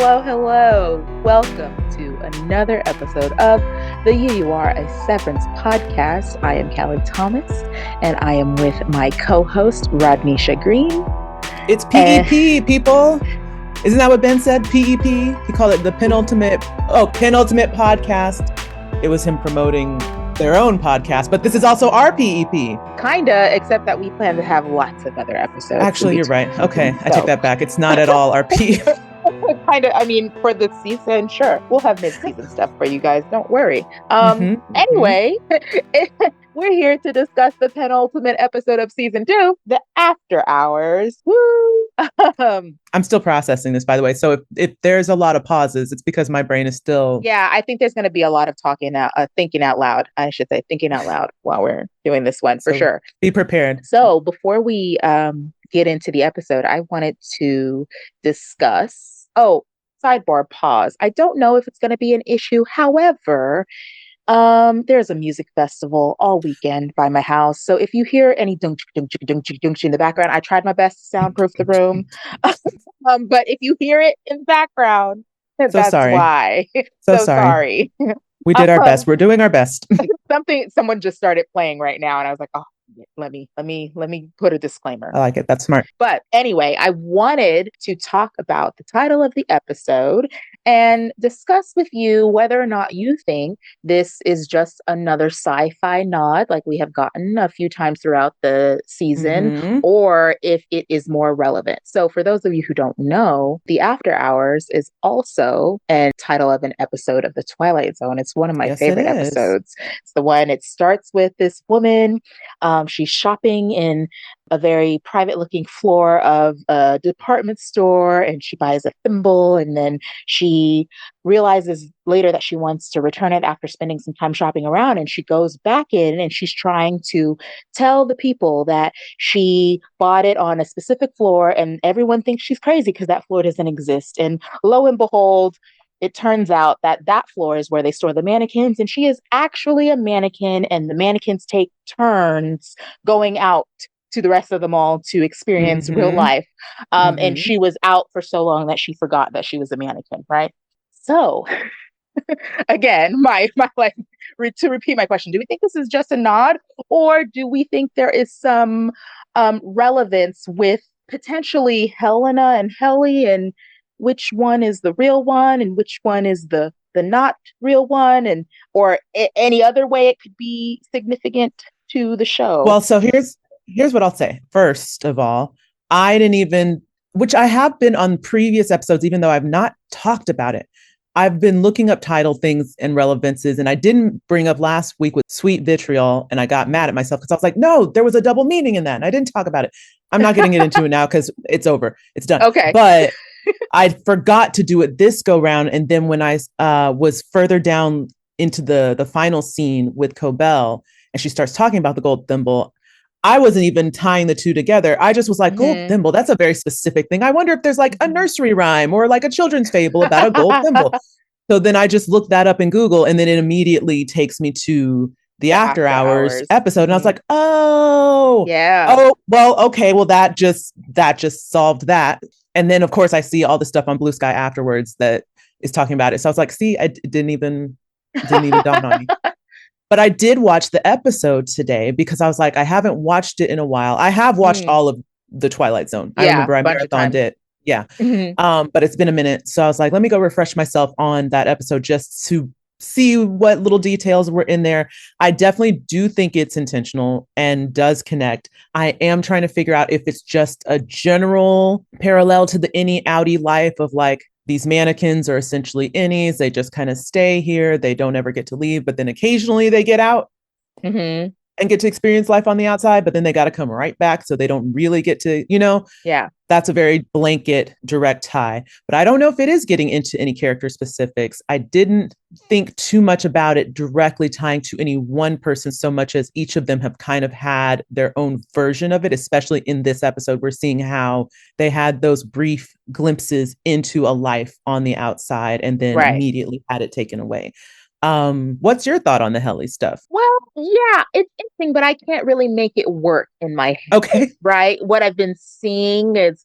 Hello. Welcome to another episode of the You Are a Severance podcast. I am Kali Thomas, and I am with my co-host, Rodnesha Green. It's PEP, people. Isn't that what Ben said? PEP? He called it the penultimate podcast. It was him promoting their own podcast, but this is also our PEP. Kinda, except that we plan to have lots of other episodes. Actually, you're right. Okay, I take that back. It's not at all our PEP. For the season, sure. We'll have mid-season stuff for you guys. Don't worry. Anyway, we're here to discuss the penultimate episode of season 2, the After Hours. Woo! I'm still processing this, by the way. So if there's a lot of pauses, it's because my brain is still... Yeah, I think there's going to be a lot of thinking out loud, I should say, thinking out loud while we're doing this one, for sure. Be prepared. So before we get into the episode, I wanted to discuss... sidebar pause. I don't know if it's going to be an issue. However, there's a music festival all weekend by my house. So if you hear any dunk in the background, I tried my best to soundproof the room. But if you hear it in the background, that's why. So sorry. We did our best. We're doing our best. Someone just started playing right now, and I was like, oh, let me put a disclaimer. I like it. That's smart. But anyway, I wanted to talk about the title of the episode and discuss with you whether or not you think this is just another sci-fi nod like we have gotten a few times throughout the season, or if it is more relevant. So for those of you who don't know, The After Hours is also a title of an episode of The Twilight Zone. It's one of my favorite episodes. It's the one, it starts with this woman. She's shopping in a very private looking floor of a department store, and she buys a thimble, and then she realizes later that she wants to return it after spending some time shopping around, and she goes back in and she's trying to tell the people that she bought it on a specific floor, and everyone thinks she's crazy because that floor doesn't exist. And lo and behold, it turns out that that floor is where they store the mannequins, and she is actually a mannequin, and the mannequins take turns going out to the rest of the mall to experience real life. And she was out for so long that she forgot that she was a mannequin, right? So, again, to repeat my question, do we think this is just a nod, or do we think there is some relevance with potentially Helena and Helly, and which one is the real one and which one is the not real one, and or any other way it could be significant to the show? Well, so here's what I'll say. First of all, I didn't even, which I have been on previous episodes, even though I've not talked about it. I've been looking up title things and relevances, and I didn't bring up last week with Sweet Vitriol, and I got mad at myself because I was like, no, there was a double meaning in that, and I didn't talk about it. I'm not getting into it now because it's over. It's done. Okay. But I forgot to do it this go round, and then when I was further down into the final scene with Cobel, and she starts talking about the gold thimble, I wasn't even tying the two together. I just was like, gold thimble, that's a very specific thing. I wonder if there's like a nursery rhyme or like a children's fable about a gold thimble. So then I just looked that up in Google, and then it immediately takes me to the After Hours episode. And I was like, oh, yeah. Oh, well, okay. Well, that just solved that. And then of course I see all the stuff on Blue Sky afterwards that is talking about it. So I was like, see, it didn't even dawn on me. But I did watch the episode today because I was like, I haven't watched it in a while. I have watched all of the Twilight Zone. I remember I marathoned it. Yeah. But it's been a minute. So I was like, let me go refresh myself on that episode just to see what little details were in there. I definitely do think it's intentional and does connect. I am trying to figure out if it's just a general parallel to the Innie outie life of like, these mannequins are essentially Innies. They just kind of stay here. They don't ever get to leave, but then occasionally they get out and get to experience life on the outside, but then they got to come right back. So they don't really get to, that's a very blanket direct tie, but I don't know if it is getting into any character specifics. I didn't think too much about it directly tying to any one person so much as each of them have kind of had their own version of it, especially in this episode. We're seeing how they had those brief glimpses into a life on the outside and then immediately had it taken away. What's your thought on the Helly stuff? Well, yeah, it's interesting, but I can't really make it work in my head. Okay. Right? What I've been seeing is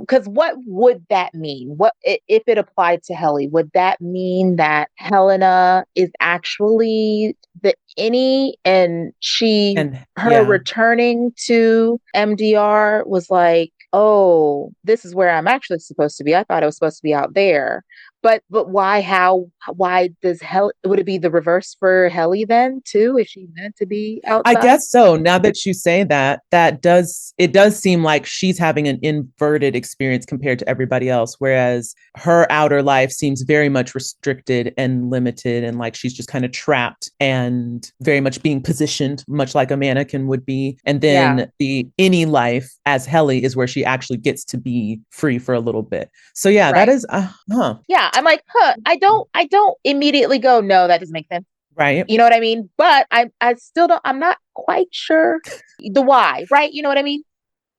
because what would that mean? If it applied to Helly? Would that mean that Helena is actually the Innie, and And her yeah, returning to MDR was like, oh, this is where I'm actually supposed to be. I thought I was supposed to be out there. But why does Hell would it be the reverse for Helly then too, if she meant to be I outside? guess so. Now that you say that, it does seem like she's having an inverted experience compared to everybody else, whereas her outer life seems very much restricted and limited, and like she's just kind of trapped and very much being positioned, much like a mannequin would be. And Yeah. then the innie life as Helly is where she actually gets to be free for a little bit. So yeah, that Right. is huh. Yeah, I'm like, huh, I don't immediately go, no, that doesn't make sense. Right. You know what I mean? But I still don't, I'm not quite sure the why, right? You know what I mean?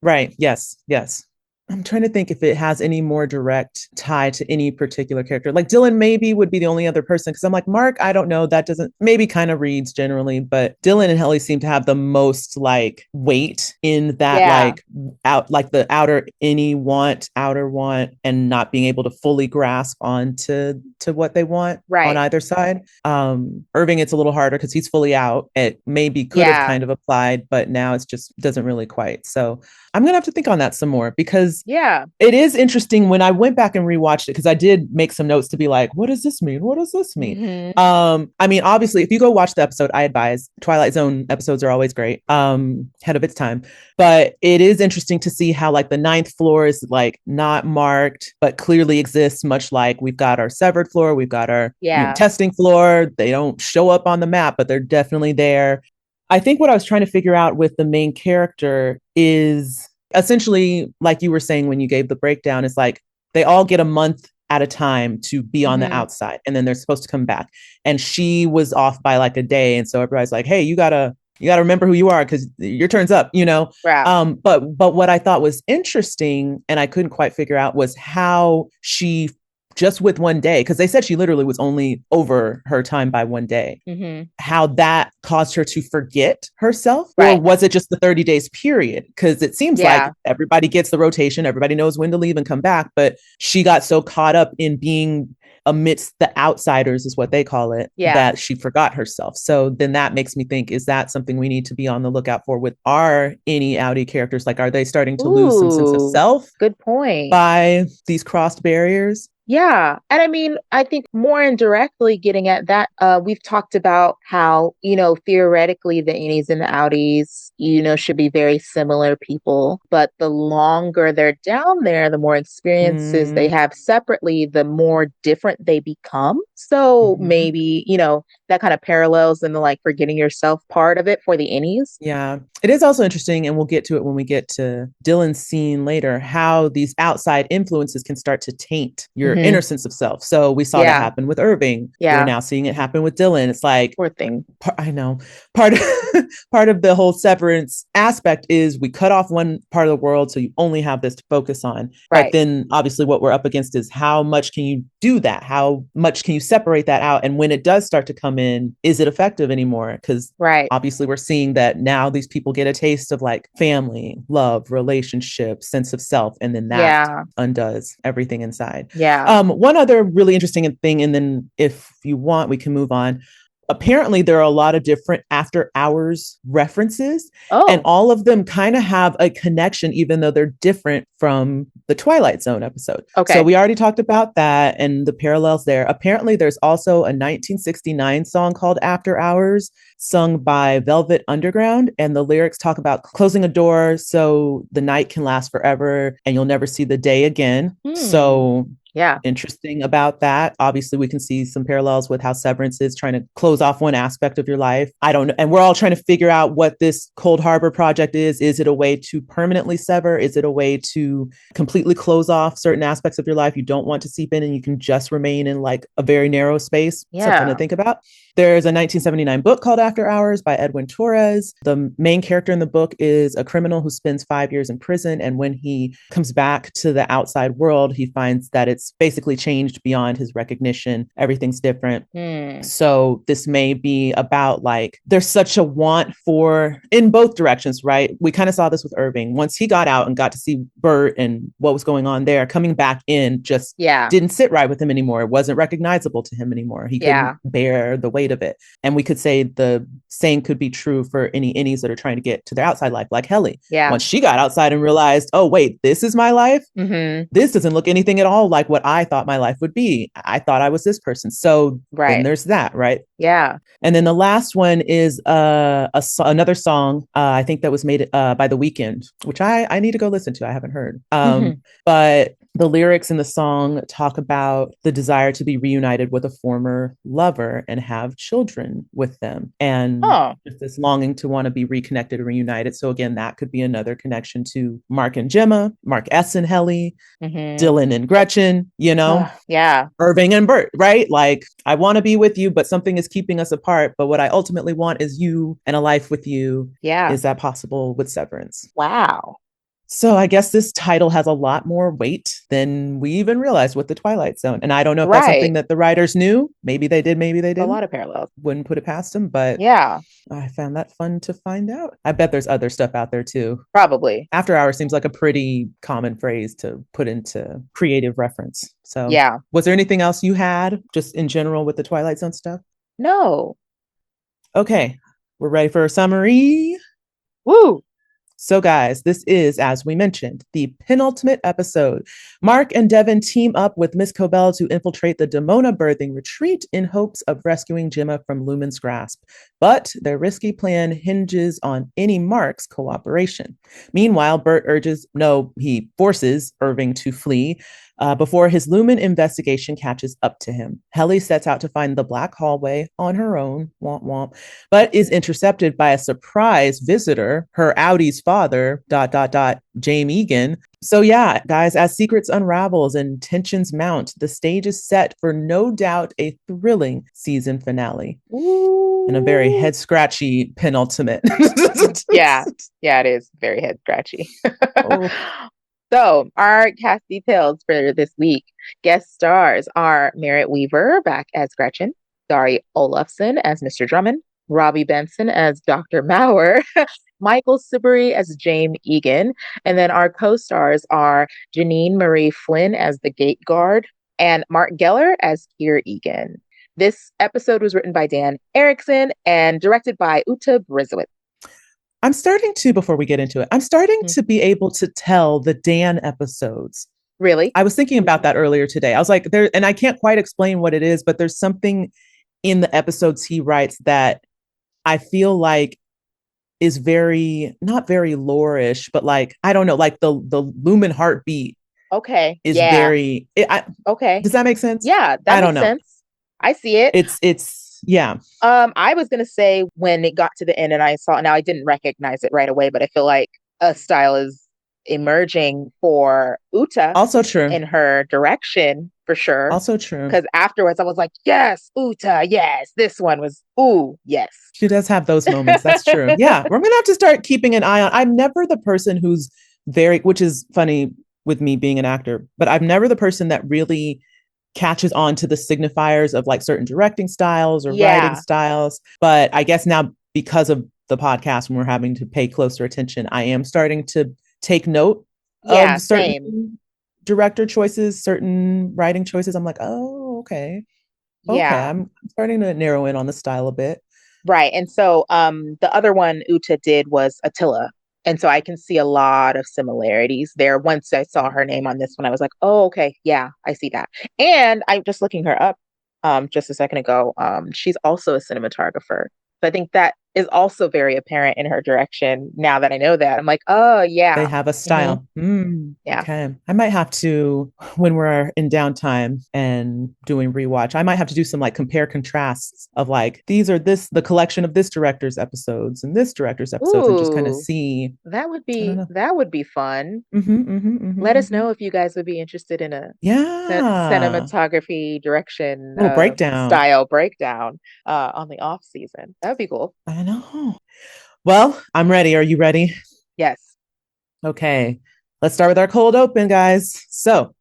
Right. Yes. Yes. I'm trying to think if it has any more direct tie to any particular character. Like Dylan maybe would be the only other person because I'm like, Mark, I don't know. That doesn't maybe kind of reads generally, but Dylan and Helly seem to have the most like weight in that Yeah, like out like the outer want and not being able to fully grasp on to what they want on right. either side. Irving, it's a little harder because he's fully out. It maybe could have Yeah, kind of applied, but now it's just doesn't really quite. So I'm gonna have to think on that some more because yeah. it is interesting when I went back and rewatched it because I did make some notes to be like, what does this mean? What does this mean? Hmm. I mean, obviously, if you go watch the episode, I advise Twilight Zone episodes are always great, ahead of its time. But it is interesting to see how like the ninth floor is like not marked, but clearly exists, much like we've got our severed floor, we've got our Yeah, testing floor. They don't show up on the map, but they're definitely there. I think what I was trying to figure out with the main character is essentially, like you were saying when you gave the breakdown, it's like they all get a month at a time to be on the hmm, outside and then they're supposed to come back. And she was off by like a day. And so everybody's like, hey, you gotta remember who you are because your turn's up, you know. yeah, But what I thought was interesting and I couldn't quite figure out was how she just with one day, because they said she literally was only over her time by one day, hmm, how that caused her to forget herself, or right. was it just the 30 days period? Because it seems like Yeah, everybody gets the rotation, everybody knows when to leave and come back, but she got so caught up in being amidst the outsiders is what they call it, yeah. that she forgot herself. So then that makes me think, is that something we need to be on the lookout for with our any outie characters? Like, are they starting to lose some sense of Ooh, self good point. by these crossed barriers? Yeah. And I mean, I think more indirectly getting at that, we've talked about how, theoretically the innies and the outies, should be very similar people. But the longer they're down there, the more experiences they Mm, have separately, the more different they become. So mhm. maybe, that kind of parallels in the like forgetting yourself part of it for the innies. Yeah, it is also interesting, and we'll get to it when we get to Dylan's scene later, how these outside influences can start to taint your Hmm. inner sense of self. So we saw that Yeah. happen with Irving. We're Yeah. now seeing it happen with Dylan. It's like, Poor thing. I know part of part of the whole severance aspect is we cut off one part of the world, so you only have this to focus on. But Right. then obviously what we're up against is how much can you do that? How much can you separate that out? And when it does start to come in, is it effective anymore? Because Right. obviously we're seeing that now these people get a taste of like family, love, relationship, sense of self, and then that Yeah. undoes everything inside. Yeah. One other really interesting thing, and then if you want, we can move on. Apparently, there are a lot of different after hours references, and Oh, all of them kind of have a connection, even though they're different from the Twilight Zone episode. So okay. we already talked about that and the parallels there. Apparently, there's also a 1969 song called After Hours, sung by Velvet Underground, and the lyrics talk about closing a door so the night can last forever and you'll never see the day again. Hmm. So Yeah. interesting about that. Obviously, we can see some parallels with how Severance is trying to close off one aspect of your life. I don't know. And we're all trying to figure out what this Cold Harbor project is. Is it a way to permanently sever? Is it a way to completely close off certain aspects of your life you don't want to seep in and you can just remain in like a very narrow space? Something to Yeah. think about. There's a 1979 book called After Hours by Edwin Torres. The main character in the book is a criminal who spends 5 years in prison. And when he comes back to the outside world, he finds that it's it's basically changed beyond his recognition. Everything's different. Hmm. So this may be about like there's such a want for in both directions, right? We kind of saw this with Irving. Once he got out and got to see Bert and what was going on there, coming back in just Yeah. didn't sit right with him anymore. It wasn't recognizable to him anymore. He couldn't Yeah. bear the weight of it. And we could say the same could be true for any innies that are trying to get to their outside life, like Helly. Yeah. Once she got outside and realized, oh, wait, this is my life. Mm-hmm. This doesn't look anything at all like what I thought my life would be. I thought I was this person. So then Right. there's that, right? Yeah. And then the last one is another song, I think that was made by The Weeknd, which I need to go listen to. I haven't heard. Mm-hmm. But the lyrics in the song talk about the desire to be reunited with a former lover and have children with them. And Oh. just this longing to want to be reconnected and reunited. So again, that could be another connection to Mark and Gemma, Mark S. and Helly, Mm-hmm. Dylan and Gretchen, you know, Yeah. Irving and Bert, right? Like, I want to be with you, but something is keeping us apart. But what I ultimately want is you and a life with you. Yeah. Is that possible with Severance? Wow. So I guess this title has a lot more weight than we even realized with the Twilight Zone. And I don't know if that's Right. something that the writers knew. Maybe they did, maybe they A didn't. lot of parallels. Wouldn't put it past them, but Yeah. I found that fun to find out. I bet there's other stuff out there too. Probably. After hours seems like a pretty common phrase to put into creative reference. So, Yeah. was there anything else you had just in general with the Twilight Zone stuff? No. Okay, we're ready for a summary. Woo. So, guys, this is, as we mentioned, the penultimate episode. Mark and Devin team up with Miss Cobel to infiltrate the Demona birthing retreat in hopes of rescuing Gemma from Lumon's grasp. But their risky plan hinges on any Mark's cooperation. Meanwhile, Bert he forces Irving to flee before his Lumen investigation catches up to him. Helly sets out to find the black hallway on her own, womp womp, but is intercepted by a surprise visitor, her Audi's father, James Egan. So yeah, guys, as secrets unravels and tensions mount, the stage is set for no doubt a thrilling season finale. Ooh. And a very head scratchy penultimate. Yeah. Yeah, it is very head scratchy. Oh. So, our cast details for this week. Guest stars are Merritt Weaver back as Gretchen, Dari Olafson as Mr. Drummond, Robbie Benson as Dr. Maurer, Michael Sibley as James Egan, and then our co-stars are Janine Marie Flynn as the gate guard and Mark Geller as Kier Egan. This episode was written by Dan Erickson and directed by Uta Brizowitz. I'm starting to, before we get into it, I'm starting to be able to tell the Dan episodes. Really? I was thinking about that earlier today. I was like, there, and I can't quite explain what it is, but there's something in the episodes he writes that I feel like is very, not very lore-ish, but like, I don't know, like the Lumen heartbeat. Okay. Is yeah. very, okay. Does that make sense? Yeah, that makes sense. I see it. Yeah. I was gonna say when it got to the end and I saw, now I didn't recognize it right away, but I feel like a style is emerging for Uta. Also true. In her direction, for sure. Also true. Because afterwards I was like, yes, Uta, yes. This one was, ooh, yes. She does have those moments. That's true. Yeah, we're gonna have to start keeping an eye on. I'm never the person who's which is funny with me being an actor, but I'm never the person that really catches on to the signifiers of like certain directing styles or writing styles. But I guess now, because of the podcast, when we're having to pay closer attention, I am starting to take note of certain director choices, certain writing choices. I'm like, oh, okay. Okay, I'm starting to narrow in on the style a bit. Right. And so the other one Uta did was Attila. And so I can see a lot of similarities there. Once I saw her name on this one, I was like, oh, okay, yeah, I see that. And I'm just looking her up just a second ago. She's also a cinematographer. So I think that is also very apparent in her direction. Now that I know that, I'm like, oh, yeah. They have a style. Yeah. Okay. I might have to, when we're in downtime and doing rewatch, I might have to do some like compare contrasts of like, these are the collection of this director's episodes and this director's episodes. Ooh, and just kind of see. That would be fun. Let us know if you guys would be interested in a cinematography direction style breakdown on the off season. That would be cool. I know. Well, I'm ready. Are you ready? Yes. Okay. Let's start with our cold open, guys. So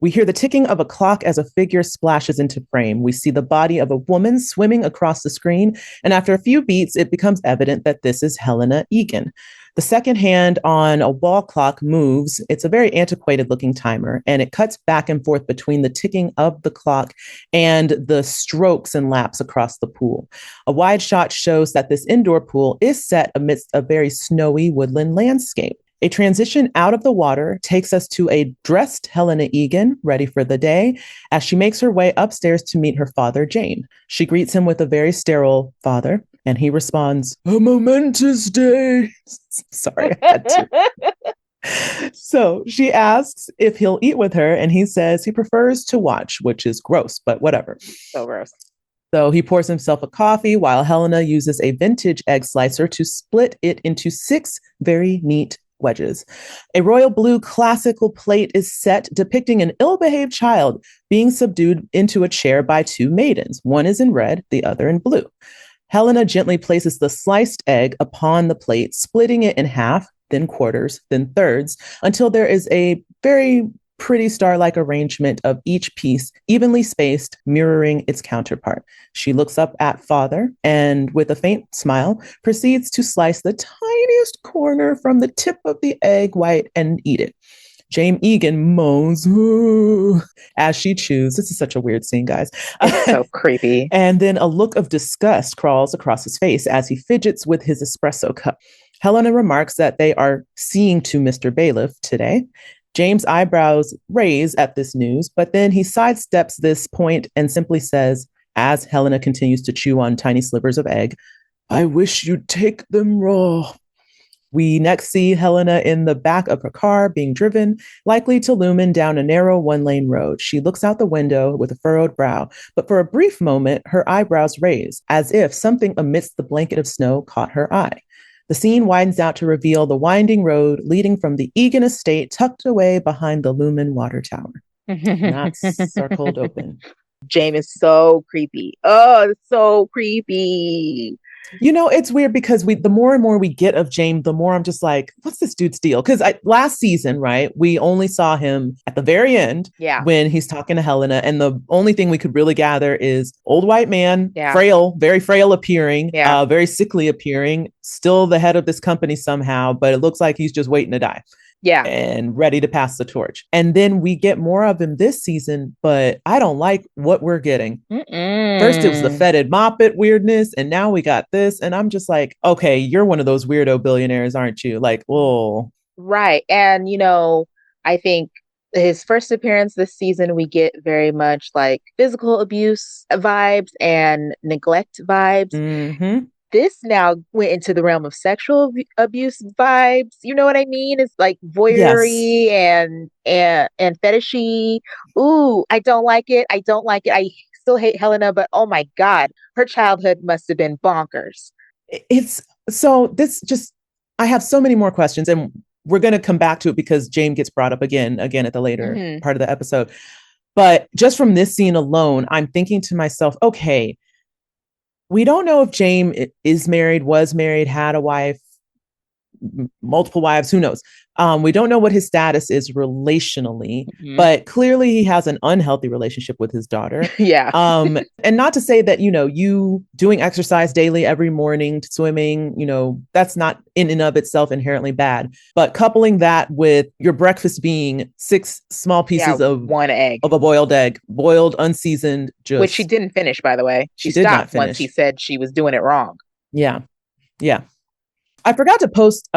We hear the ticking of a clock as a figure splashes into frame. We see the body of a woman swimming across the screen, and after a few beats, it becomes evident that this is Helena Egan. The second hand on a wall clock moves. It's a very antiquated looking timer, and it cuts back and forth between the ticking of the clock and the strokes and laps across the pool. A wide shot shows that this indoor pool is set amidst a very snowy woodland landscape. A transition out of the water takes us to a dressed Helena Egan, ready for the day, as she makes her way upstairs to meet her father, Jane. She greets him with a very sterile father, and he responds, "A momentous day." Sorry, I had to. So she asks if he'll eat with her, and he says he prefers to watch, which is gross, but whatever. So gross. So he pours himself a coffee while Helena uses a vintage egg slicer to split it into 6 very neat wedges. A royal blue classical plate is set depicting an ill-behaved child being subdued into a chair by 2 maidens. One is in red, the other in blue. Helena gently places the sliced egg upon the plate, splitting it in half, then quarters, then thirds, until there is a very pretty star-like arrangement of each piece, evenly spaced, mirroring its counterpart. She looks up at father and, with a faint smile, proceeds to slice the tiniest corner from the tip of the egg white and eat it. Jane Egan moans as she chews. This is such a weird scene, guys. It's so creepy. And then a look of disgust crawls across his face as he fidgets with his espresso cup. Helena remarks that they are seeing to Mr. Bailiff today. James' eyebrows raise at this news, but then he sidesteps this point and simply says, as Helena continues to chew on tiny slivers of egg, "I wish you'd take them raw." We next see Helena in the back of her car being driven, likely to Lumon, down a narrow 1-lane road. She looks out the window with a furrowed brow, but for a brief moment, her eyebrows raise, as if something amidst the blanket of snow caught her eye. The scene widens out to reveal the winding road leading from the Egan estate tucked away behind the Lumon water tower. And that's our cold open. James is so creepy. Oh, it's so creepy. You know, it's weird because the more and more we get of James, the more I'm just like, what's this dude's deal? Because last season, right, we only saw him at the very end when he's talking to Helena. And the only thing we could really gather is old white man, frail, very frail appearing, very sickly appearing, still the head of this company somehow, but it looks like he's just waiting to die. Yeah. And ready to pass the torch. And then we get more of him this season, but I don't like what we're getting. First, it was the fetid moppet weirdness, and now we got this. And I'm just like, okay, you're one of those weirdo billionaires, aren't you? Like, oh. Right. And, you know, I think his first appearance this season, we get very much like physical abuse vibes and neglect vibes. Mm-hmm. This now went into the realm of sexual abuse vibes. You know what I mean? It's like voyeury and fetishy. Ooh, I don't like it. I don't like it. I still hate Helena, but oh my God, her childhood must have been bonkers. It's so this just, I have so many more questions, and we're going to come back to it because James gets brought up again at the later part of the episode. But just from this scene alone, I'm thinking to myself, okay, we don't know if James is married, was married, had a wife, multiple wives, who knows? We don't know what his status is relationally, but clearly he has an unhealthy relationship with his daughter. And not to say that, you know, you doing exercise daily every morning, swimming, you know, that's not in and of itself inherently bad. But coupling that with your breakfast being 6 small pieces of 1 egg, of a boiled egg, boiled, unseasoned, which she didn't finish, by the way. She did stopped not finish once he said she was doing it wrong. Yeah. I forgot to post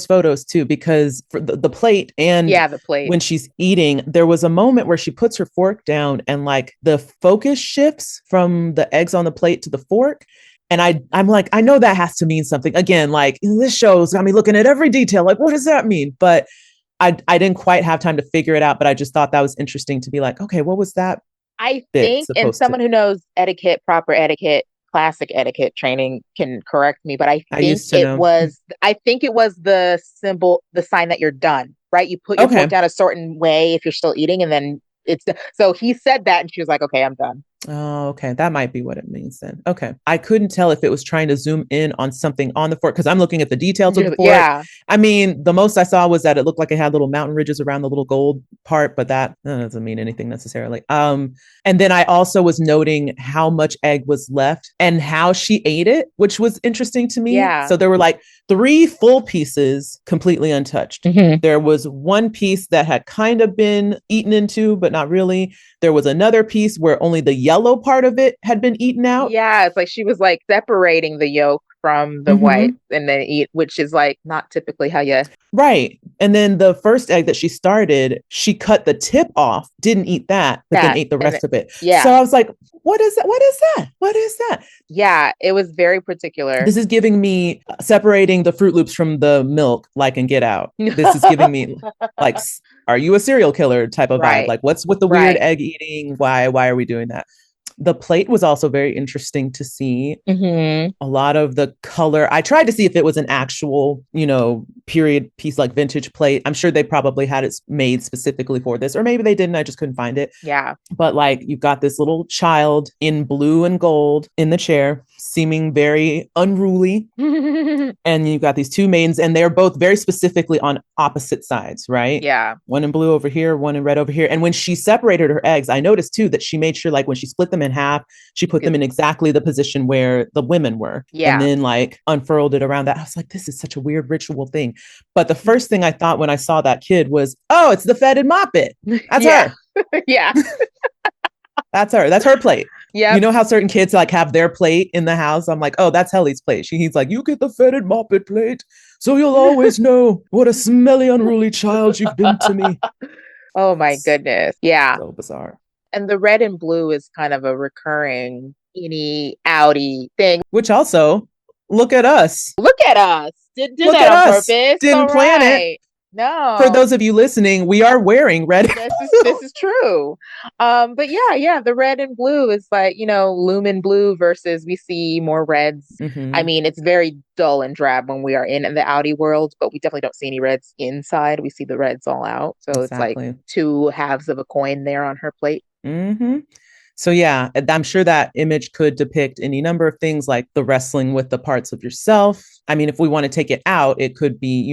photos too, because for the plate and the plate, when she's eating, there was a moment where she puts her fork down and like the focus shifts from the eggs on the plate to the fork. And I'm like, I know that has to mean something. Again, like this show's got me looking at every detail. Like, what does that mean? But I didn't quite have time to figure it out, but I just thought that was interesting to be like, okay, what was that? I think, and someone who knows etiquette, proper etiquette, classic etiquette training can correct me, but I think it was the symbol, the sign that you're done, right? You put your fork down a certain way if you're still eating, and then so he said that and she was like, okay, I'm done. Oh, okay. That might be what it means then. Okay. I couldn't tell if it was trying to zoom in on something on the fort because I'm looking at the details of the fort. Yeah. I mean, the most I saw was that it looked like it had little mountain ridges around the little gold part, but that doesn't mean anything necessarily. And then I also was noting how much egg was left and how she ate it, which was interesting to me. Yeah. So there were like 3 full pieces completely untouched. Mm-hmm. There was one piece that had kind of been eaten into, but not really. There was another piece where only the yellow part of it had been eaten out. Yeah, it's like she was like separating the yolk from the white Mm-hmm. and then eat, which is like not typically how you. Right. And then the first egg that she started, she cut the tip off, didn't eat that, but then That ate the and rest of it. So yeah, I was like, what is that? What is that? What is that? yeah, it was very particular. This is giving me separating the Fruit Loops from the milk, like and Get Out. This is giving me like, are you a serial killer type of vibe? Right, Like, what's with the weird right. egg eating? Why are we doing that? The plate was also very interesting to see. Mm-hmm. A lot of the color. I tried to see if it was an actual, period piece like vintage plate. I'm sure they probably had it made specifically for this, or maybe they didn't. I just couldn't find it. Yeah. But like you've got this little child in blue and gold in the chair, seeming very unruly. And you've got these 2 maidens, and they're both very specifically on opposite sides, right? Yeah. One in blue over here, one in red over here. And when she separated her eggs, I noticed too that she made sure, like, when she split them in half, she put them in exactly the position where the women were. And Yeah. then, like, unfurled it around that. I was like, this is such a weird ritual thing. But the first thing I thought when I saw that kid was, oh, it's the fetid moppet. That's Yeah. her. Yeah. That's her. That's her plate. You Yep. know how certain kids like have their plate in the house? I'm like, oh, that's Helly's plate. He's like, you get the fetid moppet plate, so you'll always know what a smelly, unruly child you've been to me. Oh my goodness. Yeah. So bizarre. And the red and blue is kind of a recurring innie outie thing. Which also, look at us. Look at us. Didn't do Look that at on us. purpose. Didn't All plan it. right. For No. those of you listening, we are wearing red. This is true. But yeah, the red and blue is like, lumen blue versus we see more reds. I Mm-hmm. mean, it's very dull and drab when we are in the outie world, but we definitely don't see any reds inside. We see the reds all out. So it's like Exactly. 2 halves of a coin there on her plate. Mm-hmm. So yeah, I'm sure that image could depict any number of things like the wrestling with the parts of yourself. I mean, if we want to take it out, it could be,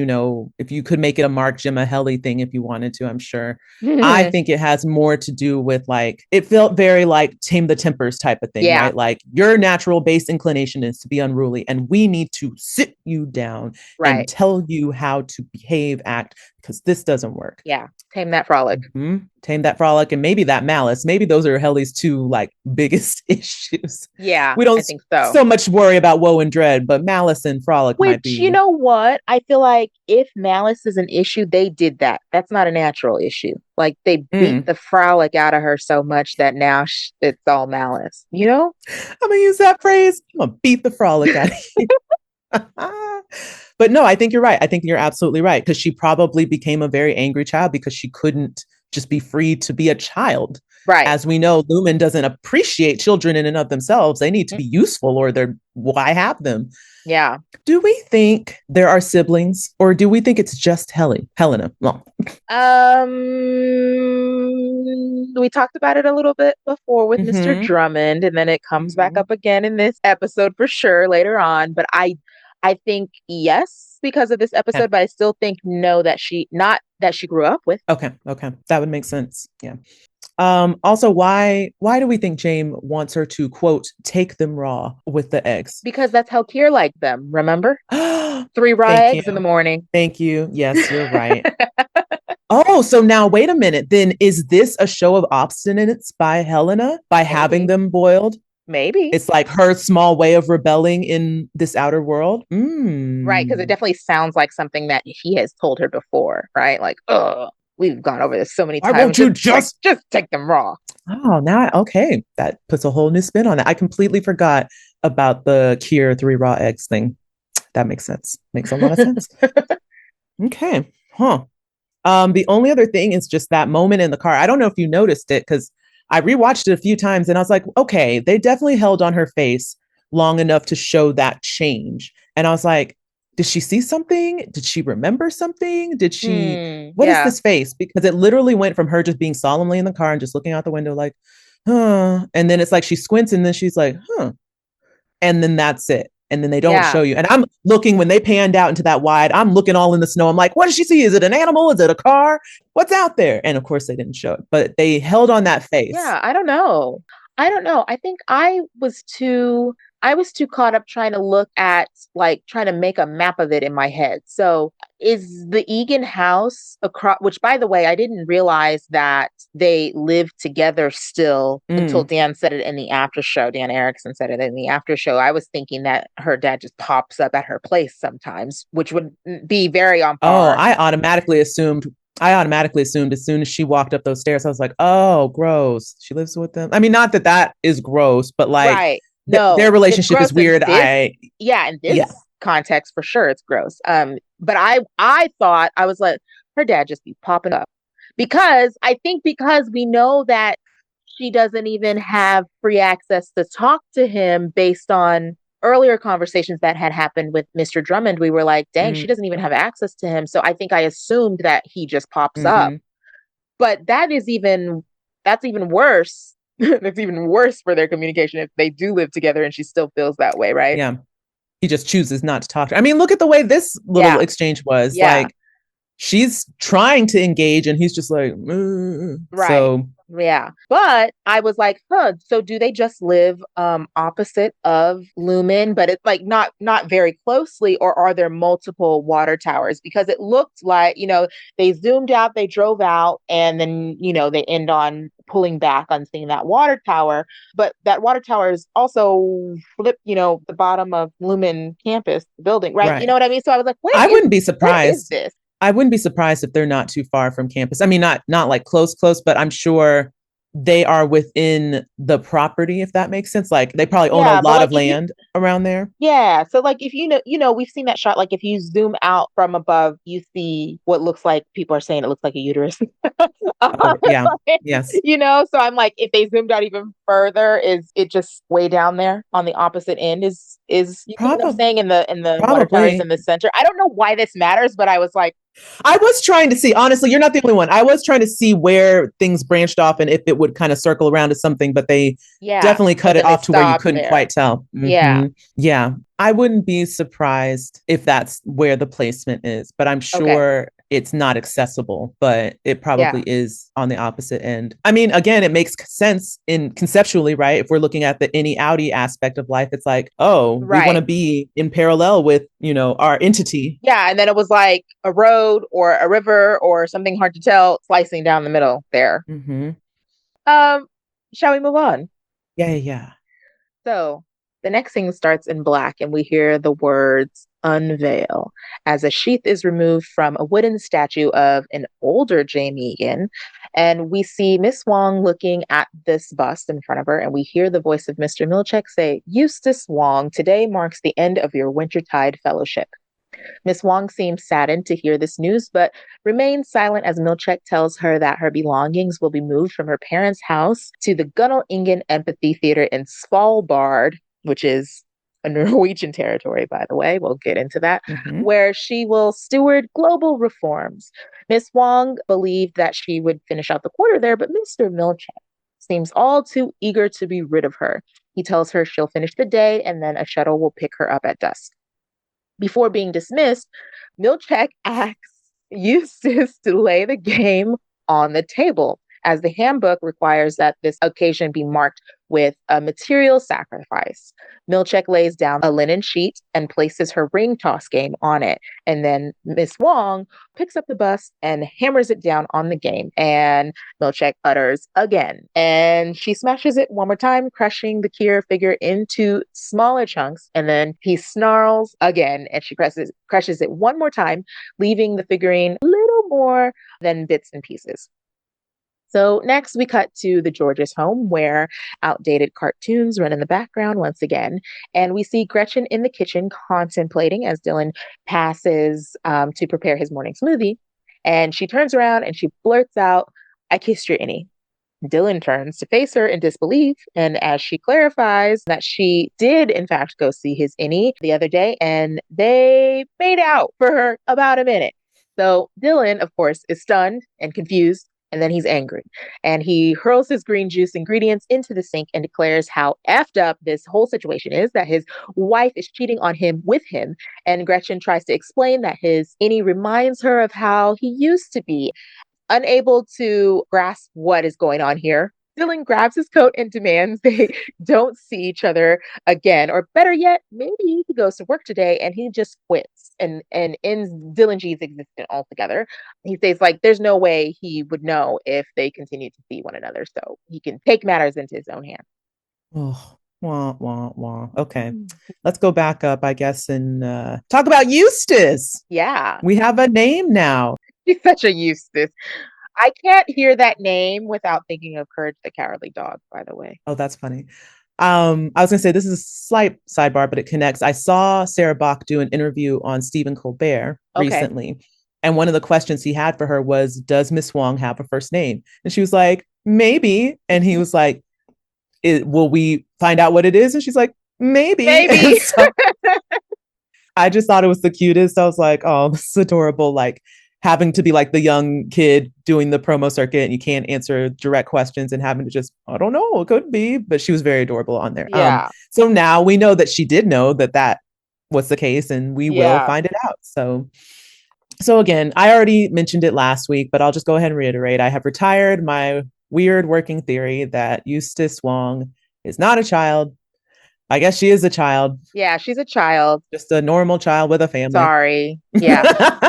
if you could make it a Mark Gemma Helly thing if you wanted to, I'm sure. I think it has more to do with like, it felt very like Tame the Tempers type of thing, Yeah, right? Like your natural base inclination is to be unruly, and we need to sit you down and right. tell you how to behave, act, because this doesn't work. Yeah. Tame that frolic. Mm-hmm. Tame that frolic and maybe that malice. Maybe those are Helly's 2 like biggest issues. Yeah, We I don't think so. so much worry about woe and dread, but malice and frolic might Which, you be. know what? I feel like if malice is an issue, they did that. That's not a natural issue. Like they beat Mm. the frolic out of her so much that now it's all malice, you know? I'm gonna use that phrase. I'm gonna beat the frolic out of you. But no, I think you're right. I think you're absolutely right because she probably became a very angry child because she couldn't just be free to be a child. Right. As we know, Lumon doesn't appreciate children in and of themselves. They need to be useful or they're why have them? Yeah. Do we think there are siblings or do we think it's just Helena? Well, We talked about it a little bit before with Mr. mm-hmm, Drummond, and then it comes back mm-hmm. up again in this episode for sure later on. But I think yes because of this Yeah. episode, but I still think no that she not that she grew up with. Okay. That would make sense. Yeah. Also, why do we think James wants her to quote take them raw with the eggs? Because that's how Kier liked them, remember? 3 raw Thank eggs in the you. morning. Thank you. Yes, you're right. Oh, so now wait a minute. Then is this a show of obstinance by Helena by having Maybe. them boiled? Maybe. It's like her small way of rebelling in this outer world. Right, because it definitely sounds like something that he has told her before, right? Like, we've gone over this so many Why times. won't you just take them raw? Oh, now okay. That puts a whole new spin on it. I completely forgot about the Kier 3 raw eggs thing. That makes sense. Makes a lot of sense. Okay. Huh. The only other thing is just that moment in the car. I don't know if you noticed it because I rewatched it a few times and I was like, okay, they definitely held on her face long enough to show that change. And I was like, did she see something? Did she remember something? What is Yeah. this face? Because it literally went from her just being solemnly in the car and just looking out the window like, huh. And then it's like she squints and then she's like, huh. And then that's it. And then they don't Yeah. show you. And I'm looking when they panned out into that wide, I'm looking all in the snow. I'm like, what does she see? Is it an animal? Is it a car? What's out there? And of course they didn't show it, but they held on that face. Yeah, I don't know. I don't know. I think I was too caught up trying to look at like trying to make a map of it in my head. So is the Egan house across, which by the way, I didn't realize that they lived together still until Mm. Dan said it in the after show. Dan Erickson said it in the after show. I was thinking that her dad just pops up at her place sometimes, which would be very on Oh, par. I automatically assumed as soon as she walked up those stairs, I was like, oh, gross. She lives with them. I mean, not that that is gross, but like Right. No, their it's relationship is gross in weird. this. Yeah, in Yeah. this context for sure it's gross. But I thought I was like, her dad just be popping up. Because I think because we know that she doesn't even have free access to talk to him based on earlier conversations that had happened with Mr. Drummond. We were like, dang, she Mm, doesn't even have access to him. So I think I assumed that he just pops up. hmm. But that's even worse. That's even worse for their communication if they do live together and she still feels that way, right? Yeah. He just chooses not to talk to her. I mean, look at the way this little Yeah. exchange was. Yeah. Like, she's trying to engage, and he's just like, "Mm." Right. So Yeah. But I was like, huh, so do they just live opposite of Lumen, but it's like not very closely, or are there multiple water towers? Because it looked like, they zoomed out, they drove out, and then, they end on pulling back on seeing that water tower. But that water tower is also flip, the bottom of Lumen campus building, right? You know right. what I mean? So I was like, I wouldn't be where is surprised. this? I wouldn't be surprised if they're not too far from campus. I mean, not like close, but I'm sure they are within the property, if that makes sense. Like they probably own a Yeah, but lot of like if you land around there. Yeah. So like if we've seen that shot. Like if you zoom out from above, you see what looks like people are saying it looks like a uterus. Oh, yeah. Yes. So I'm like, if they zoomed out even further, is it just way down there on the opposite end? Is you see what I'm Probably saying in the water towers probably. in the center? I don't know why this matters, but I was like, I was trying to see, honestly, you're not the only one. I was trying to see where things branched off and if it would kind of circle around to something, but they yeah. definitely But cut it then they off to where you stopped couldn't there. quite tell. Yeah. Yeah. I wouldn't be surprised if that's where the placement is, but I'm Okay. sure it's not accessible, but it probably Yeah. is on the opposite end. I mean, again, it makes sense in conceptually, right? If we're looking at the any outie aspect of life, it's like, oh, we want Right. to be in parallel with, our entity. Yeah, and then it was like a road or a river or something hard to tell slicing down the middle there. Mm-hmm. Um, shall we move on? Yeah, yeah. So the next scene starts in black, and we hear the words unveil as a sheath is removed from a wooden statue of an older Jane Egan. And we see Miss Wong looking at this bust in front of her, and we hear the voice of Mr. Milchick say, Eustace Wong, today marks the end of your Wintertide Fellowship. Miss Wong seems saddened to hear this news, but remains silent as Milchick tells her that her belongings will be moved from her parents' house to the Gunnel Ingen Empathy Theater in Svalbard, which is a Norwegian territory, by the way. We'll get into that, Mm-hmm. where she will steward global reforms. Miss Wong believed that she would finish out the quarter there, but Mr. Milchick seems all too eager to be rid of her. He tells her she'll finish the day and then a shuttle will pick her up at dusk. Before being dismissed, Milchick asks Eustace to lay the game on the table, as the handbook requires that this occasion be marked with a material sacrifice. Milchick lays down a linen sheet and places her ring toss game on it. And then Miss Wong picks up the bust and hammers it down on the game. And Milchick utters again. And she smashes it one more time, crushing the Kira figure into smaller chunks. And then he snarls again, and she crushes it one more time, leaving the figurine a little more than bits and pieces. So next we cut to the Georges home where outdated cartoons run in the background once again. And we see Gretchen in the kitchen contemplating as Dylan passes to prepare his morning smoothie. And she turns around and she blurts out, I kissed your innie. Dylan turns to face her in disbelief, and as she clarifies that she did, in fact, go see his innie the other day, and they made out for about a minute. So Dylan, of course, is stunned and confused And then he's angry and he hurls his green juice ingredients into the sink and declares how effed up this whole situation is, that his wife is cheating on him with him. And Gretchen tries to explain that his Innie reminds her of how he used to be. Unable to grasp what is going on here, Dylan grabs his coat and demands they don't see each other again. Or better yet, maybe he goes to work today and he just quits and ends Dylan G's existence altogether. He says, like, there's no way he would know if they continue to see one another. So he can take matters into his own hands. Oh, wah, wah, wah. Okay. Let's go back up, I guess, and talk about Eustace. Yeah. We have a name now. He's such a Eustace. I can't hear that name without thinking of Courage the Cowardly Dog, by the way. Oh, that's funny. I was gonna say this is a slight sidebar, but it connects. I saw Sarah Bach do an interview on Stephen Colbert Okay. recently, and one of the questions he had for her was, "Does Miss Wong have a first name?" And she was like, "Maybe," and he was like, "Will we find out what it is?" And she's like, "Maybe." And Maybe. so I just thought it was the cutest. I was like, "Oh, this is adorable!" Like having to be like the young kid doing the promo circuit and you can't answer direct questions and having to just, I don't know, it could be, but she was very adorable on there. Yeah. So now we know that she did know that that was the case and we will Yeah. find it out. So again, I already mentioned it last week, but I'll just go ahead and reiterate. I have retired my weird working theory that Eustace Wong is not a child. I guess she is a child, Yeah, she's a child. just a normal child with a family. Sorry. Yeah.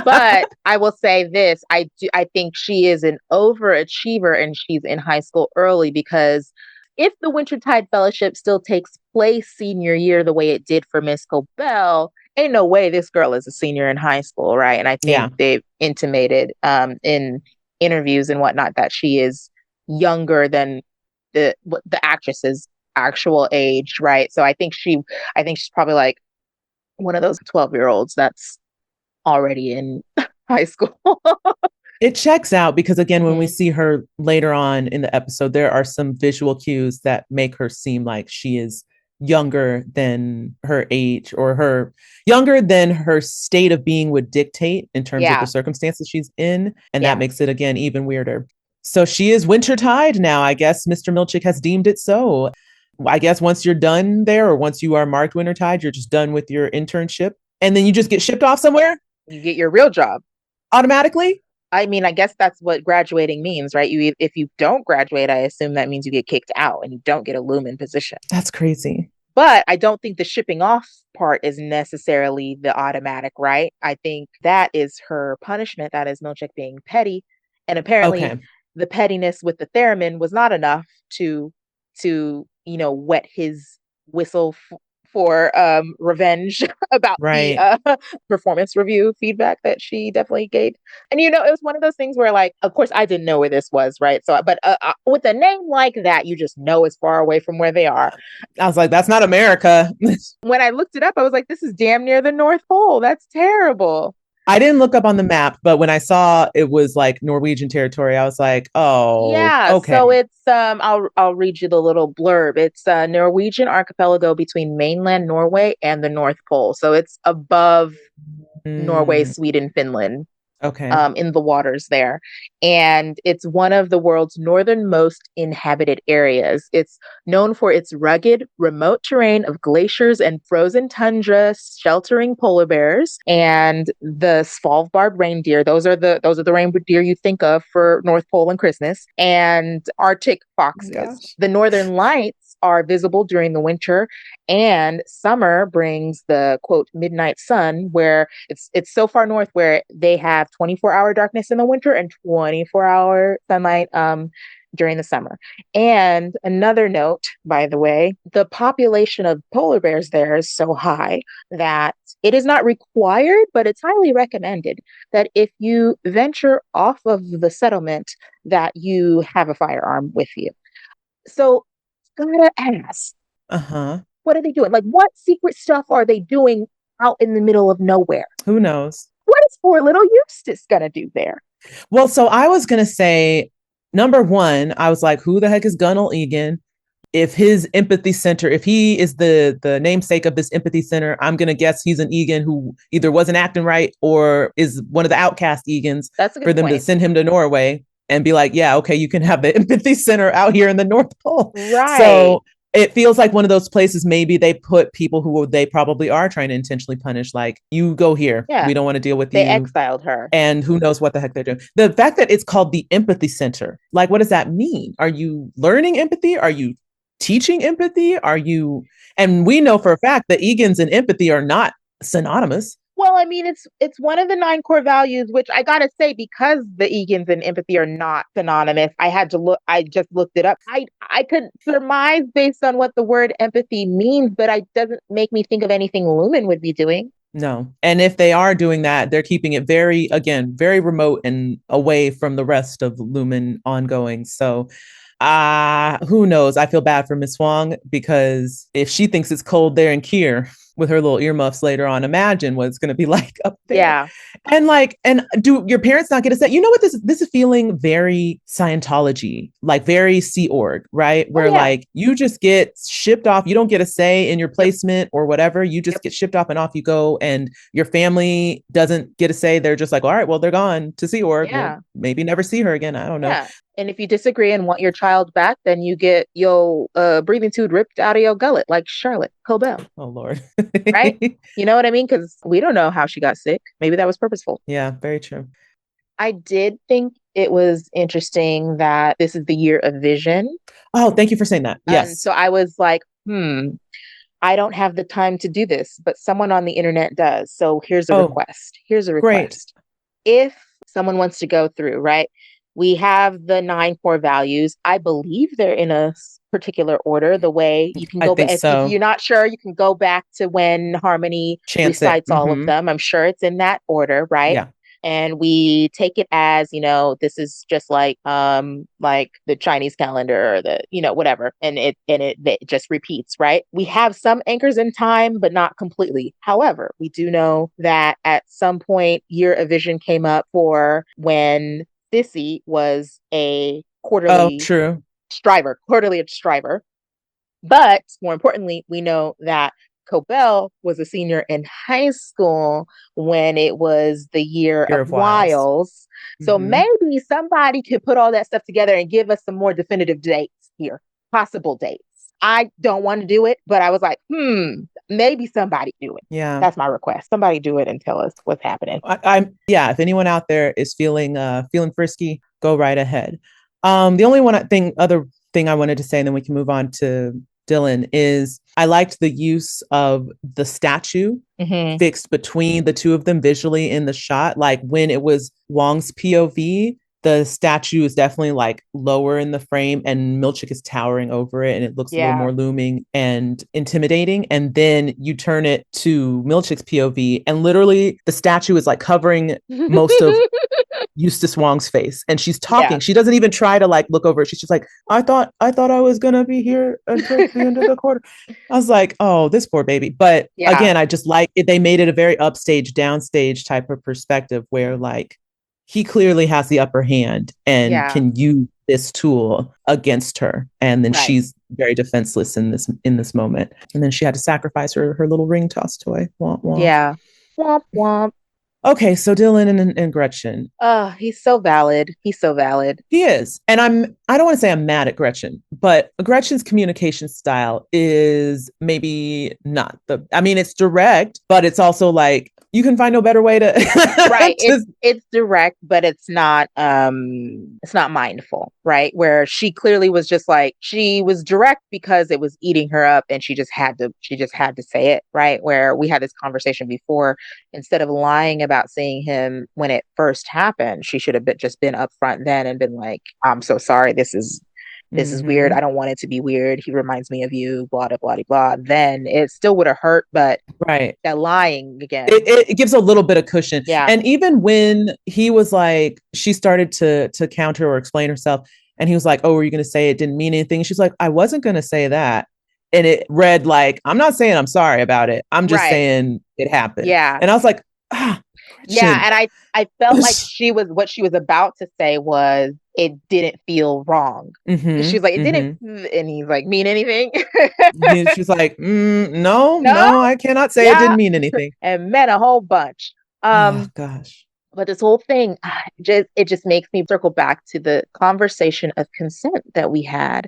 But I will say this, I think she is an overachiever and she's in high school early because if the Wintertide Fellowship still takes place senior year the way it did for Miss Cobel, ain't no way this girl is a senior in high school, right? And I think Yeah. they've intimated in interviews and whatnot that she is younger than the actress's actual age, right? So I think she's probably like one of those 12-year-olds that's already in high school. It checks out because again, when we Mhm. see her later on in the episode, there are some visual cues that make her seem like she is younger than her age or her younger than her state of being would dictate in terms of the Yeah, circumstances she's in. And that yeah, makes it again even weirder. So she is wintertide now. I guess Mr. Milchick has deemed it so. I guess once you're done there or once you are marked wintertide, you're just done with your internship and then you just get shipped off somewhere you get your real job. automatically. I mean, I guess that's what graduating means, right? You if you don't graduate, I assume that means you get kicked out and you don't get a Lumen position. That's crazy. But I don't think the shipping off part is necessarily the automatic, right? I think that is her punishment. That is Milchick being petty. And apparently Okay. the pettiness with the theremin was not enough to wet his whistle for revenge about the Right. performance review feedback that she definitely gave. And it was one of those things where, like, of course, I didn't know where this was, right? So, but with a name like that, you just know it's far away from where they are. I was like, that's not America. When I looked it up, I was like, this is damn near the North Pole. That's terrible. I didn't look up on the map, but when I saw it was like Norwegian territory, I was like, oh, Yeah, so okay. it's I'll read you the little blurb. It's a Norwegian archipelago between mainland Norway and the North Pole. So it's above Norway, Mm, Sweden, Finland. okay. In the waters there. And it's one of the world's northernmost inhabited areas. It's known for its rugged, remote terrain of glaciers and frozen tundra sheltering polar bears and the Svalbard reindeer. Those are the reindeer you think of for North Pole and Christmas, and Arctic foxes. Gosh. The northern lights are visible during the winter, and summer brings the quote midnight sun, where it's so far north where they have 24-hour darkness in the winter and 24-hour sunlight during the summer. And another note, by the way, the population of polar bears there is so high that it is not required, but it's highly recommended that if you venture off of the settlement, that you have a firearm with you. So, gotta ask, Uh-huh. what are they doing? Like, what secret stuff are they doing out in the middle of nowhere? Who knows? What is poor little Eustace gonna do there? Well, so I was gonna say, number one, I was like, who the heck is Gunnel Egan? If his empathy center, if he is the namesake of this empathy center, I'm gonna guess he's an Egan who either wasn't acting right or is one of the outcast Egans That's a for good them to point. send him to Norway. and be like, yeah, okay, you can have the empathy center out here in the North Pole. Right. So it feels like one of those places maybe they put people who they probably are trying to intentionally punish, like, you go here, Yeah. we don't want to deal with They you, exiled her. and who knows what the heck they're doing. The fact that it's called the empathy center, like, what does that mean? Are you learning empathy? Are you teaching empathy? Are you, and we know for a fact that Egan's and empathy are not synonymous. Well, I mean, it's one of the nine core values, which I gotta say, because the Egan's and empathy are not synonymous, I had to look. I just looked it up. I could surmise based on what the word empathy means, but it doesn't make me think of anything Lumen would be doing. No. And if they are doing that, they're keeping it very, again, very remote and away from the rest of Lumen ongoing. So who knows? I feel bad for Miss Wong, because if she thinks it's cold there in Kier with her little earmuffs later on, imagine what it's going to be like up there. Yeah. And like, and do your parents not get a say? You know what, this is feeling very Scientology, like very Sea Org, right? Oh Where yeah. like you just get shipped off. You don't get a say in your Yep. placement or whatever. You just Yep. get shipped off and off you go. And your family doesn't get a say. They're just like, all right, well, they're gone to Sea Org. We'll Yeah. maybe never see her again. I don't know. Yeah. And if you disagree and want your child back, then you get your breathing tube ripped out of your gullet, like Charlotte Cobel, Oh Lord. right? You know what I mean? Because we don't know how she got sick. Maybe that was purposeful. Yeah, very true. I did think it was interesting that this is the year of vision. Oh, thank you for saying that. And Yes. so I was like, I don't have the time to do this, but someone on the internet does. So here's a Oh, request. Here's a great. request. If someone wants to go through, right? We have the nine core values. I believe they're in a particular order. The way you can I go think back, if so. you're not sure, you can go back to when Harmony Chance it. recites all of them. I'm sure it's in that order, right? Yeah. And we take it as, this is just like the Chinese calendar or the, whatever, and it just repeats, right? We have some anchors in time, but not completely. However, we do know that at some point year of vision came up for when Sissy was a Oh, true. quarterly striver. But more importantly, we know that Cobel was a senior in high school when it was the year Year of of Wiles. Wiles. So Mm-hmm. maybe somebody could put all that stuff together and give us some more definitive dates here, possible dates. I don't want to do it, but I was like, maybe somebody do it. Yeah. That's my request. Somebody do it and tell us what's happening. I'm yeah, if anyone out there is feeling frisky, go right ahead. The only other thing I wanted to say, and then we can move on to Dylan, is I liked the use of the statue fixed between the two of them visually in the shot. Like when it was Wong's POV, the statue is definitely like lower in the frame and Milchick is towering over it and it looks a little Yeah. more looming and intimidating. And then you turn it to Milchick's POV and literally the statue is like covering most of Eustace Wong's face and she's talking. Yeah. She doesn't even try to like look over it. She's just like, I thought I was gonna be here until the end of the quarter. I was like, oh, this poor baby. But Yeah. again, I just like it. They made it a very upstage, downstage type of perspective where like he clearly has the upper hand and Yeah. can use this tool against her. And then Right. she's very defenseless in this moment. And then she had to sacrifice her little ring toss toy. Womp womp. Yeah. Womp womp. Okay, so Dylan and Gretchen. Oh, he's so valid. He's so valid. He is. And I don't want to say I'm mad at Gretchen, but Gretchen's communication style is maybe not I mean, it's direct, but it's also like, you can find no better way to Right. to It's direct, but it's not mindful, right? Where she clearly was just like, she was direct because it was eating her up and she just had to say it, right? Where we had this conversation before, instead of lying about seeing him when it first happened, she should have just been upfront then and been like, I'm so sorry, this is weird. I don't want it to be weird. He reminds me of you, blah, blah, blah, blah. Then it still would have hurt, but right. that lying again. It gives a little bit of cushion. Yeah. And even when he was like, she started to counter or explain herself, and he was like, oh, were you going to say it didn't mean anything? She's like, I wasn't going to say that. And it read like, I'm not saying I'm sorry about it. I'm just saying it happened. Yeah. And I was like, yeah. And I felt like what she was about to say was, it didn't feel wrong. She was like, it didn't, and he's like, mean anything? She's like, no, I cannot say it didn't mean anything. And meant a whole bunch. Oh gosh. But this whole thing, just it just makes me circle back to the conversation of consent that we had.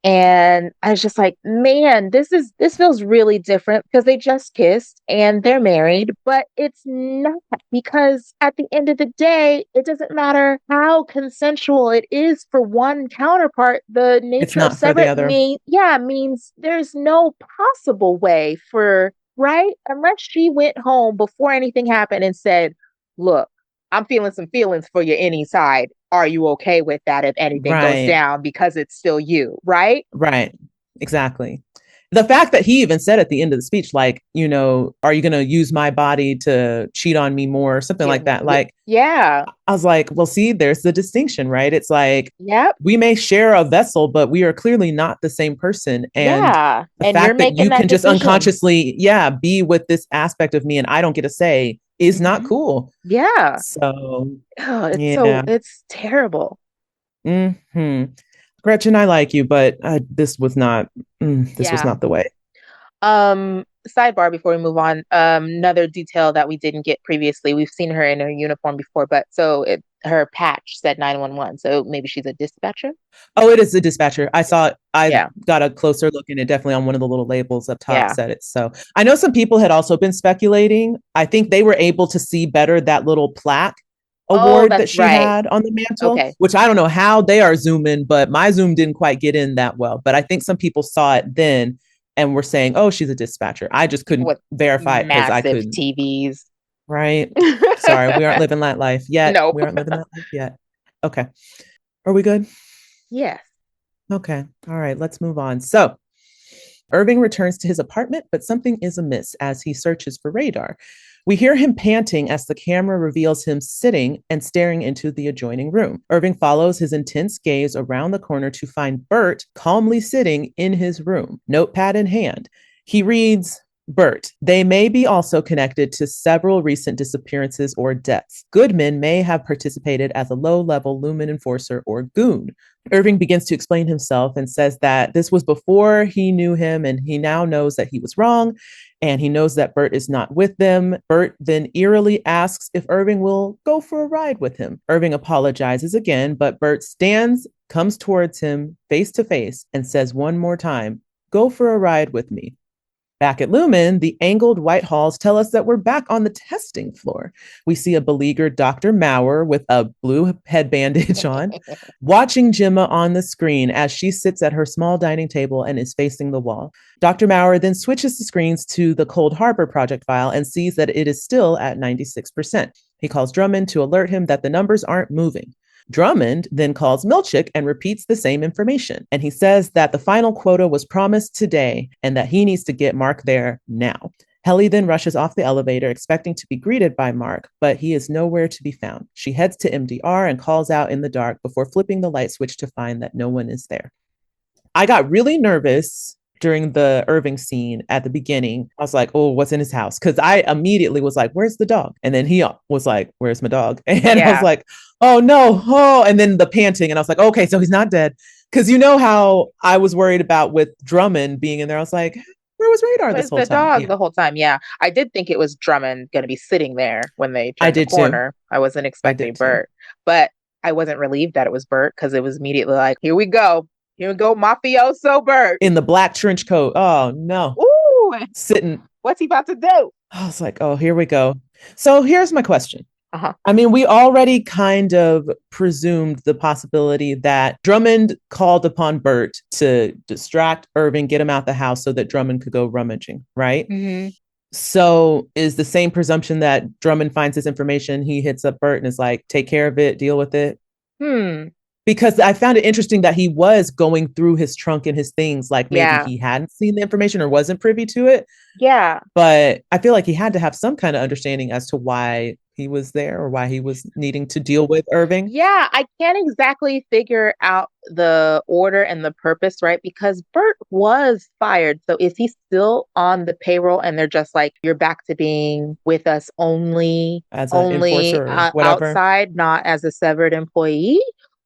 And I was just like, man, this feels really different because they just kissed and they're married, but it's not, because at the end of the day, it doesn't matter how consensual it is for one counterpart. The It's nature of not for the separate other. means there's no possible way for, right? Unless she went home before anything happened and said, look, I'm feeling some feelings for your any side. Are you okay with that if anything goes Right. down because it's still you, right? Right. Exactly. The fact that he even said at the end of the speech, like, are you going to use my body to cheat on me more? Something Yeah, like that. Like, yeah, I was like, well, see, there's the distinction, right? It's like yep, we may share a vessel, but we are clearly not the same person. And yeah. the And you're fact that making you that can just decision. unconsciously, yeah, be with this aspect of me and I don't get to say is not Hmm. cool. Yeah. So, Oh, yeah. it's terrible. Hmm. Gretchen, I like you, but this was Yeah. not the way. Sidebar before we move on. Another detail that we didn't get previously. We've seen her in her uniform before, but her patch said 911. So maybe she's a dispatcher. Oh, it is the dispatcher. I Yeah. got a closer look and it definitely on one of the little labels up top Yeah. said it. So I know some people had also been speculating. I think they were able to see better that little plaque Oh, award that that's she right. had on the mantle, Okay. which I don't know how they are zooming, but my zoom didn't quite get in that well. But I think some people saw it then and were saying, oh, she's a dispatcher. I just People couldn't with verify it because I massive couldn't. TVs. Right. Sorry, we aren't living that life yet. Nope. We aren't living that life yet. Okay. Are we good? Yes. Okay. All right. Let's move on. So, Irving returns to his apartment, but something is amiss as he searches for radar. We hear him panting as the camera reveals him sitting and staring into the adjoining room. Irving follows his intense gaze around the corner to find Bert calmly sitting in his room, notepad in hand. He reads, Bert, they may be also connected to several recent disappearances or deaths. Goodman may have participated as a low level Lumen enforcer or goon. Irving begins to explain himself and says that this was before he knew him and he now knows that he was wrong and he knows that Bert is not with them. Bert then eerily asks if Irving will go for a ride with him. Irving apologizes again, but Bert stands, comes towards him face to face, and says one more time, go for a ride with me. Back at Lumen, the angled white halls tell us that we're back on the testing floor. We see a beleaguered Dr. Maurer with a blue head bandage on, watching Gemma on the screen as she sits at her small dining table and is facing the wall. Dr. Maurer then switches the screens to the Cold Harbor project file and sees that it is still at 96%. He calls Drummond to alert him that the numbers aren't moving. Drummond then calls Milchick and repeats the same information. And he says that the final quota was promised today and that he needs to get Mark there now. Helly then rushes off the elevator, expecting to be greeted by Mark, but he is nowhere to be found. She heads to MDR and calls out in the dark before flipping the light switch to find that no one is there. I got really nervous during the Irving scene at the beginning. I was like, oh, what's in his house? Because I immediately was like, where's the dog? And then he was like, where's my dog? And I was Yeah. like, oh no. Oh, and then the panting. And I was like, okay, so he's not dead. Because you know how I was worried about with Drummond being in there. I was like, where was Radar this Was whole the time? dog Yeah, the whole time? Yeah. I did think it was Drummond going to be sitting there when they I turned the did too. corner. I wasn't I did expecting too. Bert, but I wasn't relieved that it was Bert because it was immediately like, here we go. Here we go, mafioso Bert. In the black trench coat. Oh no. Ooh, Sitting. what's he about to do? I was like, oh, here we go. So here's my question. Uh-huh. I mean, we already kind of presumed the possibility that Drummond called upon Bert to distract Irving, get him out the house so that Drummond could go rummaging, right? Hmm. So is the same presumption that Drummond finds this information, he hits up Bert and is like, take care of it, deal with it. Hmm. Because I found it interesting that he was going through his trunk and his things, like maybe Yeah. he hadn't seen the information or wasn't privy to it. Yeah. But I feel like he had to have some kind of understanding as to why he was there or why he was needing to deal with Irving. Yeah, I can't exactly figure out the order and the purpose, right? Because Bert was fired. So is he still on the payroll and they're just like, you're back to being with us As an only enforcer or whatever. outside, not as a severed employee?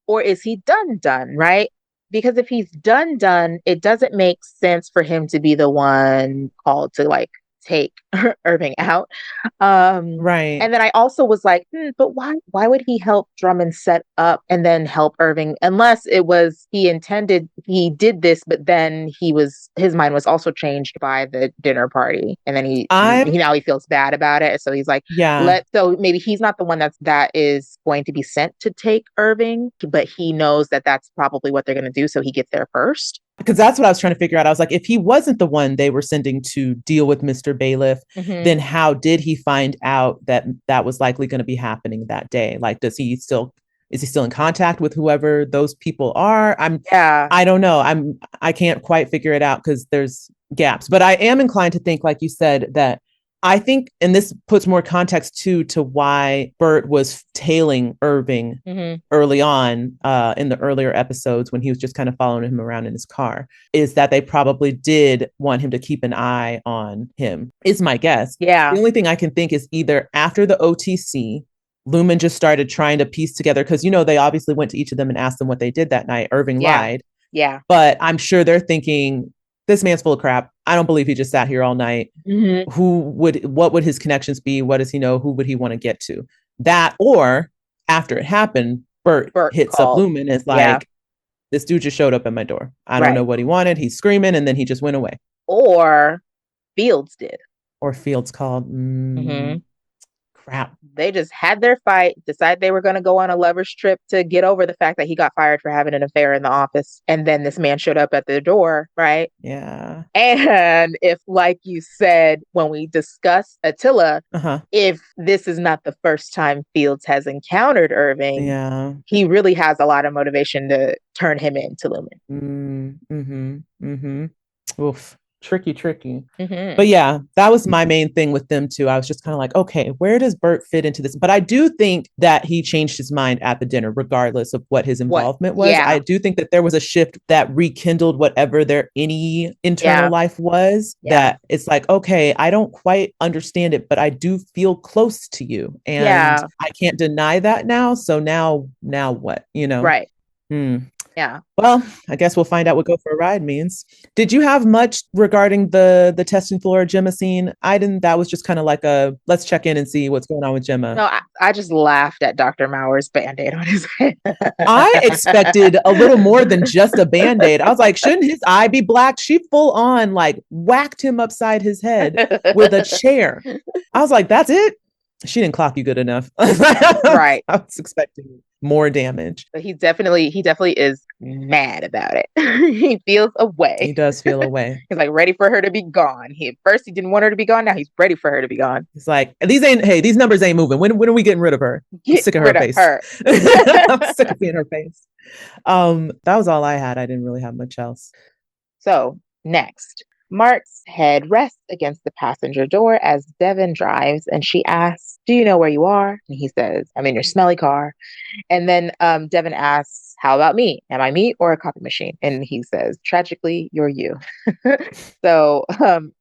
Or is he done, right? Because if he's done, it doesn't make sense for him to be the one called to like take Irving out. Um, Right. and then I also was like, but why would he help Drummond set up and then help Irving? Unless it was he did this, but then his mind was also changed by the dinner party. And then I'm now he feels bad about it. So he's like, yeah, so maybe he's not the one that is going to be sent to take Irving, but he knows that that's probably what they're going to do. So he gets there first. because that's what I was trying to figure out. I was like, if he wasn't the one they were sending to deal with Mr. Bailiff, Hmm. then how did he find out that that was likely going to be happening that day? Like, is he still in contact with whoever those people are? Yeah. I don't know. I can't quite figure it out because there's gaps. But I am inclined to think, like you said, that I think, and this puts more context too to why Bert was tailing Irving Hmm. early on in the earlier episodes when he was just kind of following him around in his car, is that they probably did want him to keep an eye on him, is my guess. The Yeah. only thing I can think is either after the OTC, Lumen just started trying to piece together, because, they obviously went to each of them and asked them what they did that night. Irving Yeah. lied, Yeah. but I'm sure they're thinking, this man's full of crap. I don't believe he just sat here all night. Hmm. What would his connections be? What does he know? Who would he want to get to? That, or after it happened, Bert Bert hits up called. Lumen and is Yeah. like, this dude just showed up at my door. I don't Right. know what he wanted. He's screaming, and then he just went away. Or Fields did. Or Fields called. Hmm. Crap. They just had their fight, decided they were going to go on a lover's trip to get over the fact that he got fired for having an affair in the office. And then this man showed up at the door, right? Yeah. And if, like you said, when we discussed Attila, Uh-huh. if this is not the first time Fields has encountered Irving, Yeah. he really has a lot of motivation to turn him into Lumen. Mm-hmm. Mm-hmm. Oof. Tricky. Hmm. But yeah, that was my main thing with them too. I was just kind of like, okay, where does Bert fit into this? But I do think that he changed his mind at the dinner, regardless of what his What? involvement was. I Yeah. do think that there was a shift that rekindled whatever their any internal Yeah. life was. Yeah. That it's like, okay, I don't quite understand it, but I do feel close to you, and Yeah. I can't deny that now. So now what? Right. Hmm. Yeah. Well, I guess we'll find out what go for a ride means. Did you have much regarding the testing floor Gemma scene? I didn't. That was just kind of like a let's check in and see what's going on with Gemma. No, I just laughed at Dr. Mauer's band-aid on his head. I expected a little more than just a band-aid. I was like, shouldn't his eye be black? She full on like whacked him upside his head with a chair. I was like, that's it? She didn't clock you good enough. Right. I was expecting more damage. But he definitely is mad about it. He feels a He way. does feel a way. He's like ready for her to be gone. He didn't want her to be gone. Now he's ready for her to be gone. It's like these numbers ain't moving. When are we getting rid of her? I'm Get sick of her rid of face. her. I'm sick of seeing her face. That was all I had. I didn't really have much else. So next, Mark's head rests against the passenger door as Devin drives, and she asks, "Do you know where you are?" And he says, "I'm in your smelly car." And then Devin asks, "How about me? Am I me or a copy machine?" And he says, "Tragically, you're you." So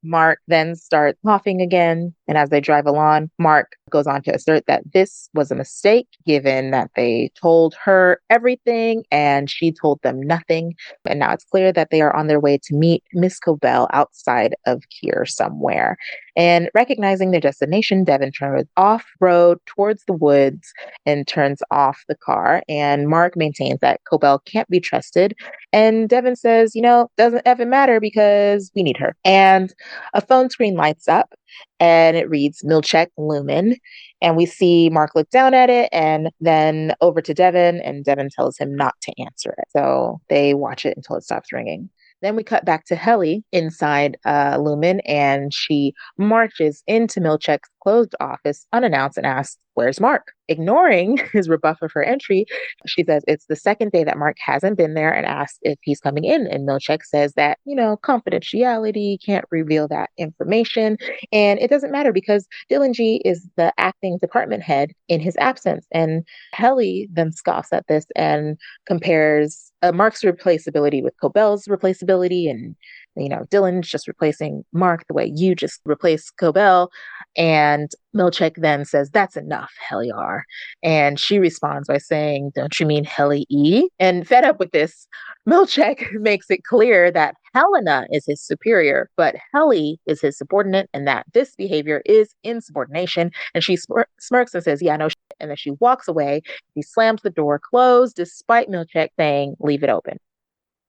Mark then starts coughing again. And as they drive along, Mark goes on to assert that this was a mistake, given that they told her everything and she told them nothing. And now it's clear that they are on their way to meet Miss Cobel outside of here somewhere. And recognizing their destination, Devin turns off road towards the woods and turns off the car. And Mark maintains that Cobel can't be trusted. And Devin says, doesn't even matter because we need her. And a phone screen lights up and it reads Milchick Lumen. And we see Mark look down at it and then over to Devin, and Devin tells him not to answer it. So they watch it until it stops ringing. Then we cut back to Helly inside Lumen, and she marches into Milchick's closed office unannounced and asks, "Where's Mark?" Ignoring his rebuff of her entry, she says it's the second day that Mark hasn't been there and asks if he's coming in. And Milchick says that, confidentiality, can't reveal that information. And it doesn't matter because Dylan G is the acting department head in his absence. And Helly then scoffs at this and compares Mark's replaceability with Cobel's replaceability. And Dylan's just replacing Mark the way you just replaced Cobel. And Milchick then says, that's enough, Helly R. And she responds by saying, don't you mean Helly E? And fed up with this, Milchick makes it clear that Helena is his superior, but Helly is his subordinate, and that this behavior is insubordination. And she smirks and says, yeah, no shit. And then she walks away. He slams the door closed, despite Milchick saying, leave it open.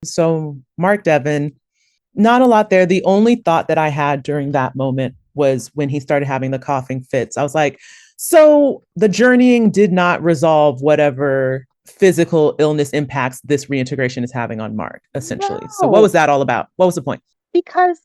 So, Mark Devon, not a lot there. The only thought that I had during that moment was when he started having the coughing fits. I was like, so the journeying did not resolve whatever physical illness impacts this reintegration is having on Mark, essentially. No. So what was that all about? What was the point? Because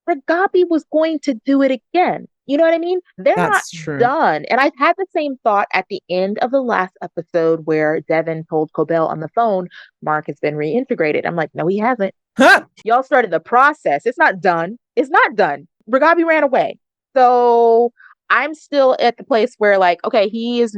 Ragabi was going to do it again. You know what I mean? They're That's not true. Done. And I had the same thought at the end of the last episode where Devon told Cobel on the phone, Mark has been reintegrated. I'm like, no, he hasn't. Huh? Y'all started the process. It's not done. It's not done. Ragabi ran away. So I'm still at the place where, like, okay, he's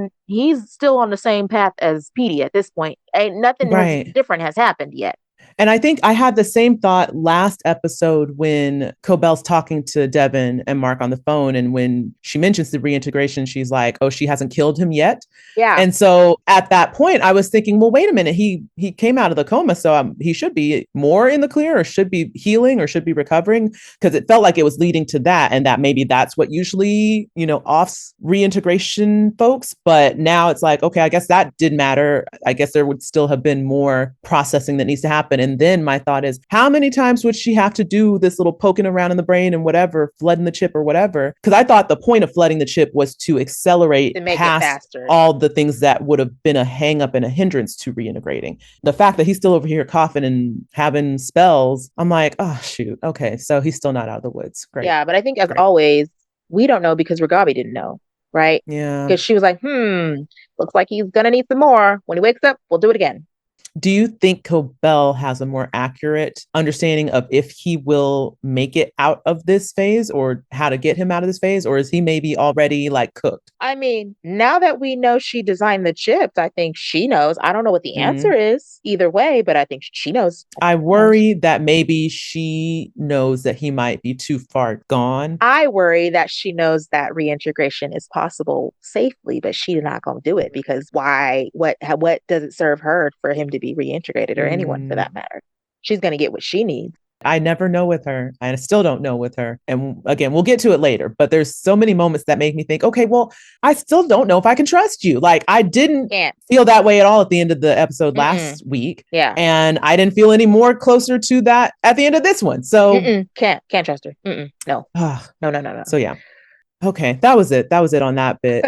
still on the same path as Petey at this point. Ain't nothing different has happened yet. And I think I had the same thought last episode when Cobel's talking to Devon and Mark on the phone. And when she mentions the reintegration, she's like, oh, she hasn't killed him yet. Yeah. And so at that point, I was thinking, well, wait a minute. He came out of the coma. So he should be more in the clear, or should be healing, or should be recovering, because it felt like it was leading to that. And that maybe that's what usually, offs reintegration folks. But now it's like, okay, I guess that didn't matter. I guess there would still have been more processing that needs to happen. And then my thought is, how many times would she have to do this little poking around in the brain and whatever, flooding the chip or whatever? Because I thought the point of flooding the chip was to accelerate past all the things that would have been a hang up and a hindrance to reintegrating. The fact that he's still over here coughing and having spells, I'm like, oh, shoot. Okay, so he's still not out of the woods. Great. Yeah, but I think as always, we don't know because Ragabi didn't know, right? Yeah. Because she was like, looks like he's going to need some more. When he wakes up, we'll do it again. Do you think Cobel has a more accurate understanding of if he will make it out of this phase, or how to get him out of this phase? Or is he maybe already like cooked? I mean, now that we know she designed the chips, I think she knows. I don't know what the answer is either way, but I think she knows. I worry that maybe she knows that he might be too far gone. I worry that she knows that reintegration is possible safely, but she's not going to do it because why? What does it serve her for him to be reintegrated, or anyone for that matter? She's going to get what she needs. I never know with her. I still don't know with her. And again, we'll get to it later, but there's so many moments that make me think, okay, well, I still don't know if I can trust you. Like, I didn't feel that way at all at the end of the episode last week. Yeah. And I didn't feel any more closer to that at the end of this one. So can't trust her. No. No. So yeah. Okay. That was it on that bit.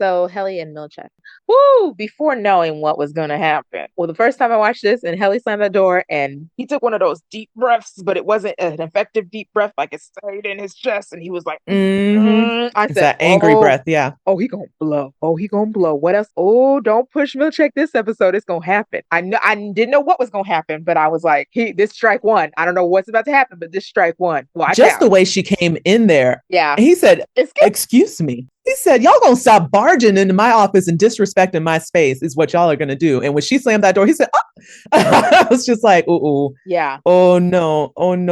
So Helly and Milchick. Woo! Before knowing what was going to happen. Well, the first time I watched this, and Helly slammed the door, and he took one of those deep breaths, but it wasn't an effective deep breath. Like, it stayed in his chest, and he was like, I said, that angry breath. Yeah. Oh, he gonna blow. What else? Oh, don't push Milchick this episode. It's gonna happen. I didn't know what was gonna happen, but I was like, this strike one. I don't know what's about to happen, but this strike one. Watch Just out. The way she came in there. Yeah. He said, excuse me. He said, y'all gonna stop barging into my office and disrespecting my space is what y'all are gonna do. And when she slammed that door, he said, oh. I was just like, ooh. Yeah. Oh no. I'm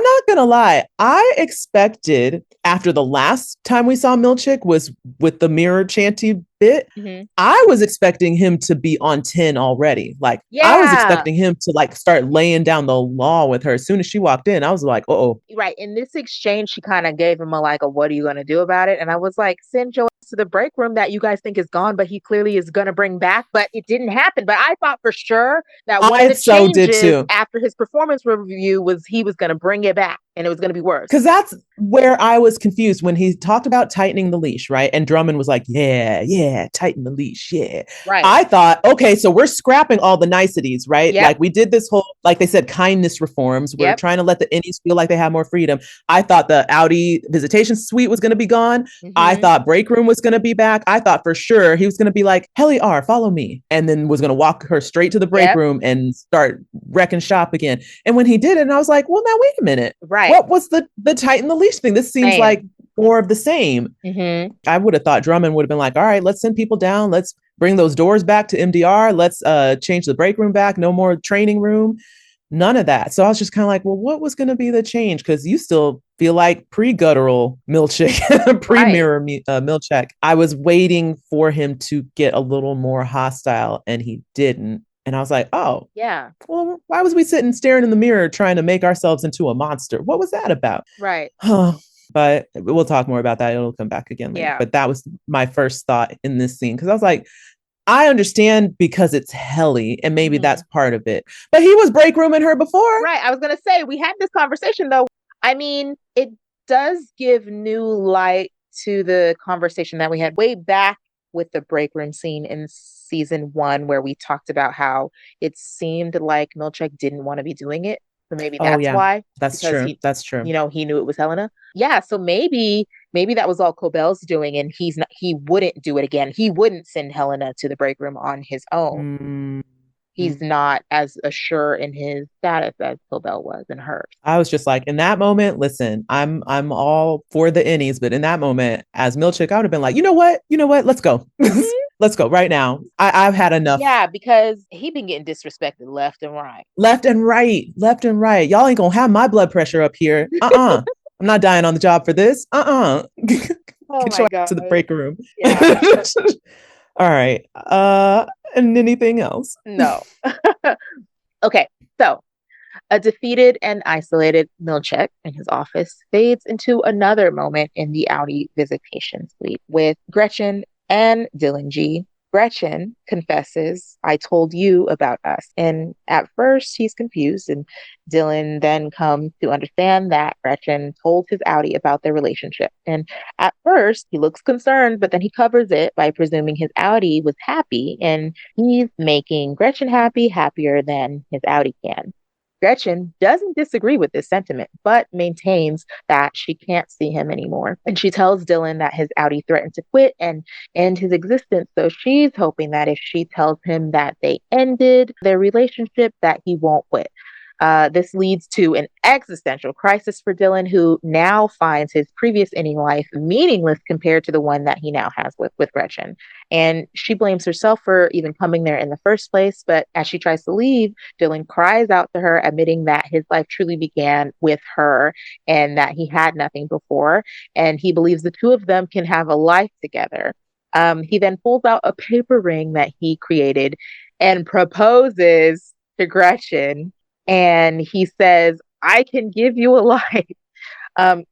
not gonna lie. I expected, after the last time we saw Milchick was with the mirror chanty bit, I was expecting him to be on 10 already. Like, I was expecting him to like start laying down the law with her. As soon as she walked in, I was like, uh-oh. Right. In this exchange, she kind of gave him a what are you going to do about it? And I was like, send Joe to the break room that you guys think is gone, but he clearly is going to bring back. But it didn't happen. But I thought for sure that one of the changes after his performance review was he was going to bring it back. And it was going to be worse. Because that's where I was confused when he talked about tightening the leash, right? And Drummond was like, yeah, tighten the leash, yeah. Right. I thought, okay, so we're scrapping all the niceties, right? Yep. Like, we did this whole, like they said, kindness reforms. We're trying to let the Innies feel like they have more freedom. I thought the Audi visitation suite was going to be gone. I thought break room was going to be back. I thought for sure he was going to be like, Helly R, follow me. And then was going to walk her straight to the break room and start wrecking shop again. And when he did it, and I was like, well, now wait a minute. Right. What was the tighten the leash thing? This seems like more of the same. I would have thought Drummond would have been like, all right, let's send people down. Let's bring those doors back to MDR. Let's change the break room back. No more training room. None of that. So I was just kind of like, well, what was going to be the change? Because you still feel like pre-guttural Milchick, Right. pre-mirror Milchick. I was waiting for him to get a little more hostile, and he didn't. And I was like, oh, Yeah. well, why was we sitting staring in the mirror trying to make ourselves into a monster? What was that about? Right. But we'll talk more about that. It'll come back again later. Yeah. But that was my first thought in this scene because I was like, I understand because it's Helly, and maybe Hmm. that's part of it. But he was break rooming her before. Right. I was going to say, we had this conversation though. I mean, it does give new light to the conversation that we had way back with the break room scene in season 1, where we talked about how it seemed like Milchick didn't want to be doing it. So maybe Oh that's yeah, why, that's because true. he, That's true. he knew it was Helena. Yeah. So maybe that was all Cobel's doing, and he wouldn't do it again. He wouldn't send Helena to the break room on his own. Mm-hmm. He's not as assured in his status as Cobel was in hers. I was just like, in that moment, listen, I'm all for the innies, but in that moment, as Milchick, I would have been like, you know what, let's go, Mhm. let's go right now. I've had enough, Yeah, because he been getting disrespected left and right. left and right, left and right. Y'all ain't gonna have my blood pressure up here. I'm not dying on the job for this. Oh Get my your ass to God. the break room. Yeah. All right. And anything else? No. Okay. So a defeated and isolated Milchick in his office fades into another moment in the Audi visitation suite with Gretchen and Dylan G. Gretchen confesses, I told you about us. And at first, he's confused, and Dylan then comes to understand that Gretchen told his Audi about their relationship. And at first, he looks concerned, but then he covers it by presuming his Audi was happy, and he's making Gretchen happy, happier than his Audi can. Gretchen doesn't disagree with this sentiment, but maintains that she can't see him anymore. And she tells Dylan that his Audi threatened to quit and end his existence. So she's hoping that if she tells him that they ended their relationship, that he won't quit. This leads to an existential crisis for Dylan, who now finds his previous inning life meaningless compared to the one that he now has with Gretchen. And she blames herself for even coming there in the first place. But as she tries to leave, Dylan cries out to her, admitting that his life truly began with her and that he had nothing before. And he believes the two of them can have a life together. He then pulls out a paper ring that he created and proposes to Gretchen. And he says, I can give you a life.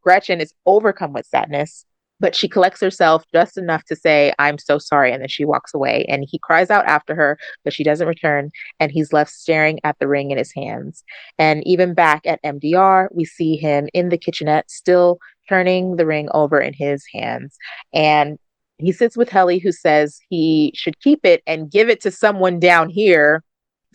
Gretchen is overcome with sadness, but she collects herself just enough to say, I'm so sorry. And then she walks away. And he cries out after her, but she doesn't return. And he's left staring at the ring in his hands. And even back at MDR, we see him in the kitchenette, still turning the ring over in his hands. And he sits with Helly, who says he should keep it and give it to someone down here.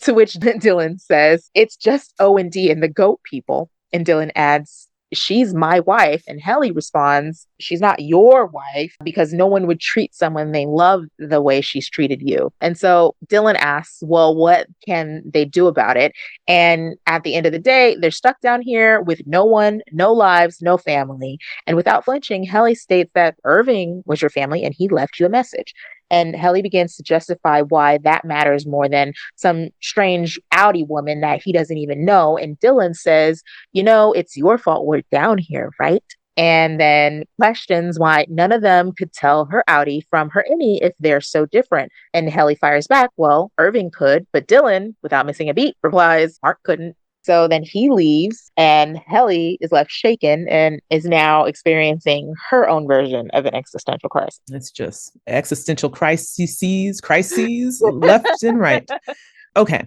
To which Dylan says, it's just O&D and the goat people. And Dylan adds, she's my wife. And Helly responds, she's not your wife because no one would treat someone they love the way she's treated you. And so Dylan asks, well, what can they do about it? And at the end of the day, they're stuck down here with no one, no lives, no family. And without flinching, Helly states that Irving was your family and he left you a message. And Helly begins to justify why that matters more than some strange Audi woman that he doesn't even know. And Dylan says, it's your fault we're down here, right? And then questions why none of them could tell her Audi from her innie if they're so different. And Helly fires back, well, Irving could, but Dylan, without missing a beat, replies, Mark couldn't. So then he leaves, and Helly is left shaken and is now experiencing her own version of an existential crisis. It's just existential crises left and right. Okay.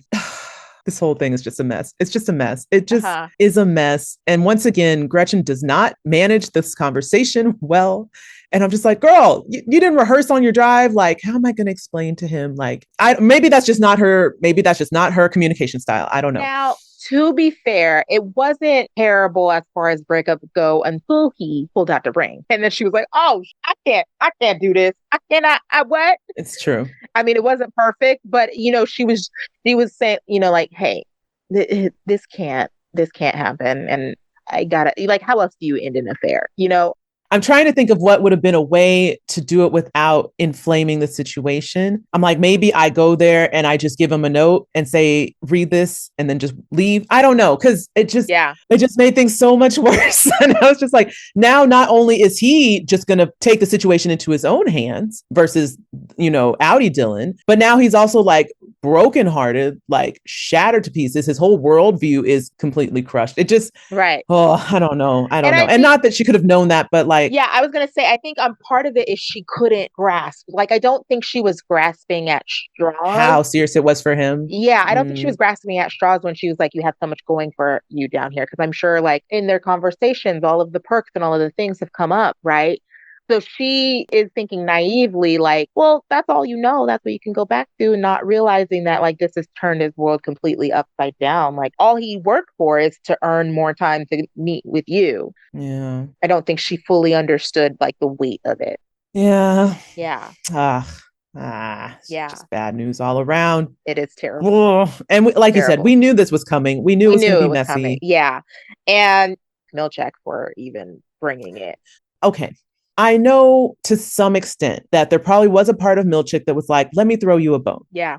This whole thing is just a mess. It's just a mess. It just Uh-huh. is a mess. And once again, Gretchen does not manage this conversation well. And I'm just like, girl, you didn't rehearse on your drive. Like, how am I going to explain to him? Like, maybe that's just not her. Maybe that's just not her communication style. I don't know. Now, to be fair, it wasn't terrible as far as breakups go until he pulled out the ring. And then she was like, oh, I can't do this. I cannot, what? It's true. I mean, it wasn't perfect, but she was saying, like, hey, this can't happen. And I gotta, like, how else do you end an affair? I'm trying to think of what would have been a way to do it without inflaming the situation. I'm like, maybe I go there and I just give him a note and say, read this and then just leave. I don't know. Cause Yeah. it just made things so much worse. And I was just like, now not only is he just going to take the situation into his own hands versus, outie Dylan, but now he's also like brokenhearted, like shattered to pieces. His whole worldview is completely crushed. It just, Right. oh, I don't know. I don't And know. I And think, not that she could have known that, but like, yeah, I was gonna say, I think part of it is she couldn't grasp. Like, I don't think she was grasping at straws. how serious it was for him. Yeah, I don't think she was Mm, grasping at straws when she was like, "You have so much going for you down here." Because I'm sure, like, in their conversations, all of the perks and all of the things have come up, right? So she is thinking naively, like, well, that's all you know. That's what you can go back to, not realizing that, like, this has turned his world completely upside down. Like, all he worked for is to earn more time to meet with you. yeah. I don't think she fully understood, like, the weight of it. Yeah. Yeah, Ah, it's yeah, just bad news all around. it is terrible. Oh, and like you said, Terrible. we knew this was coming. We knew it We was going knew to it be was coming. messy. Yeah. And Milchick for even bringing it. Okay. I know to some extent that there probably was a part of Milchick that was like, let me throw you a bone. Yeah.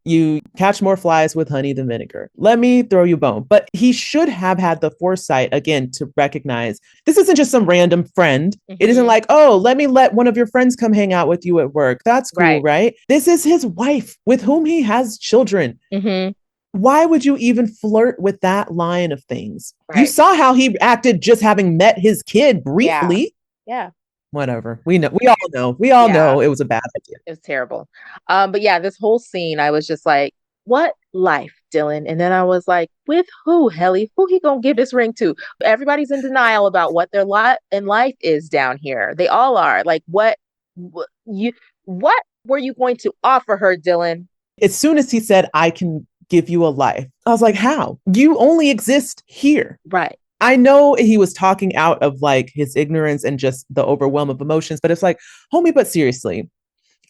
You catch more flies with honey than vinegar. Let me throw you a bone. But he should have had the foresight, again, to recognize this isn't just some random friend. It isn't Hmm. like, oh, let one of your friends come hang out with you at work. That's cool, Right. right? This is his wife with whom he has children. Hmm. Why would you even flirt with that line of things? You Right. saw how he acted just having met his kid Yeah. briefly. Yeah. Whatever. We know. We all know Yeah. it was a bad idea. It was terrible. But yeah, this whole scene, I was just like, what life, Dylan? And then I was like, with who, Helly? Who he gonna give this ring to? Everybody's in denial about what their lot in life is down here. They all are. Like, what were you going to offer her, Dylan? As soon as he said, I can give you a life, I was like, how? You only exist here. Right. I know he was talking out of like his ignorance and just the overwhelm of emotions, but it's like, homie, but seriously,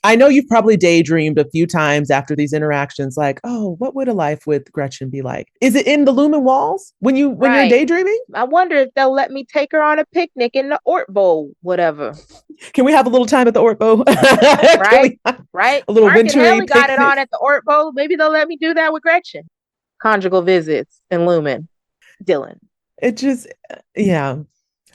I know you've probably daydreamed a few times after these interactions, like, oh, what would a life with Gretchen be like? Is it in the Lumen walls when you're Right. daydreaming? I wonder if they'll let me take her on a picnic in the Ort Bowl, whatever. Can we have a little time at the Ortbo? Can Right? we have Right? a little Mark and wintry Haley got it picnic? on at the Ort Bowl. Maybe they'll let me do that with Gretchen. Conjugal visits in Lumen. Dylan. It just, yeah.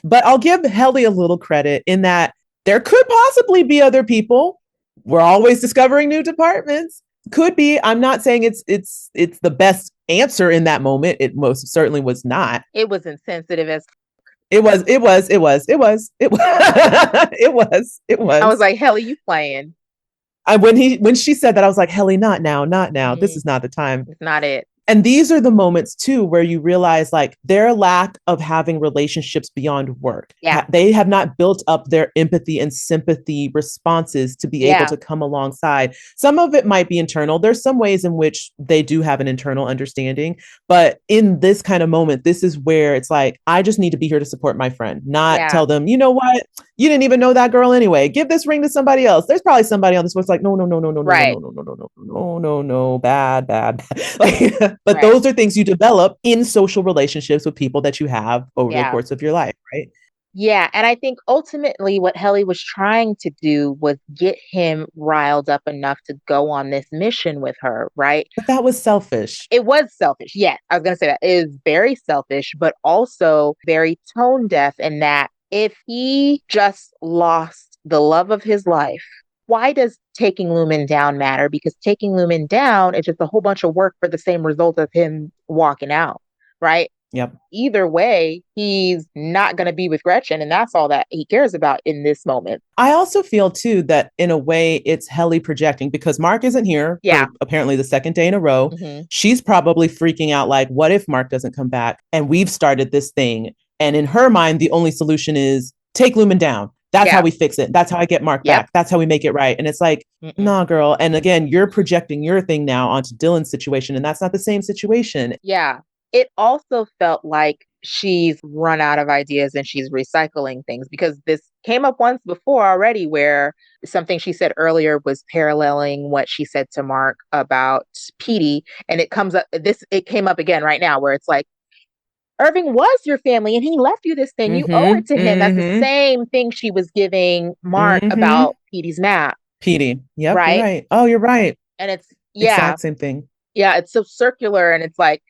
But I'll give Helly a little credit in that there could possibly be other people. We're always discovering new departments. Could be. I'm not saying it's the best answer in that moment. It most certainly was not. It was insensitive as It was. I was It was. like, Helly, you playing. When she said that, I was like, Helly, not now, not now. This Mm, is not the time. it's not it. And these are the moments too where you realize like their lack of having relationships beyond work. Yeah. They have not built up their empathy and sympathy responses to be able Yeah. to come alongside. Some of it might be internal. There's some ways in which they do have an internal understanding, but in this kind of moment, this is where it's like I just need to be here to support my friend, not Yeah. tell them, you know what, you didn't even know that girl anyway. Give this ring to somebody else. There's probably somebody on this what's like, no, no, no, no, no, no, no, Right. no, no, no, no, no, no, no, no, bad, bad, bad. Like, but Right. those are things you develop in social relationships with people that you have over the Yeah. course of your life, right? Yeah. And I think ultimately what Helly was trying to do was get him riled up enough to go on this mission with her, right? But that was selfish. It was selfish. Yes, I was going to say that. It is very selfish, but also very tone deaf in that if he just lost the love of his life, why does taking Lumen down matter? Because taking Lumen down is just a whole bunch of work for the same result of him walking out, right? Yep. Either way, he's not going to be with Gretchen, and that's all that he cares about in this moment. I also feel too that in a way it's Helly projecting because Mark isn't here Yeah. for apparently the second day in a row. Hmm. She's probably freaking out like, what if Mark doesn't come back? And we've started this thing. And in her mind, the only solution is take Lumen down. That's how Yeah. we fix it. That's how I get Mark Yep. back. That's how we make it right. And it's like, Mm-mm. nah, girl. And again, you're projecting your thing now onto Dylan's situation. And that's not the same situation. Yeah. It also felt like she's run out of ideas and she's recycling things because this came up once before already where something she said earlier was paralleling what she said to Mark about Petey. And it came up again right now where it's like, Irving was your family and he left you this thing. You owe it Mm-hmm. to him. That's the Mm-hmm. same thing she was giving Mark Mm-hmm. about Petey's map, Petey. Yep, you're right? right. Oh, you're right. And it's, yeah, Exact same thing. yeah, it's so circular and it's like,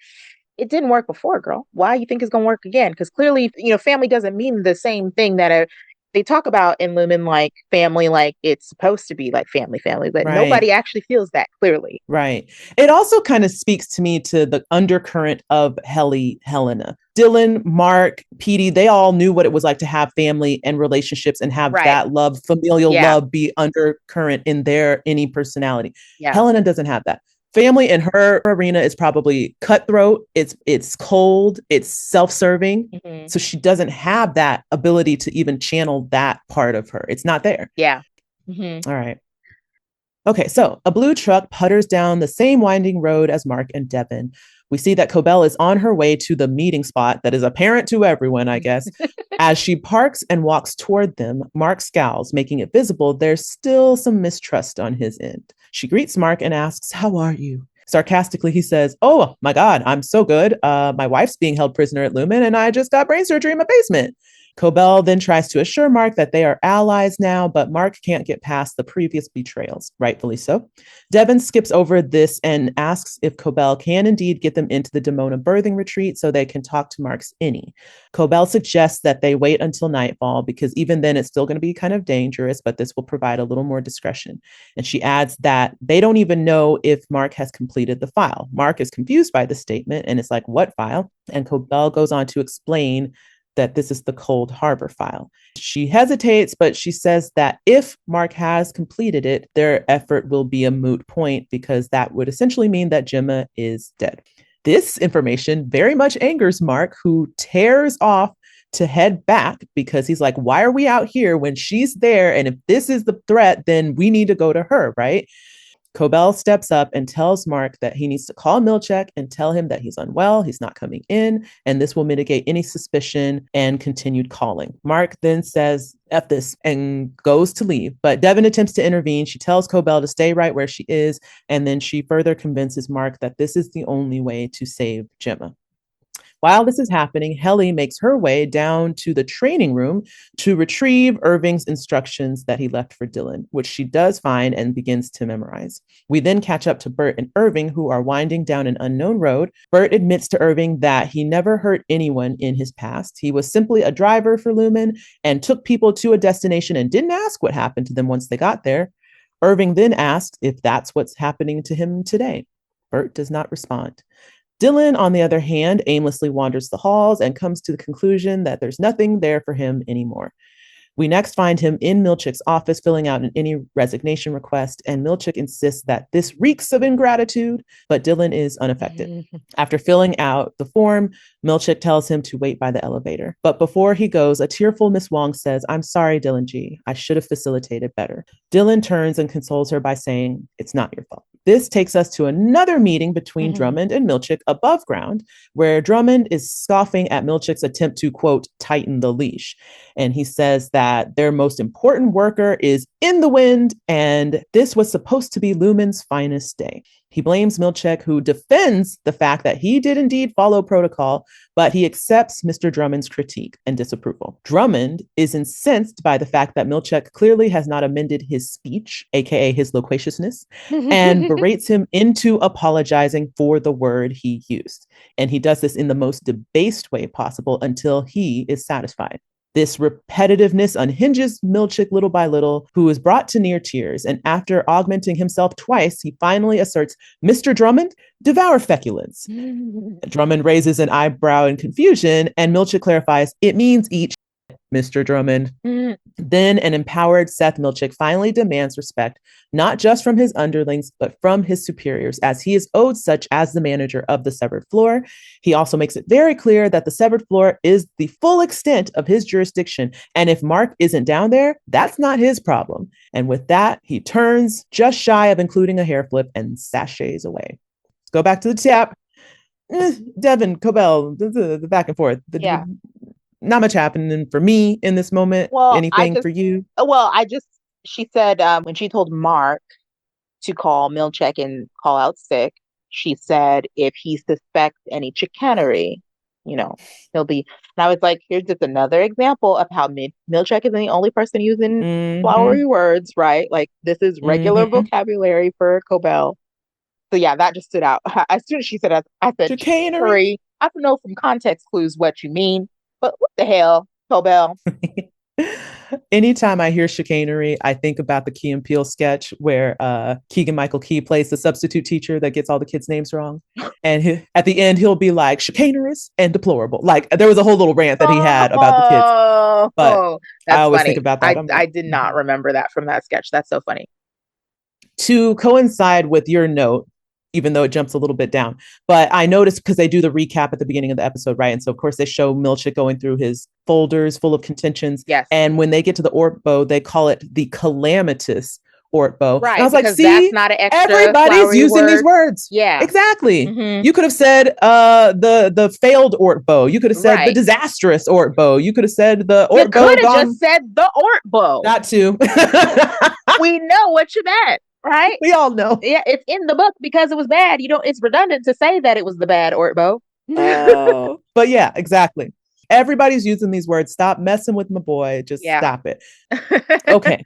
it didn't work before, girl. Why you think it's gonna work again? Because clearly, family doesn't mean the same thing that they talk about in Lumen, like family, like it's supposed to be like family, but Right. nobody actually feels that clearly. Right. It also kind of speaks to me to the undercurrent of Helly, Helena. Dylan, Mark, Petey, they all knew what it was like to have family and relationships and have Right. that love, familial Yeah. love be undercurrent in their any personality. Yeah. Helena doesn't have that. Family in her arena is probably cutthroat, it's cold, it's self-serving. Hmm. So she doesn't have that ability to even channel that part of her. It's not there. Yeah. Hmm. All right. Okay, so a blue truck putters down the same winding road as Mark and Devin. We see that Cobel is on her way to the meeting spot that is apparent to everyone, I guess. As she parks and walks toward them, Mark scowls, making it visible there's still some mistrust on his end. She greets Mark and asks, "How are you?" Sarcastically, he says, "Oh my God, I'm so good. My wife's being held prisoner at Lumen, and I just got brain surgery in my basement." Cobel then tries to assure Mark that they are allies now, but Mark can't get past the previous betrayals, rightfully so. Devin skips over this and asks if Cobel can indeed get them into the Demona birthing retreat so they can talk to Mark's Innie. Cobel suggests that they wait until nightfall because even then it's still going to be kind of dangerous, but this will provide a little more discretion. And she adds that they don't even know if Mark has completed the file. Mark is confused by the statement and it's like, what file? And Cobel goes on to explain that this is the Cold Harbor file. She hesitates, but she says that if Mark has completed it, their effort will be a moot point because that would essentially mean that Gemma is dead. This information very much angers Mark, who tears off to head back because he's like, why are we out here when she's there? And if this is the threat, then we need to go to her, right? Cobel steps up and tells Mark that he needs to call Milchick and tell him that he's unwell, he's not coming in, and this will mitigate any suspicion and continued calling. Mark then says, F this, and goes to leave. But Devin attempts to intervene. She tells Cobel to stay right where she is, and then she further convinces Mark that this is the only way to save Gemma. While this is happening, Helly makes her way down to the training room to retrieve Irving's instructions that he left for Dylan, which she does find and begins to memorize. We then catch up to Bert and Irving, who are winding down an unknown road. Bert admits to Irving that he never hurt anyone in his past. He was simply a driver for Lumen and took people to a destination and didn't ask what happened to them once they got there. Irving then asks if that's what's happening to him today. Bert does not respond. Dylan, on the other hand, aimlessly wanders the halls and comes to the conclusion that there's nothing there for him anymore. We next find him in Milchick's office filling out any resignation request, and Milchick insists that this reeks of ingratitude, but Dylan is unaffected. After filling out the form, Milchick tells him to wait by the elevator. But before he goes, a tearful Miss Wong says, "I'm sorry, Dylan G. I should have facilitated better." Dylan turns and consoles her by saying, "It's not your fault." This takes us to another meeting between Drummond and Milchick above ground, where Drummond is scoffing at Milchick's attempt to, quote, tighten the leash. And he says that their most important worker is in the wind, and this was supposed to be Lumen's finest day. He blames Milchick, who defends the fact that he did indeed follow protocol, but he accepts Mr. Drummond's critique and disapproval. Drummond is incensed by the fact that Milchick clearly has not amended his speech, aka his loquaciousness, and berates him into apologizing for the word he used. And he does this in the most debased way possible until he is satisfied. This repetitiveness unhinges Milchick little by little, who is brought to near tears. And after augmenting himself twice, he finally asserts, "Mr. Drummond, devour feculence." Drummond raises an eyebrow in confusion, and Milchick clarifies, "It means eat, Mr. Drummond." Then an empowered Seth Milchick finally demands respect, not just from his underlings, but from his superiors, as he is owed such as the manager of the severed floor. He also makes it very clear that the severed floor is the full extent of his jurisdiction. And if Mark isn't down there, that's not his problem. And with that, he turns just shy of including a hair flip and sashays away. Go back to the tap. Devin, Cobel, the back and forth. Yeah. Not much happening for me in this moment. Well, Anything for you? she said when she told Mark to call Milchick and call out sick, she said if he suspects any chicanery. you know, he'll be. And I was like, here's just another example of how Milchick isn't the only person using Mm-hmm. flowery words, right? Like this is regular Mm-hmm. vocabulary for Cobel. So yeah, that just stood out. As soon as she said, I said, Chicanery. chicanery. I don't know from context clues what you mean, but what the hell, Cobel? Anytime I hear chicanery, I think about the Key and Peele sketch where Keegan Michael Key plays the substitute teacher that gets all the kids' names wrong. And at the end, he'll be like, chicanerous and deplorable. Like, there was a whole little rant that he had about the kids. But Oh, I that's always think funny. about that. I I'm like, I did not remember that from that sketch. That's so funny. to coincide with your note, even though it jumps a little bit down. But I noticed because they do the recap at the beginning of the episode, right? And so, of course, they show Milchick going through his folders full of contentions. Yes. And when they get to the Ortbo, they call it the calamitous Ortbo. And I Right, was like, because that's see, not an extra everybody's flowery using these word. words. Yeah. Exactly. Hmm. You could have said the failed Ortbo. You could have said the Right. disastrous Ortbo. You could have said the You could Ortbo have just gone. said the Ortbo. That too. We know what you meant, right? We all know. Yeah, it's in the book because it was bad. You don't. It's redundant to say that it was the bad Ortbo. Oh, but yeah, exactly. Everybody's using these words. Stop messing with my boy. Just Yeah. stop it. Okay.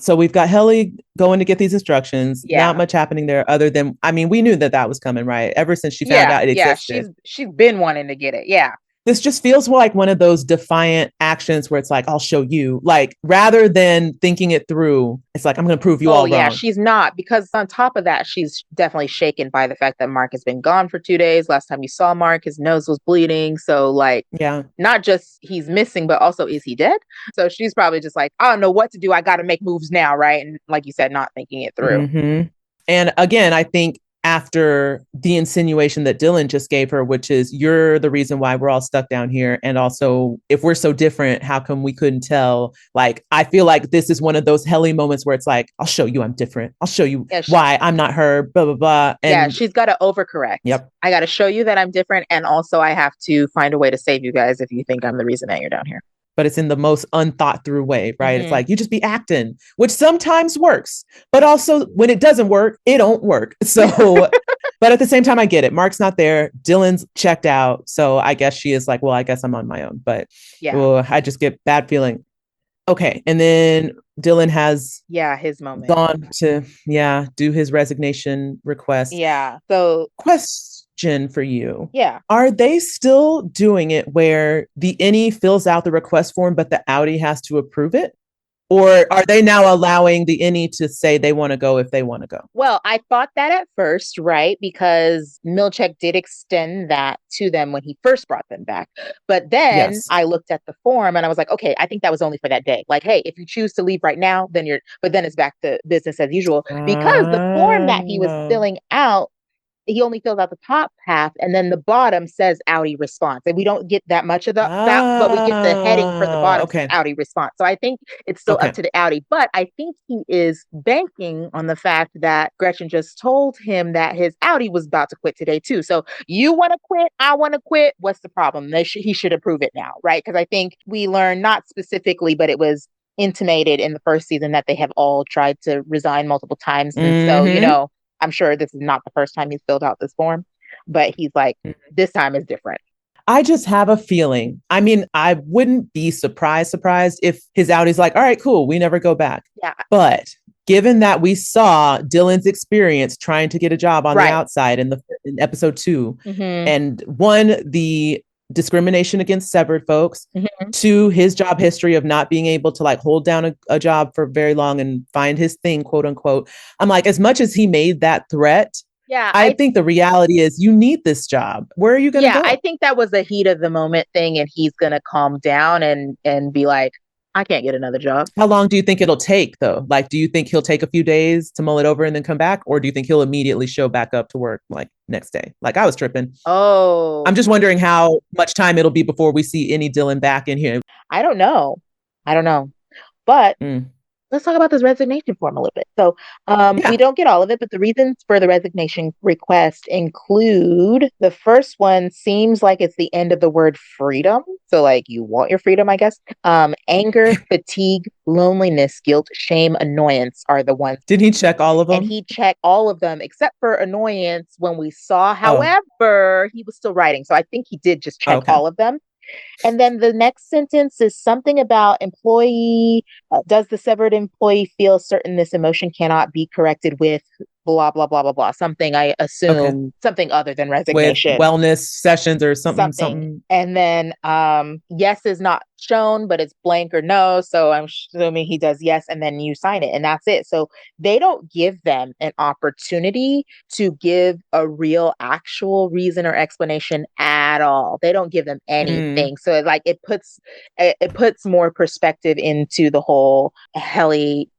So we've got Helly going to get these instructions. Not Yeah. much happening there other than, I mean, we knew that that was coming, right? Ever since she found Yeah. out it Yeah. existed. She's been wanting to get it. Yeah. This just feels like one of those defiant actions where it's like, I'll show you. Like, rather than thinking it through, it's like, I'm going to prove you Oh all yeah, wrong. she's not, because on top of that, she's definitely shaken by the fact that Mark has been gone for 2 days. Last time you saw Mark, his nose was bleeding. So like, Yeah. not just he's missing, but also is he dead? So she's probably just like, I don't know what to do. I got to make moves now, right? And like you said, not thinking it through. Mm-hmm. And again, I think after the insinuation that Dylan just gave her, which is you're the reason why we're all stuck down here. And also, if we're so different, how come we couldn't tell? Like, I feel like this is one of those Helly moments where it's like, I'll show you I'm different. I'll show you Yeah, why I'm not her, blah, blah, blah. yeah, And she's got to overcorrect. yep. I got to show you that I'm different. And also, I have to find a way to save you guys if you think I'm the reason that you're down here. But it's in the most unthought through way, right? Mm-hmm. It's like you just be acting, which sometimes works, but also when it doesn't work, it don't work. So, but at the same time, I get it. Mark's not there. Dylan's checked out. So I guess she is like, well, I guess I'm on my own. But yeah, I just get bad feeling. Okay. And then Dylan has his moment. gone to, do his resignation request. Yeah. So Question for you. yeah. Are they still doing it where the innie fills out the request form, but the outie has to approve it? Or are they now allowing the innie to say they want to go if they want to go? Well, I thought that at first, right? Because Milchick did extend that to them when he first brought them back. But then Yes. I looked at the form and I was like, okay, I think that was only for that day. Like, hey, if you choose to leave right now, but then it's back to business as usual. Because the form that he was filling out, he only fills out the top half and then the bottom says outie response. And we don't get that much of that, but we get the heading for the bottom says Okay. outie response. So I think it's still up to the outie, but I think he is banking on the fact that Gretchen just told him that his outie was about to quit today too. So you want to quit, I want to quit. What's the problem? He should approve it now, right? Because I think we learned, not specifically, but it was intimated in the first season that they have all tried to resign multiple times. And so, I'm sure this is not the first time he's filled out this form, but he's like, this time is different. I just have a feeling. I mean, I wouldn't be surprised if his outie's like, all right, cool, we never go back. Yeah. But given that we saw Dylan's experience trying to get a job on the outside in episode 2, and one, the discrimination against severed folks, 2, his job history of not being able to like hold down a job for very long and find his thing, quote unquote. I'm like, as much as he made that threat, I think the reality is you need this job. Where are you going to go? I think that was a heat of the moment thing, and he's going to calm down and be like, I can't get another job. How long do you think it'll take, though? Like, do you think he'll take a few days to mull it over and then come back? Or do you think he'll immediately show back up to work like next day? Like, I was tripping. Oh. I'm just wondering how much time it'll be before we see any Dylan back in here. I don't know. But let's talk about this resignation form a little bit. So, we Yeah. don't get all of it, but the reasons for the resignation request include the first one seems like it's the end of the word freedom. So, like, you want your freedom, I guess. Anger, fatigue, loneliness, guilt, shame, annoyance are the ones. Did he check all of And them? he checked all of them except for annoyance when we saw. Oh, However, he was still writing. So I think he did just check okay. all of them. And then the next sentence is something about employee. Does the severed employee feel certain this emotion cannot be corrected with blah, blah, blah, blah, blah? Something I Okay. assume, something other than With resignation, wellness sessions or something, something. something. And then yes is not shown, but it's blank or no. So I'm assuming he does yes, and then you sign it, and that's it. So they don't give them an opportunity to give a real actual reason or explanation at all. They don't give them Mm, anything. So like it puts more perspective into the whole Helly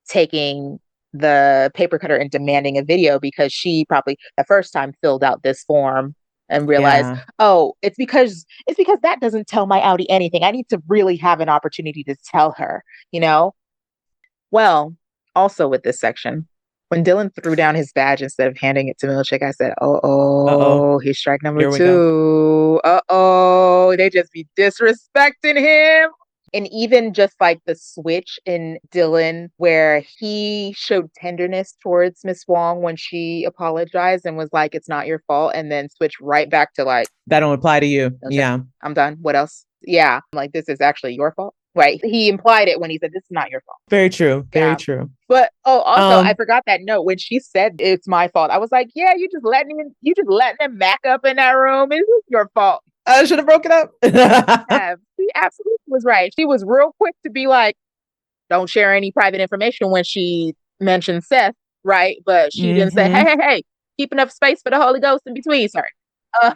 taking the paper cutter and demanding a video, because she probably the first time filled out this form and realized, yeah. oh, it's because that doesn't tell my Audi anything. I need to really have an opportunity to tell her, you know? Well, also with this section, when Dylan threw down his badge instead of handing it to Milchick, I said, Uh-oh. he's strike number Here we go. two. They just be disrespecting him. And even just like the switch in Dylan, where he showed tenderness towards Miss Wong when she apologized and was like, it's not your fault, and then switched right back to like, That don't apply to you. Milchick, Yeah. I'm done. What else? Yeah, like this is actually your fault. Right. He implied it when he said, this is not your fault. Very true. Very Yeah. true. But also I Um, forgot that note when she said it's my fault. I was like, yeah, you just letting him back up in that room. It's your fault. I should have broken up. Yeah, she absolutely was right. She was real quick to be like, don't share any private information when she mentioned Seth, right? But she didn't say, Hmm. hey, keep enough space for the Holy Ghost in between. Sorry.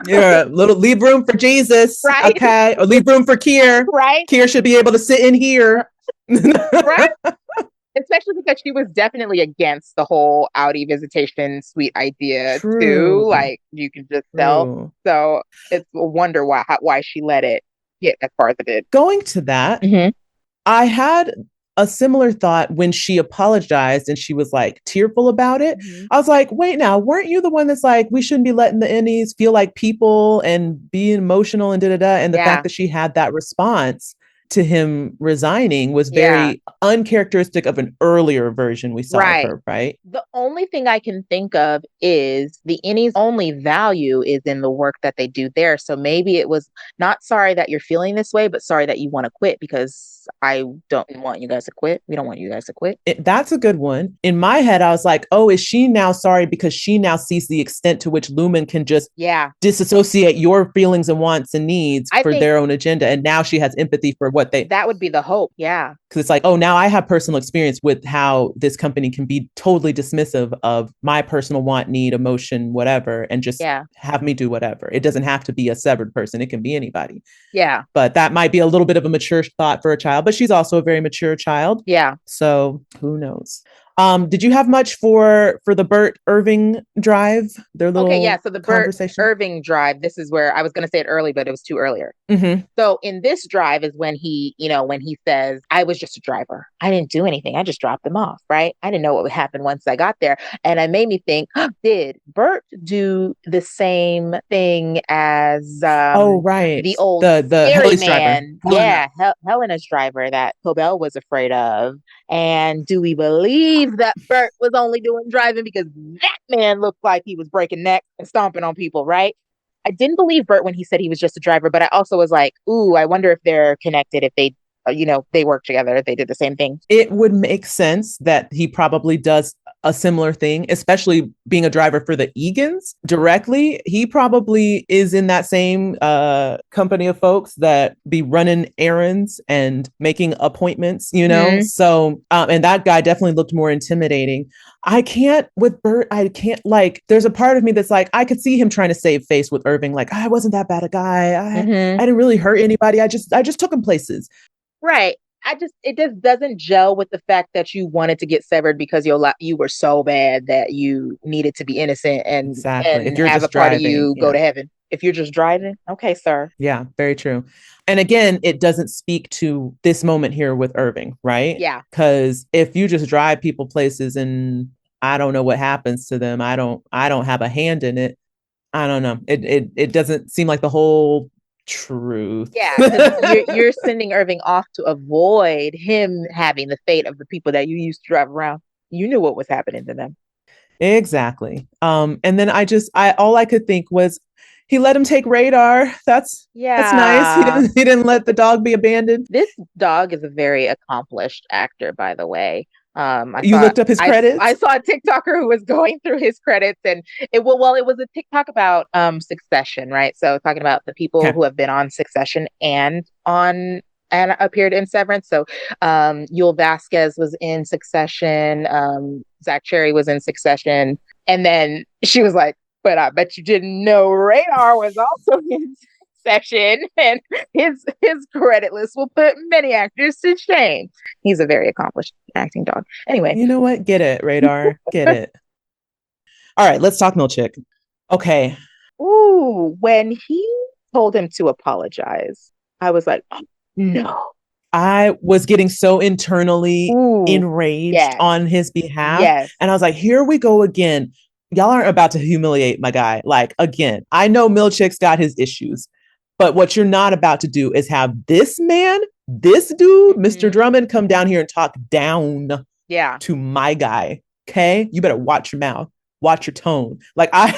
Yeah, little leave room for Jesus, Right, okay? Or leave room for Kier. right, Kier should be able to sit in here. right. Especially because she was definitely against the whole Audi visitation suite idea too. True. Like you can just tell. True. So it's a wonder why she let it get as far as it did. Going to that, Mm-hmm. I had a similar thought when she apologized and she was like tearful about it. Mm-hmm. I was like, wait, now, weren't you the one that's like, we shouldn't be letting the Innies feel like people and be emotional and da da da? And the fact Yeah, that she had that response to him resigning was yeah. very uncharacteristic of an earlier version we saw of Right. her, right? The only thing I can think of is the innie's only value is in the work that they do there. So maybe it was not sorry that you're feeling this way, but sorry that you want to quit, because I don't want you guys to quit. We don't want you guys to quit. That's a good one. In my head, I was like, oh, is she now sorry because she now sees the extent to which Lumon can just Yeah. disassociate your feelings and wants and needs I for think their own agenda. And now she has empathy for what they, that would be the hope. Yeah. because it's like, oh, now I have personal experience with how this company can be totally dismissive of my personal want, need, emotion, whatever, and just Yeah. have me do whatever. It doesn't have to be a severed person, it can be anybody. Yeah. But that might be a little bit of a mature thought for a child, but she's also a very mature child. Yeah. So who knows? Did you have much for the Bert Irving drive? Their Okay, yeah. little So the Bert conversation. Irving drive, this is where I was going to say it early, but it was too earlier. Mm-hmm. So in this drive is when when he says, I was just a driver. I didn't do anything. I just dropped them off, right? I didn't know what would happen once I got there. And it made me think, did Bert do the same thing as Oh, right. the old The scary Helly's driver. man? Helena. Yeah, Helena's driver that Cobel was afraid of. And do we believe that Bert was only doing driving because that man looked like he was breaking necks and stomping on people, right? I didn't believe Bert when he said he was just a driver, but I also was like, ooh, I wonder if they're connected, if they work together, if they did the same thing. It would make sense that he probably does a similar thing, especially being a driver for the Egans directly. He probably is in that same company of folks that be running errands and making appointments, you know? Mm-hmm. So, and that guy definitely looked more intimidating. I can't with Bert, I can't like, there's a part of me that's like, I could see him trying to save face with Irving, like, I wasn't that bad a guy. Mm-hmm. I didn't really hurt anybody. I just took him places. Right. It just doesn't gel with the fact that you wanted to get severed because you were so bad that you needed to be innocent and Exactly. If you're have a just part of driving, you go yeah. to heaven. If you're just driving, okay, sir. Yeah, very true. And again, it doesn't speak to this moment here with Irving, right? Yeah. Because if you just drive people places and I don't know what happens to them, I don't have a hand in it. I don't know. It doesn't seem like the whole truth. Yeah, because you're sending Irving off to avoid him having the fate of the people that you used to drive around. You knew what was happening to them. Exactly. And then I all I could think was he let him take radar. That's nice. He Yeah. didn't let the dog be abandoned. This dog is a very accomplished actor, by the way. I You saw looked up his I credits? saw a TikToker who was going through his credits, and it was a TikTok about Succession, right? So talking about the people Okay. who have been on Succession and appeared in Severance. So Yul Vasquez was in Succession, Zach Cherry was in Succession, and then she was like, "But I bet you didn't know Radar was also in Succession," and his credit list will put many actors to shame. He's a very accomplished acting dog. Anyway, You know what? Get it, Radar. Get it. All right, let's talk Milchick. Okay. ooh, when he told him to apologize, I was like, oh, no. I was getting so internally Ooh, enraged yes, on his behalf. yes. And I was like, here we go again. Y'all aren't about to humiliate my guy. Like, again, I know Milchick's got his issues, but what you're not about to do is have this man, this dude, Mr. Mhm. Drummond, come down here and talk down Yeah, to my guy. Okay. You better watch your mouth, watch your tone. Like, I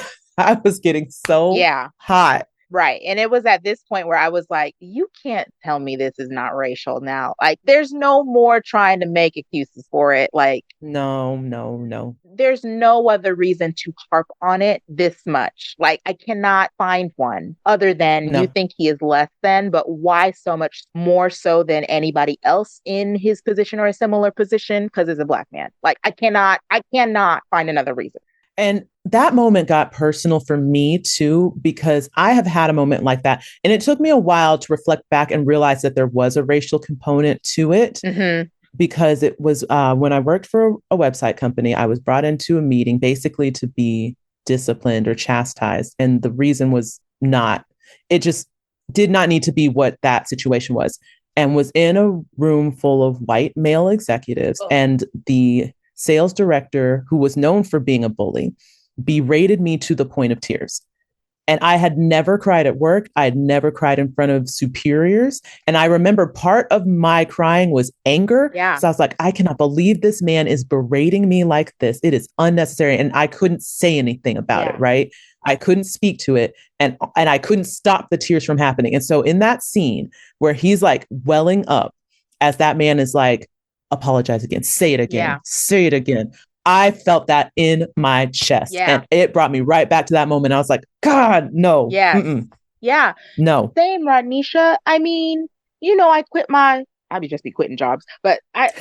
was getting so yeah. hot. Right. And it was at this point where I was like, you can't tell me this is not racial now. Like, there's no more trying to make excuses for it. Like, No, no, no, there's no other reason to harp on it this much. Like, I cannot find one other than you no. think he is less than, but why so much more so than anybody else in his position or a similar position? Because he's a black man. Like, I cannot find another reason. And that moment got personal for me too, because I have had a moment like that. And it took me a while to reflect back and realize that there was a racial component to it. Mm-hmm. Because it was when I worked for a website company, I was brought into a meeting basically to be disciplined or chastised. And the reason was not, it just did not need to be what that situation was. And was in a room full of white male executives. Oh, And the sales director, who was known for being a bully, berated me to the point of tears. And I had never cried at work. I had never cried in front of superiors. And I remember part of my crying was anger. yeah. So I was like, I cannot believe this man is berating me like this. It is unnecessary. And I couldn't say anything about it, Yeah. right? I couldn't speak to it. And I couldn't stop the tears from happening. And so in that scene where he's like welling up as that man is like, apologize again, Yeah. say it again. I felt that in my chest, Yeah. and it brought me right back to that moment. I was like, God, no, Yes. Yeah. no. Same, Rodnesha. I mean, I quit I would just be quitting jobs, but I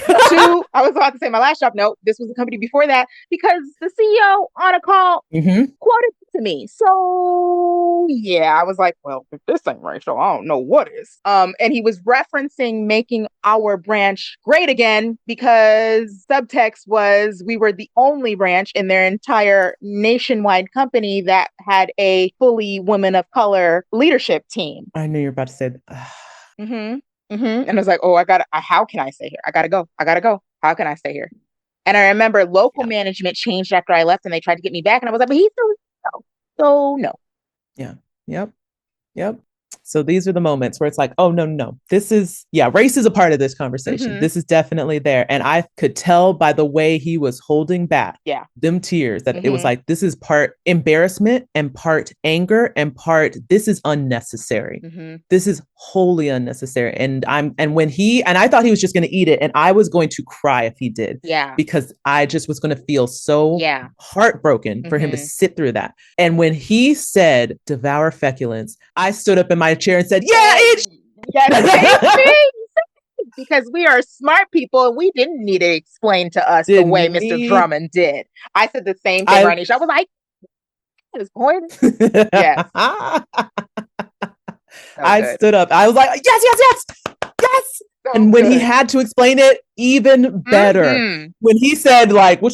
was about to say my last job. No, this was the company before that because the CEO on a call Mm-hmm. quoted to me. So yeah, I was like, well, if this ain't racial, I don't know what is. And he was referencing making our branch great again because subtext was we were the only branch in their entire nationwide company that had a fully women of color leadership team. I knew you were about to say that. Mm-hmm. Mm-hmm. And I was like, oh, how can I stay here? I gotta go. I gotta go. How can I stay here? And I remember local Yeah, management changed after I left and they tried to get me back. And I was like, but he's still, no. So no. yeah, yep, yep. So these are the moments where it's like, oh, no, no. This is, yeah, race is a part of this conversation. Mm-hmm. This is definitely there. And I could tell by the way he was holding back Yeah. them tears that it was Mm-hmm. like, this is part embarrassment and part anger and part, this is unnecessary. Mm-hmm. This is wholly unnecessary. And when and I thought he was just going to eat it. And I was going to cry if he did, Yeah. because I just was going to feel so Yeah. heartbroken for him to Mm-hmm. sit through that. And when he said, devour feculence, I stood up in my chair and said, yeah, eat. Yes, same thing. Because we are smart people and we didn't need it explained to us the way Didn't Mr. need. Drummond did. I said the same thing, I. Ranisha. I was like, this point. Yes. So I good. stood up. I was like, yes, yes, yes, yes. So And when he good. had to explain it, even better. Mm-hmm. When he said, like, what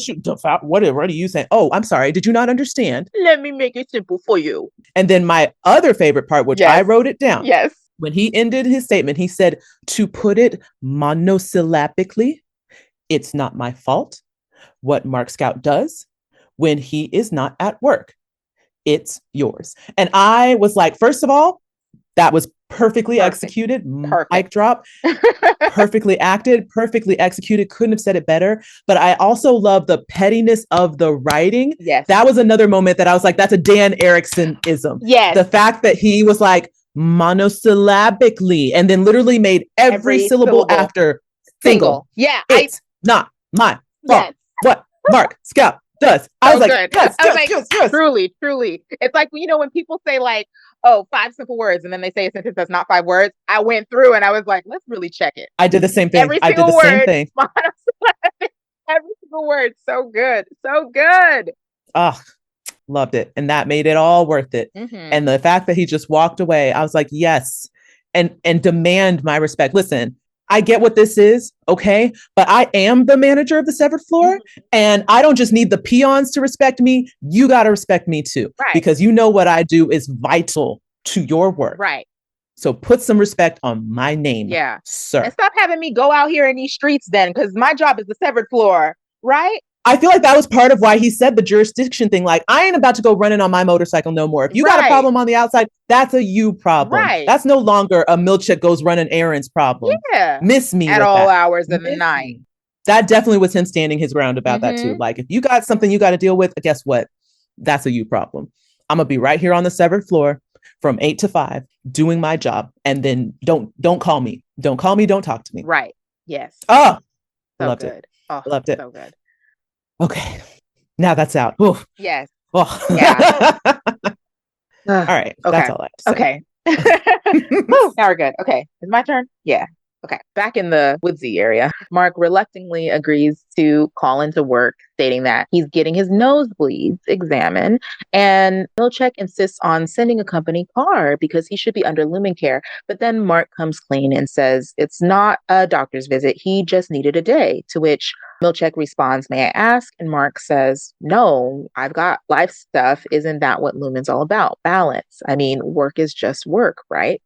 are you saying? Oh, I'm sorry. Did you not understand? Let me make it simple for you. And then my other favorite part, which I Yes. wrote it down, Yes. when he ended his statement, he said, to put it monosyllabically, it's not my fault what Mark Scout does when he is not at work. It's yours. And I was like, first of all, that was perfectly Perfect. executed. Perfect. Mic drop. Perfectly acted, perfectly executed. Couldn't have said it better. But I also love the pettiness of the writing. Yes. That was another moment that I was like, that's a Dan Erickson-ism. Yes. The fact that he was like monosyllabically and then literally made every syllable after single. Yeah. It's not my fault. Yes. What Mark Scout does. I was like, good. Yes, I was yes, like, yes. truly, truly. It's like, when people say like, oh, 5 simple words, and then they say a sentence that's not 5 words. I went through and I was like, let's really check it. I did the same thing. Every I did single the word. same thing. Every single word. So good. So good. Oh, loved it. And that made it all worth it. Mm-hmm. And the fact that he just walked away, I was like, yes. And demand my respect. Listen, I get what this is, okay? But I am the manager of the severed floor. Mm-hmm. And I don't just need the peons to respect me. You got to respect me too. Right. Because you know what I do is vital to your work. Right. So put some respect on my name, sir. And stop having me go out here in these streets then, because my job is the severed floor, right? I feel like that was part of why he said the jurisdiction thing. Like, I ain't about to go running on my motorcycle no more. If you got a problem on the outside, that's a you problem. Right. That's no longer a Milchick goes running errands problem. Yeah. Miss me at all hours of the night. That definitely was him standing his ground about that too. Like, if you got something you got to deal with, guess what? That's a you problem. I'm gonna be right here on the severed floor from 8 to 5 doing my job, and then don't call me. Don't call me. Don't talk to me. Right. Yes. Oh, so loved good. it. Oh, loved it. So good. Okay. Now that's out. Oof. Yes. Oh. Yeah. All right. Okay. That's all I have to say. Okay. Now we're good. Okay. It's my turn? Yeah. Okay. Back in the woodsy area, Mark reluctantly agrees to call into work, stating that he's getting his nosebleeds examined. And Milchick insists on sending a company car because he should be under Lumon care. But then Mark comes clean and says it's not a doctor's visit. He just needed a day. To which Milchick responds, "May I ask?" And Mark says, "No, I've got life stuff. Isn't that what Lumon's all about? Balance. I mean, work is just work, right?"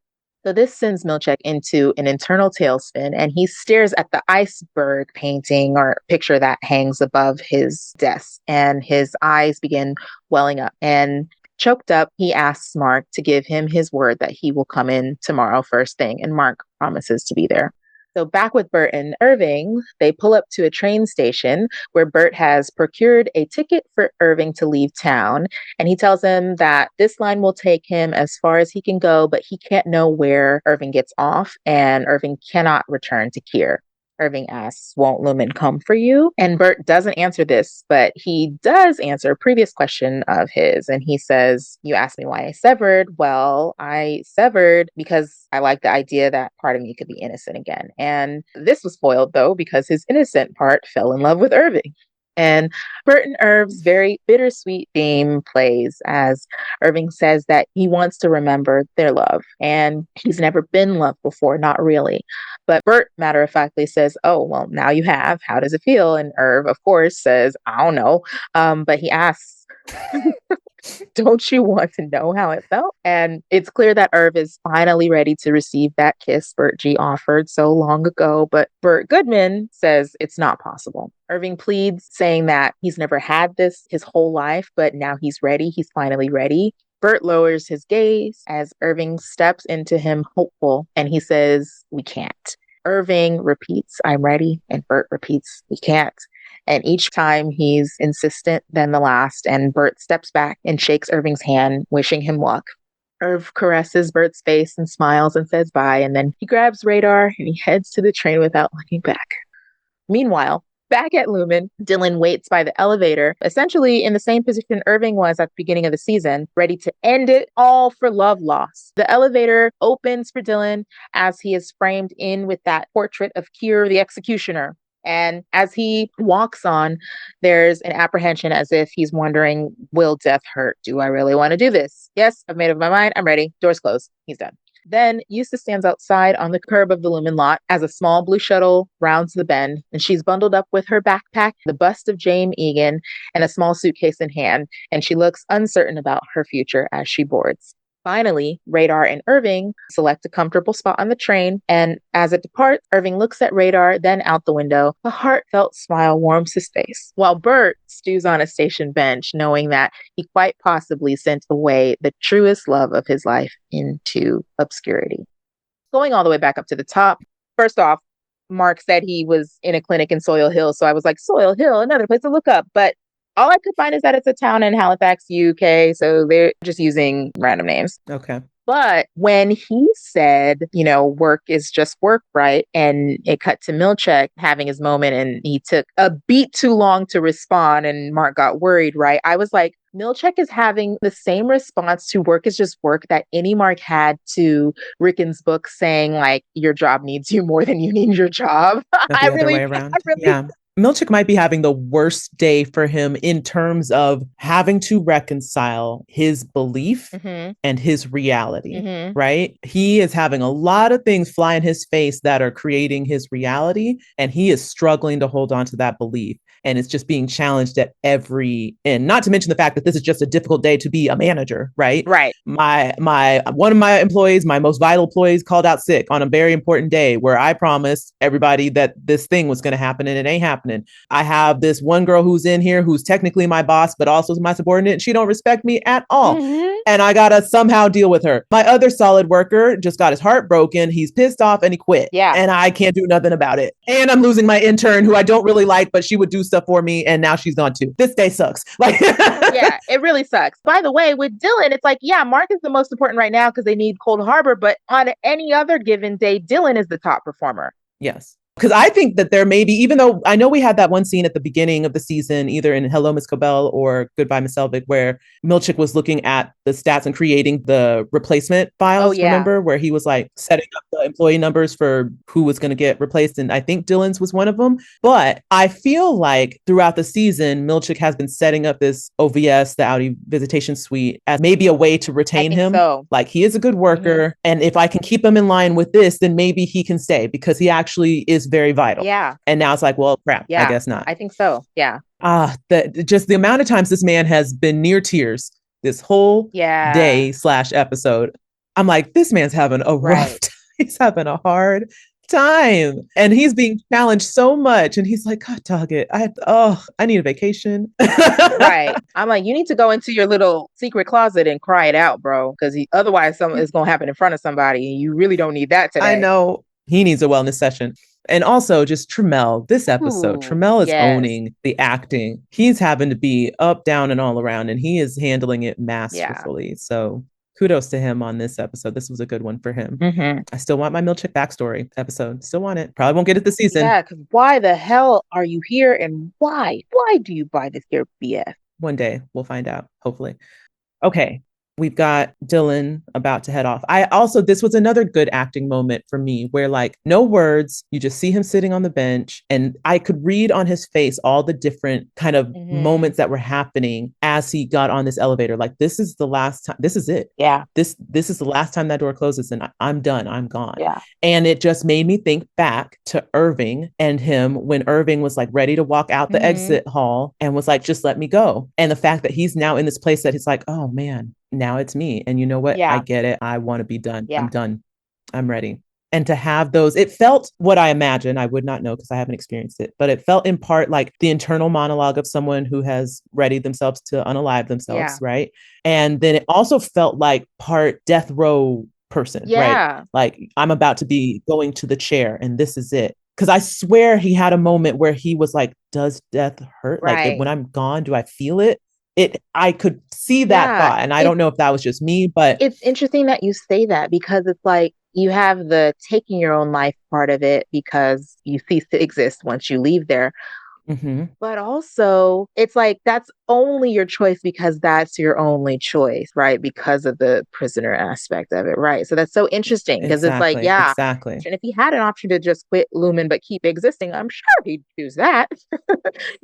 So this sends Milchick into an internal tailspin, and he stares at the iceberg painting or picture that hangs above his desk, and his eyes begin welling up. And choked up, he asks Mark to give him his word that he will come in tomorrow first thing, and Mark promises to be there. So back with Bert and Irving, they pull up to a train station where Bert has procured a ticket for Irving to leave town. And he tells him that this line will take him as far as he can go, but he can't know where Irving gets off, and Irving cannot return to Kier. Irving asks, "Won't Lumon come for you?" And Bert doesn't answer this, but he does answer a previous question of his. And he says, "You asked me why I severed. Well, I severed because I like the idea that part of me could be innocent again." And this was foiled, though, because his innocent part fell in love with Irving. And Bert and Irv's very bittersweet theme plays as Irving says that he wants to remember their love. And he's never been loved before, not really. But Bert matter-of-factly says, "Oh, well, now you have. How does it feel?" And Irv, of course, says, "I don't know." But he asks, "Don't you want to know how it felt?" And it's clear that Irv is finally ready to receive that kiss Bert G offered so long ago. But Bert Goodman says it's not possible. Irving pleads, saying that he's never had this his whole life, but now he's ready. He's finally ready. Bert lowers his gaze as Irving steps into him hopeful, and he says, "We can't." Irving repeats, "I'm ready," and Bert repeats, "We can't." And each time he's insistent than the last, and Bert steps back and shakes Irving's hand, wishing him luck. Irv caresses Bert's face and smiles and says bye, and then he grabs Radar and he heads to the train without looking back. Meanwhile, back at Lumon, Dylan waits by the elevator, essentially in the same position Irving was at the beginning of the season, ready to end it all for love lost. The elevator opens for Dylan as he is framed in with that portrait of Kier the executioner. And as he walks on, there's an apprehension as if he's wondering, will death hurt? Do I really want to do this? Yes, I've made up my mind. I'm ready. Doors closed. He's done. Then Eustace stands outside on the curb of the Lumon lot as a small blue shuttle rounds the bend, and she's bundled up with her backpack, the bust of Jane Egan, and a small suitcase in hand, and she looks uncertain about her future as she boards. Finally, Radar and Irving select a comfortable spot on the train, and as it departs, Irving looks at Radar, then out the window. A heartfelt smile warms his face, while Bert stews on a station bench, knowing that he quite possibly sent away the truest love of his life into obscurity. Going all the way back up to the top, first off, Mark said he was in a clinic in Soil Hill, so I was like, Soil Hill, another place to look up, but all I could find is that it's a town in Halifax, UK. So they're just using random names. Okay. But when he said, work is just work, right? And it cut to Milchick having his moment and he took a beat too long to respond and Mark got worried, right? I was like, Milchick is having the same response to work is just work that any Mark had to Rickon's book saying, like, your job needs you more than you need your job. Not the other way around. Yeah. Milchick might be having the worst day for him in terms of having to reconcile his belief and his reality, right? He is having a lot of things fly in his face that are creating his reality, and he is struggling to hold on to that belief. And it's just being challenged at every end. Not to mention the fact that this is just a difficult day to be a manager, right? Right. My one of my employees, my most vital employees, called out sick on a very important day where I promised everybody that this thing was going to happen and it ain't happening. I have this one girl who's in here who's technically my boss, but also my subordinate. And she don't respect me at all. And I gotta somehow deal with her. My other solid worker just got his heart broken. He's pissed off and he quit. Yeah. And I can't do nothing about it. And I'm losing my intern who I don't really like, but she would do stuff for me. And now she's gone too. This day sucks. Like, yeah, it really sucks. By the way, with Dylan, it's like, yeah, Mark is the most important right now because they need Cold Harbor. But on any other given day, Dylan is the top performer. Yes. Because I think that there may be, even though I know we had that one scene at the beginning of the season, either in Hello, Miss Cobel or Goodbye, Miss Selvig, where Milchick was looking at the stats and creating the replacement files, remember? Where he was like setting up the employee numbers for who was going to get replaced. And I think Dylan's was one of them. But I feel like throughout the season, Milchick has been setting up this OVS, the Audi Visitation Suite, as maybe a way to retain him. So. Like, he is a good worker. And if I can keep him in line with this, then maybe he can stay because he actually is very vital. Yeah. And now it's like, well, crap, I guess not. I think so. Yeah. Just the amount of times this man has been near tears this whole day / episode. I'm like, this man's having a rough time. He's having a hard time. And he's being challenged so much. And he's like, God, dog it. I need a vacation. Right. I'm like, you need to go into your little secret closet and cry it out, bro. Because otherwise something is going to happen in front of somebody. And you really don't need that today. I know. He needs a wellness session. And also just Trammell, this episode, Trammell is owning the acting. He's having to be up, down, and all around, and he is handling it masterfully. Yeah. So kudos to him on this episode. This was a good one for him. I still want my Milchick backstory episode. Still want it. Probably won't get it this season. Yeah, because why the hell are you here and why? Why do you buy this here BS? One day we'll find out, hopefully. Okay. We've got Dylan about to head off. This was another good acting moment for me where, like, no words, you just see him sitting on the bench and I could read on his face all the different kind of moments that were happening as he got on this elevator. Like, this is the last time. This is it. Yeah. This is the last time that door closes and I'm done. I'm gone. Yeah. And it just made me think back to Irving and him when Irving was like ready to walk out the exit hall and was like, just let me go. And the fact that he's now in this place that he's like, oh man, now it's me. And you know what? I get it. I want to be done. I'm done. I'm ready. And to have those, it felt what I imagine. I would not know because I haven't experienced it, but it felt in part like the internal monologue of someone who has readied themselves to unalive themselves. Right. And then it also felt like part death row person. Right. Like, I'm about to be going to the chair and this is it. Because I swear he had a moment where he was like, does death hurt? Right. Like, when I'm gone, do I feel it? I could see that thought. And I don't know if that was just me, but it's interesting that you say that because it's like you have the taking your own life part of it because you cease to exist once you leave there. But also it's like that's only your choice because that's your only choice, right? Because of the prisoner aspect of it, right? So that's so interesting because it's like, exactly. And if he had an option to just quit Lumon but keep existing, I'm sure he'd choose that.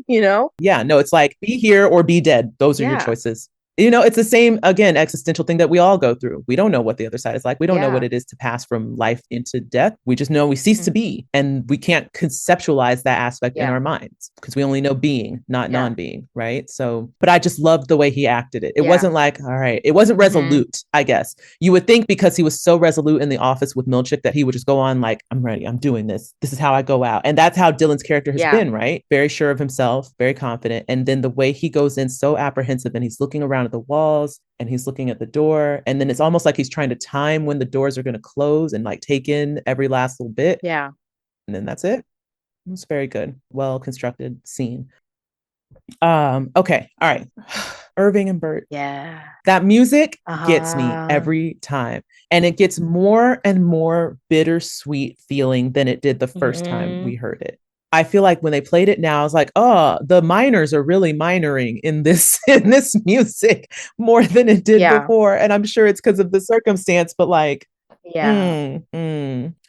Yeah, no, it's like be here or be dead. Those are your choices. It's the same, again, existential thing that we all go through. We don't know what the other side is like. We don't know what Yeah. it is to pass from life into death. We just know we cease to Mhm. be. And we can't conceptualize that aspect in Yeah. our minds because we only know being, not Yeah. non-being, right? So, but I just loved the way he acted it. It Yeah. wasn't like, all right, it wasn't Mhm. resolute, I guess. You would think because he was so resolute in the office with Milchick that he would just go on like, I'm ready, I'm doing this. This is how I go out. And that's how Dylan's character has Yeah. been, right? Very sure of himself, very confident. And then the way he goes in so apprehensive and he's looking around at the walls and he's looking at the door. And then it's almost like he's trying to time when the doors are going to close and like take in every last little bit. Yeah. And then that's it. It was very good. Well constructed scene. Okay. All right. Irving and Bert. Yeah. That music gets me Uh-huh. every time. And it gets more and more bittersweet feeling than it did the first time Mhm. we heard it. I feel like when they played it now, I was like, oh, the minors are really minoring in this in this music more than it did Yeah. before. And I'm sure it's because of the circumstance, but like, Yeah.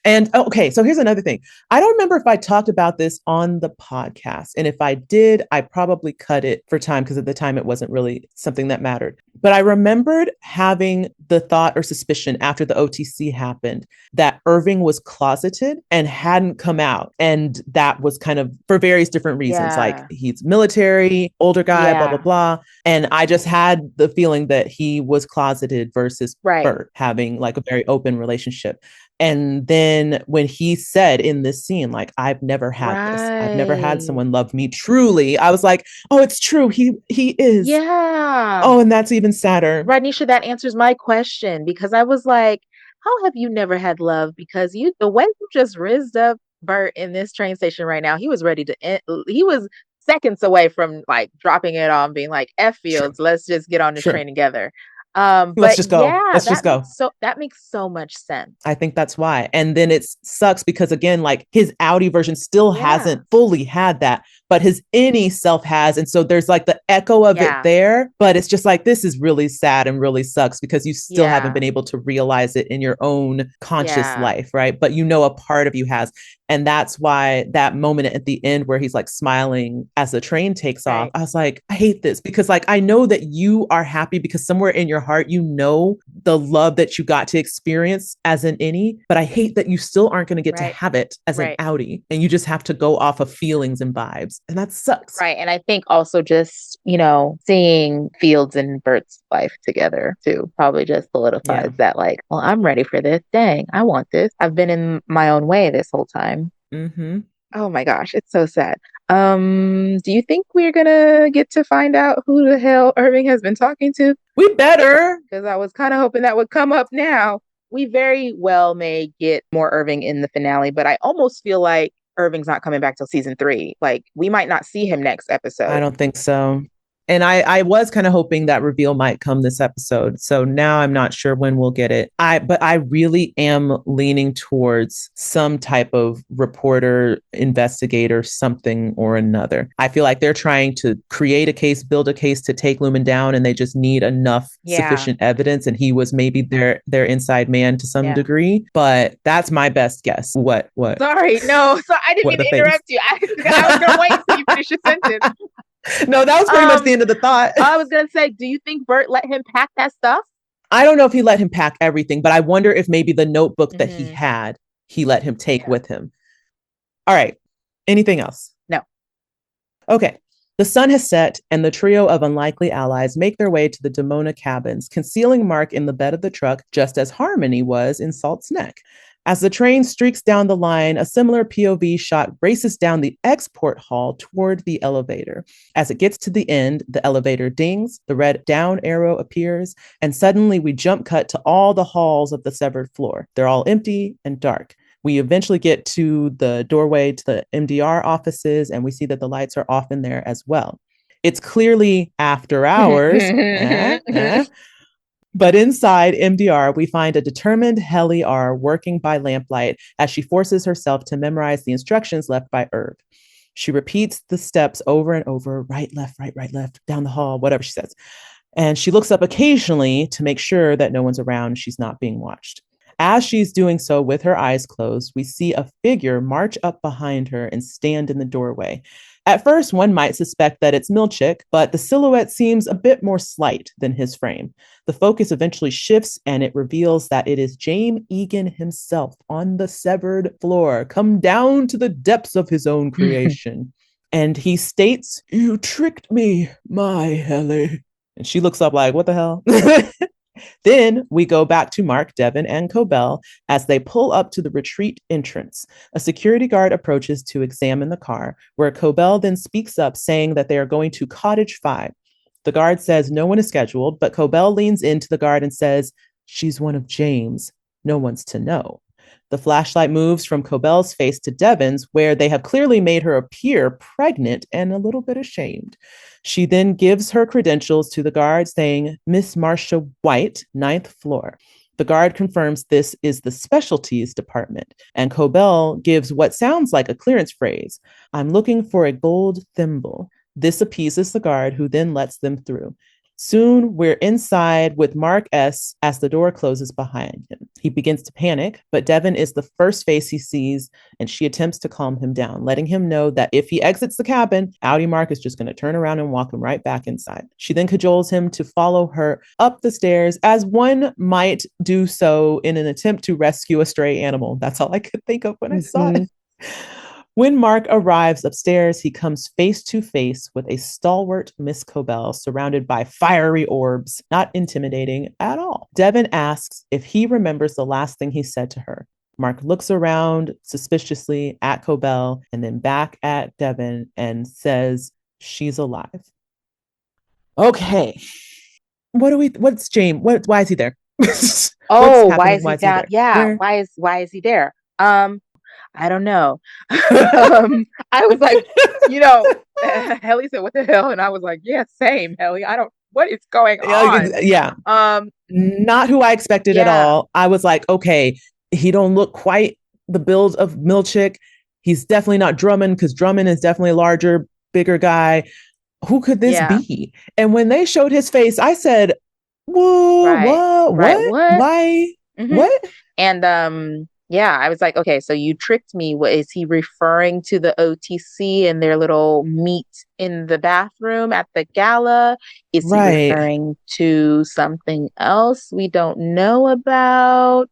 and okay, so here's another thing. I don't remember if I talked about this on the podcast. And if I did, I probably cut it for time because at the time it wasn't really something that mattered. But I remembered having the thought or suspicion after the OTC happened that Irving was closeted and hadn't come out. And that was kind of for various different reasons. Like Yeah. he's military, older guy, blah, blah, Yeah. blah. And I just had the feeling that he was closeted versus Right. Bert having like a very open relationship. And then when he said in this scene, like, I've never had this, I've never had Right. someone love me truly, I was like, oh, it's true. He is. Yeah. Oh, and that's even sadder. Rodnesha, that answers my question because I was like, how have you never had love? Because the way you just rizzed up Bert in this train station right now, he was ready to end, he was seconds away from like dropping it on, being like, F Sure. Fields, let's just get on the Sure. train together. Let's But just go. yeah, Let's just go. that makes so much sense. I think that's why. And then it sucks because again, like his Audi version still Yeah. hasn't fully had that, but his Innie self has. And so there's like the echo of it Yeah. there, but it's just like, this is really sad and really sucks because you still haven't Yeah. been able to realize it in your own conscious Yeah. life, right? But a part of you has. And that's why that moment at the end where he's like smiling as the train takes off, Right. I was like, I hate this because like I know that you are happy because somewhere in your heart, the love that you got to experience as an innie, but I hate that you still aren't going to get to Right. have it as an Right. outie and you just have to go off of feelings and vibes. And that sucks. Right. And I think also just, seeing Fields and Bert's life together too probably just Yeah. solidifies that, like, well, I'm ready for this. Dang, I want this. I've been in my own way this whole time. Mm-hmm. Oh my gosh, it's so sad. Do you think we're gonna get to find out who the hell Irving has been talking to? We better. Because I was kind of hoping that would come up now. We very well may get more Irving in the finale, but I almost feel like Irving's not coming back till season 3. Like, we might not see him next I episode. don't think so. And I was kind of hoping that reveal might come this episode. So now I'm not sure when we'll get it. But I really am leaning towards some type of reporter, investigator, something or another. I feel like they're trying to create a case, build a case to take Lumon down, and they just need enough Yeah. sufficient evidence. And he was maybe their inside man to some Yeah. degree. But that's my best guess. What? Sorry, no. So I didn't What mean the to things? interrupt you. I was gonna wait until you finish your sentence. No, that was pretty much the end of the thought. I was gonna say, do you think Bert let him pack that stuff? I don't know if he let him pack everything, but I wonder if maybe the notebook that he Mm-hmm. had, he let him take Yeah. with him. All right. Anything else? No. Okay. The sun has set, and the trio of unlikely allies make their way to the Demona cabins, concealing Mark in the bed of the truck, just as Harmony was in Salt's Neck. As the train streaks down the line, a similar POV shot races down the export hall toward the elevator. As it gets to the end, the elevator dings, the red down arrow appears, and suddenly we jump cut to all the halls of the severed floor. They're all empty and dark. We eventually get to the doorway to the MDR offices, and we see that the lights are off in there as well. It's clearly after hours. But inside MDR, we find a determined Helly R working by lamplight as she forces herself to memorize the instructions left by Irv. She repeats the steps over and over, right, left, down the hall, whatever she says. And she looks up occasionally to make sure that no one's around, she's not being watched. As she's doing so with her eyes closed, we see a figure march up behind her and stand in the doorway. At first, one might suspect that it's Milchick, but the silhouette seems a bit more slight than his frame. The focus eventually shifts and it reveals that it is James Egan himself on the severed floor, come down to the depths of his own creation. And he states, "You tricked me, my Helly." And she looks up like, what the hell? Then we go back to Mark, Devin, and Cobel as they pull up to the retreat entrance. A security guard approaches to examine the car, where Cobel then speaks up saying that they are going to Cottage 5. The guard says no one is scheduled, but Cobel leans into the guard and says, "She's one of James. No one's to know." The flashlight moves from Cobel's face to Devin's, where they have clearly made her appear pregnant and a little bit ashamed. She then gives her credentials to the guard, saying, "Miss Marcia White, 9th floor." The guard confirms this is the specialties department, and Cobel gives what sounds like a clearance phrase, "I'm looking for a gold thimble." This appeases the guard, who then lets them through. Soon, we're inside with Mark S. as the door closes behind him. He begins to panic, but Devin is the first face he sees, and she attempts to calm him down, letting him know that if he exits the cabin, Audi Mark is just going to turn around and walk him right back inside. She then cajoles him to follow her up the stairs, as one might do so in an attempt to rescue a stray animal. That's all I could think of when I saw it. When Mark arrives upstairs, he comes face to face with a stalwart Miss Cobel surrounded by fiery orbs, not intimidating at all. Devin asks if he remembers the last thing he said to her. Mark looks around suspiciously at Cobel and then back at Devin and says, "She's alive." Okay. What's James? Why is he there? What's Oh, why happening? is Why he is he down? there? Yeah, Where? why is he there? I don't know. I was like, Helly said, "What the hell?" And I was like, "Yeah, same, Helly. I don't. What is going on?" Yeah. Um, Not who I expected at yeah, all. I was like, okay, he don't look quite the build of Milchick. He's definitely not Drummond, because Drummond is definitely a larger, bigger guy. Who could this yeah, be? And when they showed his face, I said, whoa, right, right. what? What? Why? Hmm. What? And yeah, I was like, okay, so you tricked me. What is he referring to the OTC and their little meet in the bathroom at the gala? Is he Right. referring to something else we don't know about?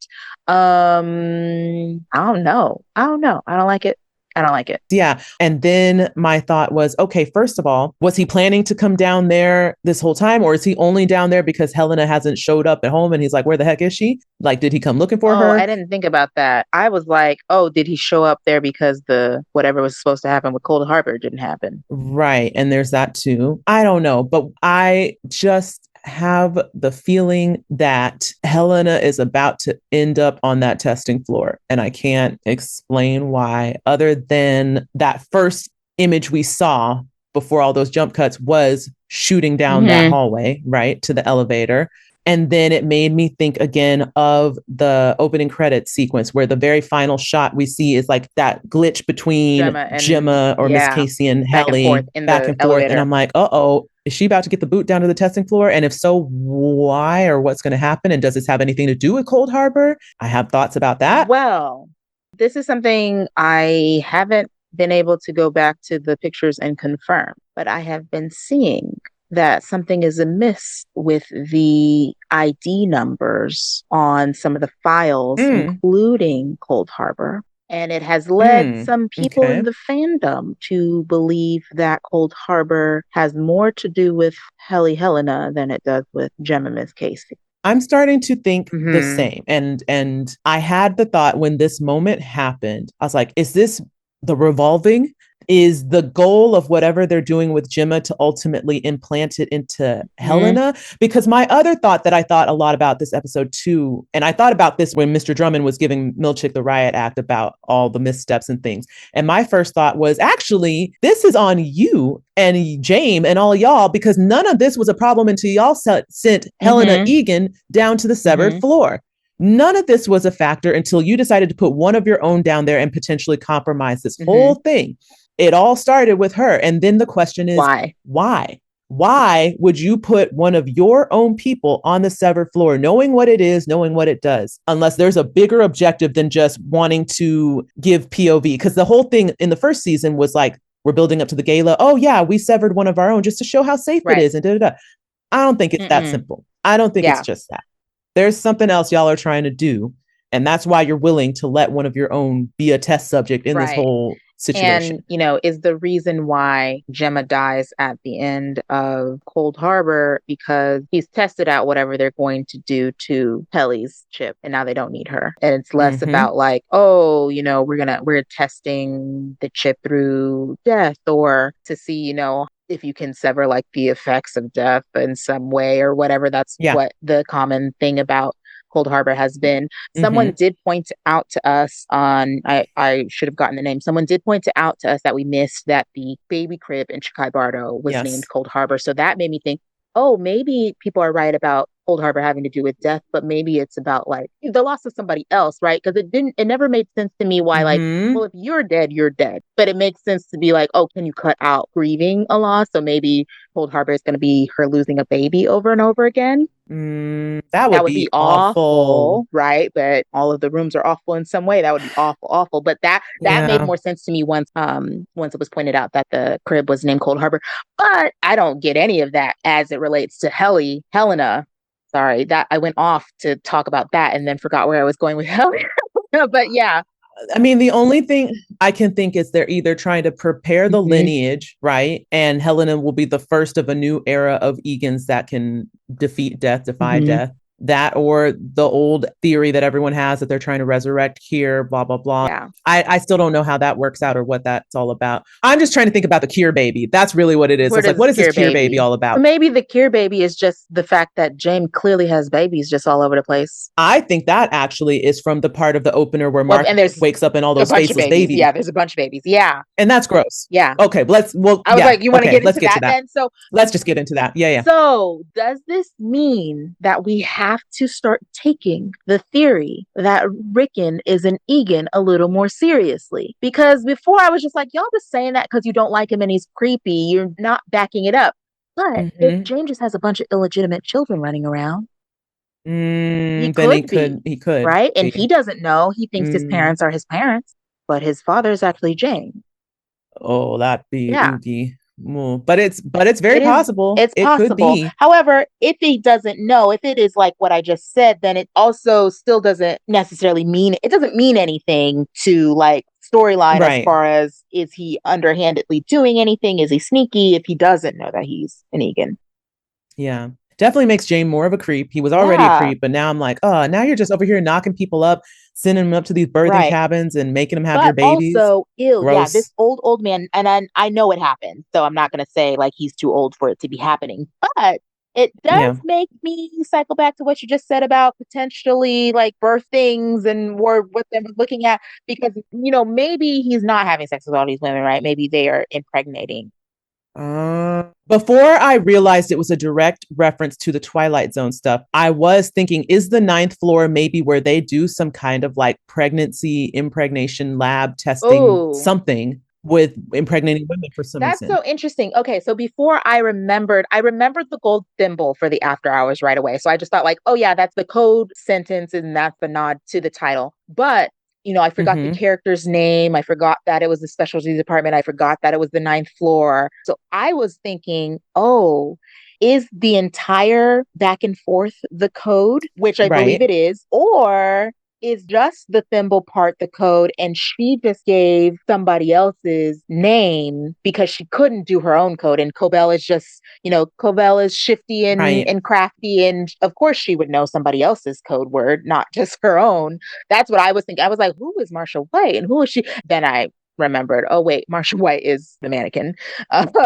I don't know. I don't know. I don't like it. I don't like it. Yeah. And then my thought was, okay, first of all, was he planning to come down there this whole time? Or is he only down there because Helena hasn't showed up at home and he's like, where the heck is she? Like, did he come looking for Oh, I her? didn't think about that. I was like, oh, did he show up there because the whatever was supposed to happen with Cold Harbor didn't happen? Right. And there's that too. I don't know, but I just have the feeling that Helena is about to end up on that testing floor. And I can't explain why, other than that first image we saw before all those jump cuts was shooting down that Hmm. hallway, right, to the elevator. And then it made me think again of the opening credits sequence where the very final shot we see is like that glitch between Gemma and Gemma or Miss yeah, Casey and back and forth Helly in back the and forth. And elevator. I'm like, uh-oh, is she about to get the boot down to the testing floor? And if so, why or what's going to happen? And does this have anything to do with Cold Harbor? I have thoughts about that. Well, this is something I haven't been able to go back to the pictures and confirm, but I have been seeing that something is amiss with the ID numbers on some of the files, Mm, including Cold Harbor. And it has led some people in okay. the fandom to believe that Cold Harbor has more to do with Helly Helena than it does with Gemma Miss Casey. I'm starting to think the Hmm. same. And I had the thought when this moment happened, I was like, is this the revolving? Is the goal of whatever they're doing with Gemma to ultimately implant it into Hmm. Helena? Because my other thought that I thought a lot about this episode too, and I thought about this when Mr. Drummond was giving Milchick the riot act about all the missteps and things. And my first thought was actually, this is on you and James and all y'all, because none of this was a problem until y'all sent Helena Hmm. Egan down to the severed Hmm. floor. None of this was a factor until you decided to put one of your own down there and potentially compromise this whole Hmm. thing. It all started with her. And then the question is, Why? why? Why would you put one of your own people on the severed floor, knowing what it is, knowing what it does, unless there's a bigger objective than just wanting to give POV? Because the whole thing in the first season was like we're building up to the gala. Oh yeah, we severed one of our own just to show how safe it Right. is, and da da da. I don't think it's that Mm-mm. simple. I don't think it's Yeah. just that. There's something else y'all are trying to do, and that's why you're willing to let one of your own be a test subject in this Right. whole situation. And, is the reason why Gemma dies at the end of Cold Harbor because he's tested out whatever they're going to do to Helly's chip and now they don't need her. And it's less Mm-hmm. about like, oh, we're testing the chip through death or to see, if you can sever like the effects of death in some way or whatever. That's Yeah. what the common thing about Cold Harbor has been. Someone Mm-hmm. did point out to us I should have gotten the name. Someone did point out to us that we missed that the baby crib in Chikai Bardo was named Yes. Cold Harbor. So that made me think, oh, maybe people are right about Cold Harbor having to do with death, but maybe it's about like the loss of somebody else, right? Because it never made sense to me why, like, Mm-hmm. well, if you're dead, you're dead. But it makes sense to be like, oh, can you cut out grieving a loss? So maybe Cold Harbor is going to be her losing a baby over and over again. That That would would be be awful. awful, right? But all of the rooms are awful in some way. That would be awful, awful. But that made Yeah. more sense to me once it was pointed out that the crib was named Cold Harbor. But I don't get any of that as it relates to Helena. Sorry, that I went off to talk about that and then forgot where I was going with Helena. But yeah. I mean, the only thing I can think is they're either trying to prepare the Mhm. lineage, right? And Helena will be the first of a new era of Egans that can defeat death, defy Mhm. death. That or the old theory that everyone has that they're trying to resurrect here, blah, blah, blah. Yeah. I still don't know how that works out or what that's all about. I'm just trying to think about the Cure baby. That's really what it is. Where It's like, does what is this Cure Cure baby Baby? all about? Maybe the Cure Baby is just the fact that James clearly has babies just all over the place. I think that actually is from the part of the opener where Well, Mark and there's wakes up in all a those bunch of faceless babies. babies. Yeah, there's a bunch of babies. Yeah. And that's gross. Yeah. Okay, I was yeah, like, you want to okay, get let's into get to that that. then? So, Let's just get into that. Yeah, yeah. so does this mean that we have to start taking the theory that Rickon is an Egan a little more seriously? Because before I was just like, y'all just saying that because you don't like him and he's creepy. You're not backing it up. But if Mm-hmm. James just has a bunch of illegitimate children running around, he Then could be, he could right? And he be. doesn't know. He thinks his Mm. parents are his parents, but his father is actually James. Oh, that'd be Yeah. oogie. But it's very It is, possible. it's It could possible. be. However, if he doesn't know, if it is like what I just said, then it also still doesn't necessarily mean, it doesn't mean anything to like storyline as Right. far as is he underhandedly doing anything? Is he sneaky if he doesn't know that he's an Egan? Yeah. Definitely makes Jane more of a creep. He was already a Yeah, creep, but now I'm like, oh, now you're just over here knocking people up, sending them up to these birthing right. cabins and making them have your But babies. also, ew, yeah, this Gross. old man, and I know it happened, so I'm not gonna say like he's too old for it to be happening. But it does Yeah. make me cycle back to what you just said about potentially like birth things and what they're looking at, because maybe he's not having sex with all these women, right? Maybe they are impregnating. Before I realized it was a direct reference to the Twilight Zone stuff, I was thinking, is the ninth floor maybe where they do some kind of like pregnancy impregnation lab testing Oh, something with impregnating women for some that's reason? so interesting. Okay, so before I remembered the gold thimble for the after hours right away. So I just thought like, oh yeah, that's the code sentence and that's the nod to the title. But I forgot the Mm-hmm. character's name. I forgot that it was the specialty department. I forgot that it was the ninth floor. So I was thinking, oh, is the entire back and forth the code, which I believe Right. it is, or is just the thimble part the code and she just gave somebody else's name because she couldn't do her own code and Cobel is just Cobel is shifty and, Right. and crafty and of course she would know somebody else's code word, not just her own. That's what I was thinking. I was like, who is Marsha White and who is she? Then I remembered, oh wait, Marsha White is the mannequin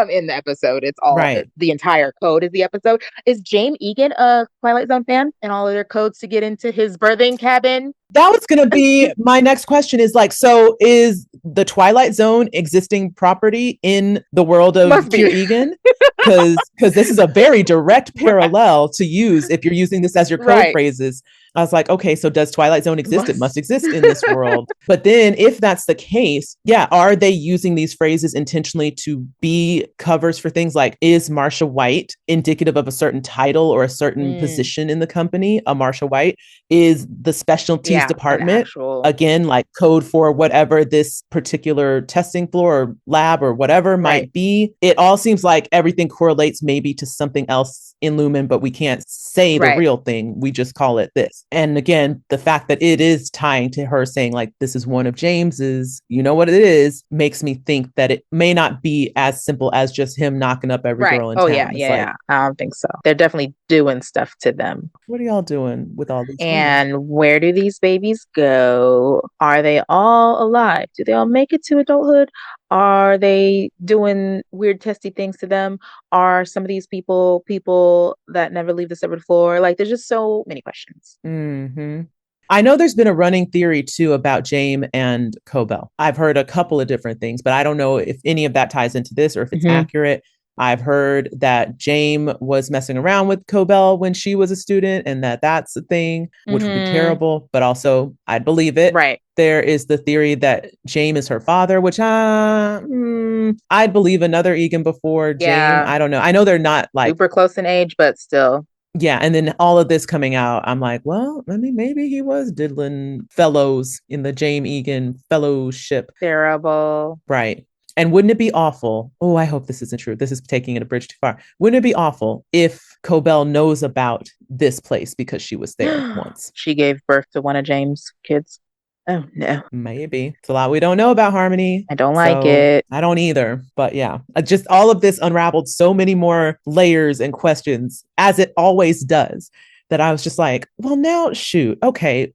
in the episode. It's all Right. the entire code is the episode. Is James Egan a Twilight Zone fan and all of their codes to get into his birthing cabin? That was going to be my next question is like, so is the Twilight Zone existing property in the world of Must Kier be. Egan? Because this is a very direct parallel to use if you're using this as your code Right. phrases. I was like, okay, so does Twilight Zone exist? It must Must. exist in this world. But then, if that's the case, yeah, are they using these phrases intentionally to be covers for things like, is Marsha White indicative of a certain title or a certain Mm, position in the company? A Marsha White is the specialty yeah. Yeah, an department, actual, again, like code for whatever this particular testing floor or lab or whatever right, might be. It all seems like everything correlates maybe to something else in Lumen, but we can't say the right, real thing. We just call it this. And again, the fact that it is tying to her saying, like, this is one of James's, you know what it is, makes me think that it may not be as simple as just him knocking up every right. girl in Oh yeah, town. It's yeah, like, yeah. I don't think so. They're definitely doing stuff to them. what are y'all doing with all these women? And where do these babies go? Are they all alive? Do they all make it to adulthood? Are they doing weird testy things to them? Are some of these people that never leave the severed floor? Like there's just so many questions. Mm-hmm. I know there's been a running theory too about James and Cobel. I've heard a couple of different things, but I don't know if any of that ties into this or if it's Hmm. accurate. I've heard that James was messing around with Cobel when she was a student and that that's a thing, which would be Hmm. terrible, but also I'd believe it. Right. There is the theory that James is her father, which I'd believe another Egan before James. Yeah. I don't know. I know they're not like, Super close in age, but still yeah, and then all of this coming out, I'm like, well, I mean, maybe he was diddling fellows in the James Egan fellowship, terrible. right? And wouldn't it be awful? Oh, I hope this isn't true. This is taking it a bridge too far. Wouldn't it be awful if Cobel knows about this place because she was there once? She gave birth to one of James' kids. Oh no. Maybe. It's a lot we don't know about Harmony. I don't like So it. I don't either. But yeah, just all of this unraveled so many more layers and questions, as it always does, that I was just like, well, now, shoot. Okay.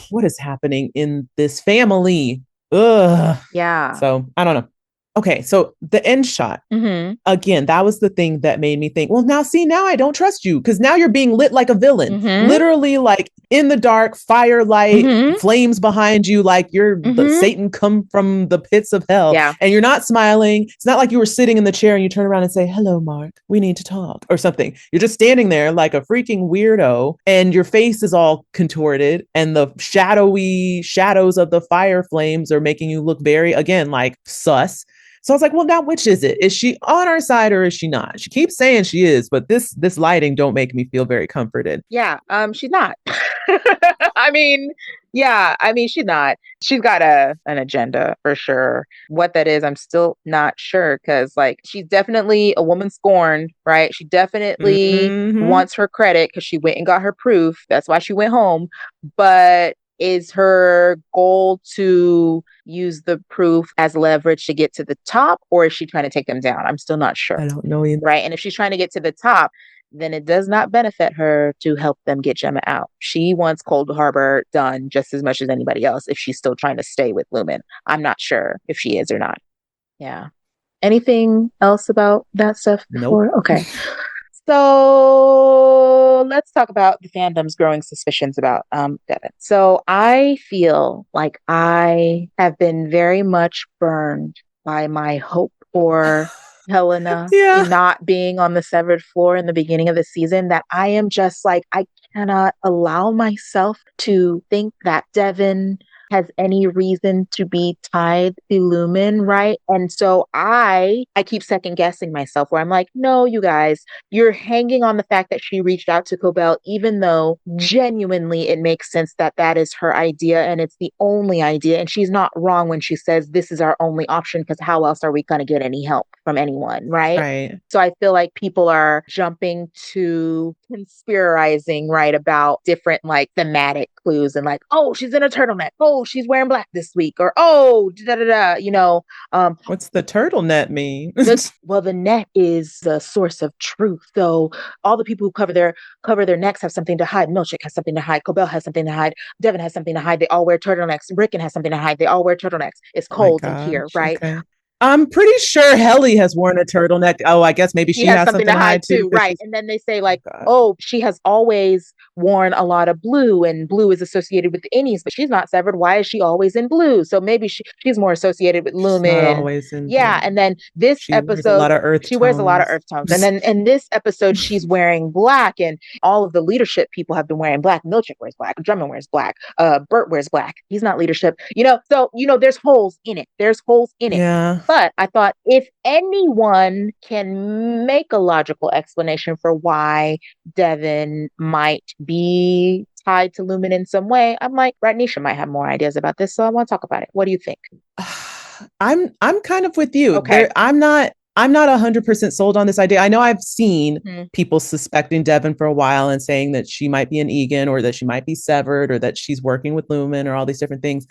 What is happening in this family? Ugh. Yeah. So I don't know. Okay. So the end shot, Hmm. again, that was the thing that made me think, well, now see, now I don't trust you because now you're being lit like a villain, Hmm. literally like in the dark, firelight, Hmm. flames behind you, like you're the Hmm. Satan come from the pits of hell, Yeah. and you're not smiling. It's not like you were sitting in the chair and you turn around and say, hello, Mark, we need to talk or something. You're just standing there like a freaking weirdo, and your face is all contorted, and the shadowy shadows of the fire flames are making you look very, again, like sus. So I was like, well, now which is it? Is she on our side or is she not? She keeps saying she is, but this lighting don't make me feel very comforted. Yeah. She's not. I mean, yeah, I mean she's not. She's got an agenda for sure. What that is, I'm still not sure because like she's definitely a woman scorned, right? She definitely Mm-hmm. wants her credit because she went and got her proof. That's why she went home. But is her goal to use the proof as leverage to get to the top, or is she trying to take them down? I'm still not sure. I don't know either. Right. And if she's trying to get to the top, then it does not benefit her to help them get Gemma out. She wants Cold Harbor done just as much as anybody else if she's still trying to stay with Lumen. I'm not sure if she is or not. Yeah. Anything else about that stuff Nope. before? Okay. So let's talk about the fandom's growing suspicions about Devin. So I feel like I have been very much burned by my hope for Helena Yeah. not being on the severed floor in the beginning of the season that I am just like I cannot allow myself to think that Devin has any reason to be tied to Lumen, right? And so I keep second guessing myself where I'm like, no, you guys, you're hanging on the fact that she reached out to Cobel, even though genuinely it makes sense that that is her idea and it's the only idea. And she's not wrong when she says this is our only option because how else are we going to get any help from anyone, right? Right. So I feel like people are jumping to conspirizing, right, about different like thematic clues and like, oh, she's in a turtleneck. Oh, she's wearing black this week. Or, oh, da da da, What's the turtleneck mean? the net is the source of truth. So all the people who cover their necks have something to hide. Milchick has something to hide. Cobel has something to hide. Devin has something to hide. They all wear turtlenecks. Rickon has something to hide. They all wear turtlenecks. It's My cold in here, gosh. right? Okay. I'm pretty sure Helly has worn a turtleneck. Oh, I guess maybe She she has has something something to to hide hide too too, because right? she's, And then they say oh like, God. oh, she has always worn a lot of blue, and blue is associated with the Innies, but she's not severed. Why is she always in blue? So maybe she's more associated with She's not Lumen. always in Yeah, blue. and then this She wears a episode, lot of earth she wears a lot of tones. earth tones, and then in this episode, she's wearing black, and all of the leadership people have been wearing black. Milchick wears black. Drummond wears black. Bert wears black. He's not leadership, So there's holes in it. There's holes in it. Yeah. But I thought if anyone can make a logical explanation for why Devin might be tied to Lumen in some way, I'm like, Rodnesha might have more ideas about this, so I want to talk about it. What do you think? I'm kind of with you. Okay. I'm not 100% sold on this idea. I know I've seen Mhm. people suspecting Devin for a while and saying that she might be an Egan or that she might be severed or that she's working with Lumen or all these different things.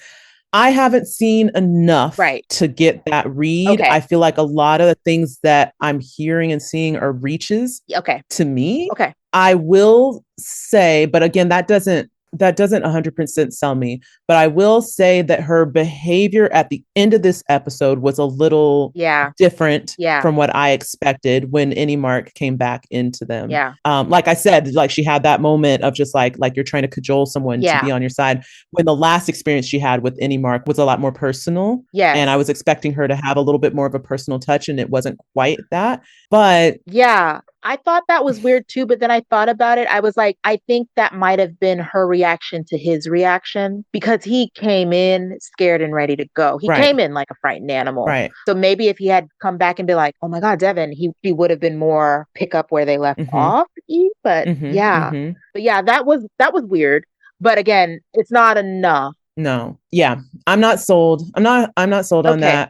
I haven't seen enough Right. to get that read. I Okay. feel like a lot of the things that I'm hearing and seeing are reaches Okay. to me. Okay. I will say, but again, that doesn't 100% sell me, but I will say that her behavior at the end of this episode was a little Yeah. different Yeah. from what I expected when Any Mark came back into them. Yeah. Like I said, like she had that moment of just like you're trying to cajole someone to Yeah. be on your side. When the last experience she had with Any Mark was a lot more personal, and I Yes. was expecting her to have a little bit more of a personal touch, and it wasn't quite that. But Yeah, I thought that was weird too, but then I thought about it. I was like, I think that might have been her reaction to his reaction because he came in scared and ready to go. He right, came in like a frightened animal. right. So maybe if he had come back and be like, "Oh my God, Devin," he would have been more pick up where they left Mm-hmm. off. But Mm-hmm. yeah, Mm-hmm. but yeah, that was weird. But again, it's not enough. No. Yeah. I'm not sold. I'm not sold on Okay. that.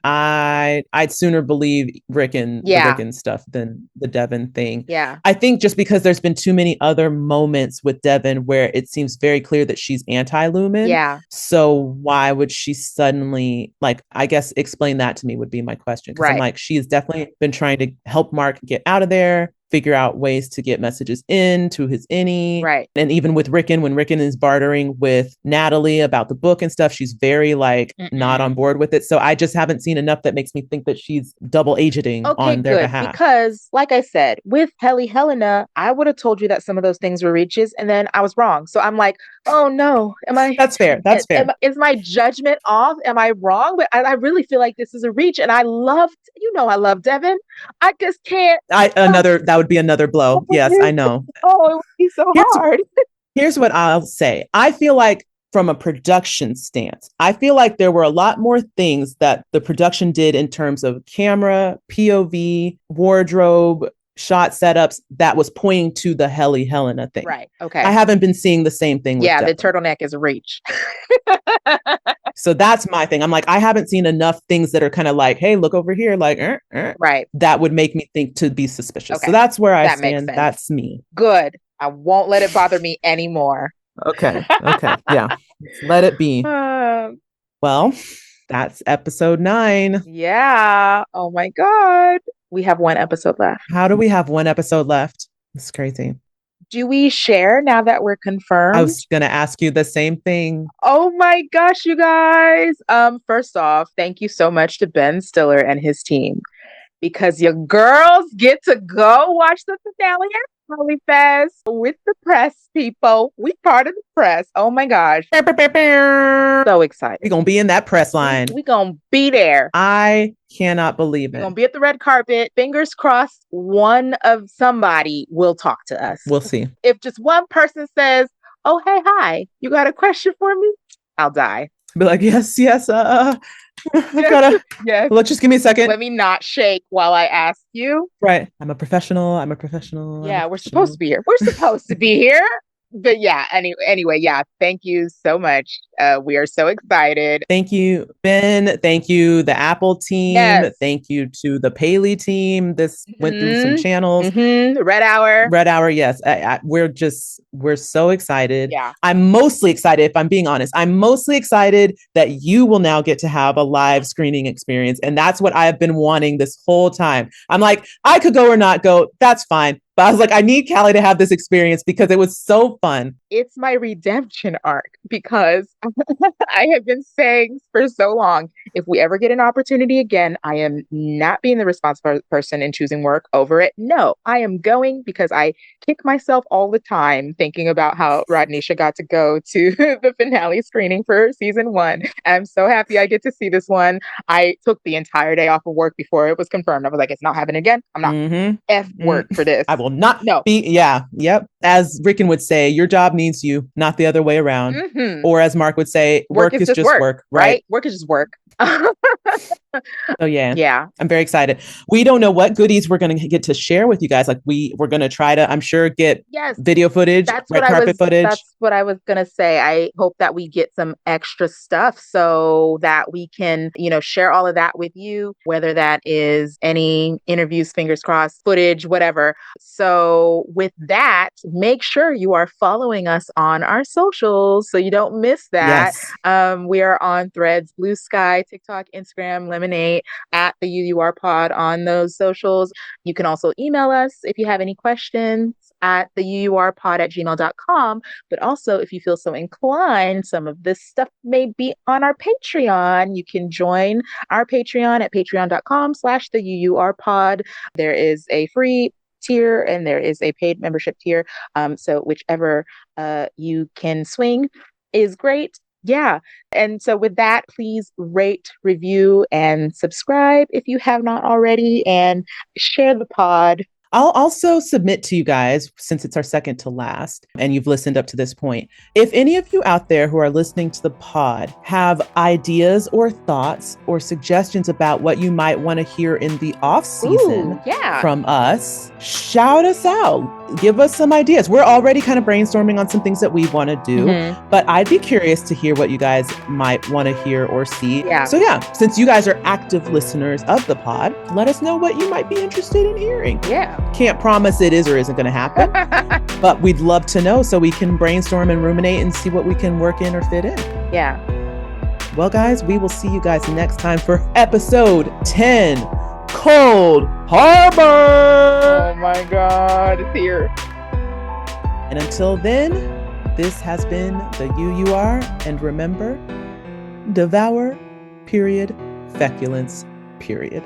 I'd sooner believe the Yeah. Rickon stuff than the Devin thing. Yeah. I think just because there's been too many other moments with Devin where it seems very clear that she's anti-Lumen. Yeah. So why would she suddenly, like, I guess explain that to me would be my question. Because I'm Right. like, she's definitely been trying to help Mark get out of there, figure out ways to get messages in to his innie. Right. And even with Rickon, when Rickon is bartering with Natalie about the book and stuff, she's very like not on Mm-mm. board with it. So I just haven't seen enough that makes me think that she's double agenting Okay, on their good. behalf. Because, like I said, with Helena, I would have told you that some of those things were reaches, and then I was wrong. So I'm like, oh no, That's fair. That's fair. is my judgment off? Am I wrong? But I really feel like this is a reach, and I love Devin. I just can't. That would be another blow. Yes, I know. Oh, it would be so Here's hard. here's what I'll say. I feel like from a production stance, I feel like there were a lot more things that the production did in terms of camera, POV, wardrobe, shot setups that was pointing to the Helly Helena thing. Right. I Okay. haven't been seeing the same thing with Yeah, the Devin. turtleneck is a reach. So that's my thing. I'm like, I haven't seen enough things that are kind of like, hey, look over here, like, Right. that would make me think to be suspicious. So Okay. that's where I That makes stand. sense. That's me. Good. I won't let it bother me anymore. Okay. Okay. Yeah. Let it be. Well, that's episode 9. Yeah. Oh my God. We have one episode left. How do we have one episode left? It's crazy. Do we share now that we're I confirmed? was going to ask you the same thing. Oh my gosh, you guys. First off, thank you so much to Ben Stiller and his team because your girls get to go watch the finale at Holly Fest with the press people. We part of the press. Oh my gosh. So excited. We're going to be in that press line. We're going to be there. I cannot believe We're it. going to be at the red carpet. Fingers crossed, one of somebody will talk to us. We'll see. If just one person says, oh, hey, hi, you got a question for me? I'll die. Be like, yes, Yes. Let's just give me a second. Let me not shake while I ask you. Right. I'm a professional. Yeah, we're supposed to be here. We're supposed to be here. But yeah, anyway, yeah, thank you so much. We are so excited. Thank you, Ben. Thank you, the Apple team. Yes. Thank you to the Paley team. This went through some channels. Red Hour. Yes. We're so excited. Yeah. I'm mostly excited, if I'm being honest. I'm mostly excited that you will now get to have a live screening experience. And that's what I've been wanting this whole time. I'm like, I could go or not go. That's fine. But I was like, I need Kali to have this experience because it was so fun. It's my redemption arc because I have been saying for so long, if we ever get an opportunity again, I am not being the responsible person in choosing work over it. No, I am going because I kick myself all the time thinking about how Rodnesha got to go to the finale screening for season 1. I'm so happy I get to see this one. I took the entire day off of work before it was confirmed. I was like, it's not happening again. I'm not F work for this. I will will not No. be. Yeah. Yep. As Rickon would say, your job needs you, not the other way around. Mm-hmm. Or as Mark would say, work is just work. Right. Work is just work. Oh yeah. Yeah. I'm very excited. We don't know what goodies we're going to get to share with you guys. Like we're going to try to, I'm sure, get Yes. video footage, red carpet footage. That's what I was gonna say. I hope that we get some extra stuff so that we can, share all of that with you, whether that is any interviews, fingers crossed, footage, whatever. So with that, make sure you are following us on our socials so you don't miss that. Yes. We are on Threads, Blue Sky, TikTok, Instagram, Lemonade, at the UUR Pod on those socials. You can also email us if you have any questions at the uurpod@gmail.com. But also, if you feel so inclined, some of this stuff may be on our Patreon. You can join our Patreon at patreon.com/the uurpod. There is a free tier and there is a paid membership tier. So whichever you can swing is great. Yeah. And so with that, please rate, review, and subscribe if you have not already, and share the pod. I'll also submit to you guys, since it's our second to last, and you've listened up to this point. If any of you out there who are listening to the pod have ideas or thoughts or suggestions about what you might want to hear in the off season from us, shout us out. Give us some ideas. We're already kind of brainstorming on some things that we want to do, but I'd be curious to hear what you guys might want to hear or see. Yeah. So yeah, since you guys are active listeners of the pod, let us know what you might be interested in hearing. Yeah. Can't promise it is or isn't going to happen, but we'd love to know so we can brainstorm and ruminate and see what we can work in or fit in. Yeah. Well, guys, we will see you guys next time for episode 10, Cold Harbor. Oh my God, it's here. And until then, this has been the UUR, and remember, devour, period, feculence, period.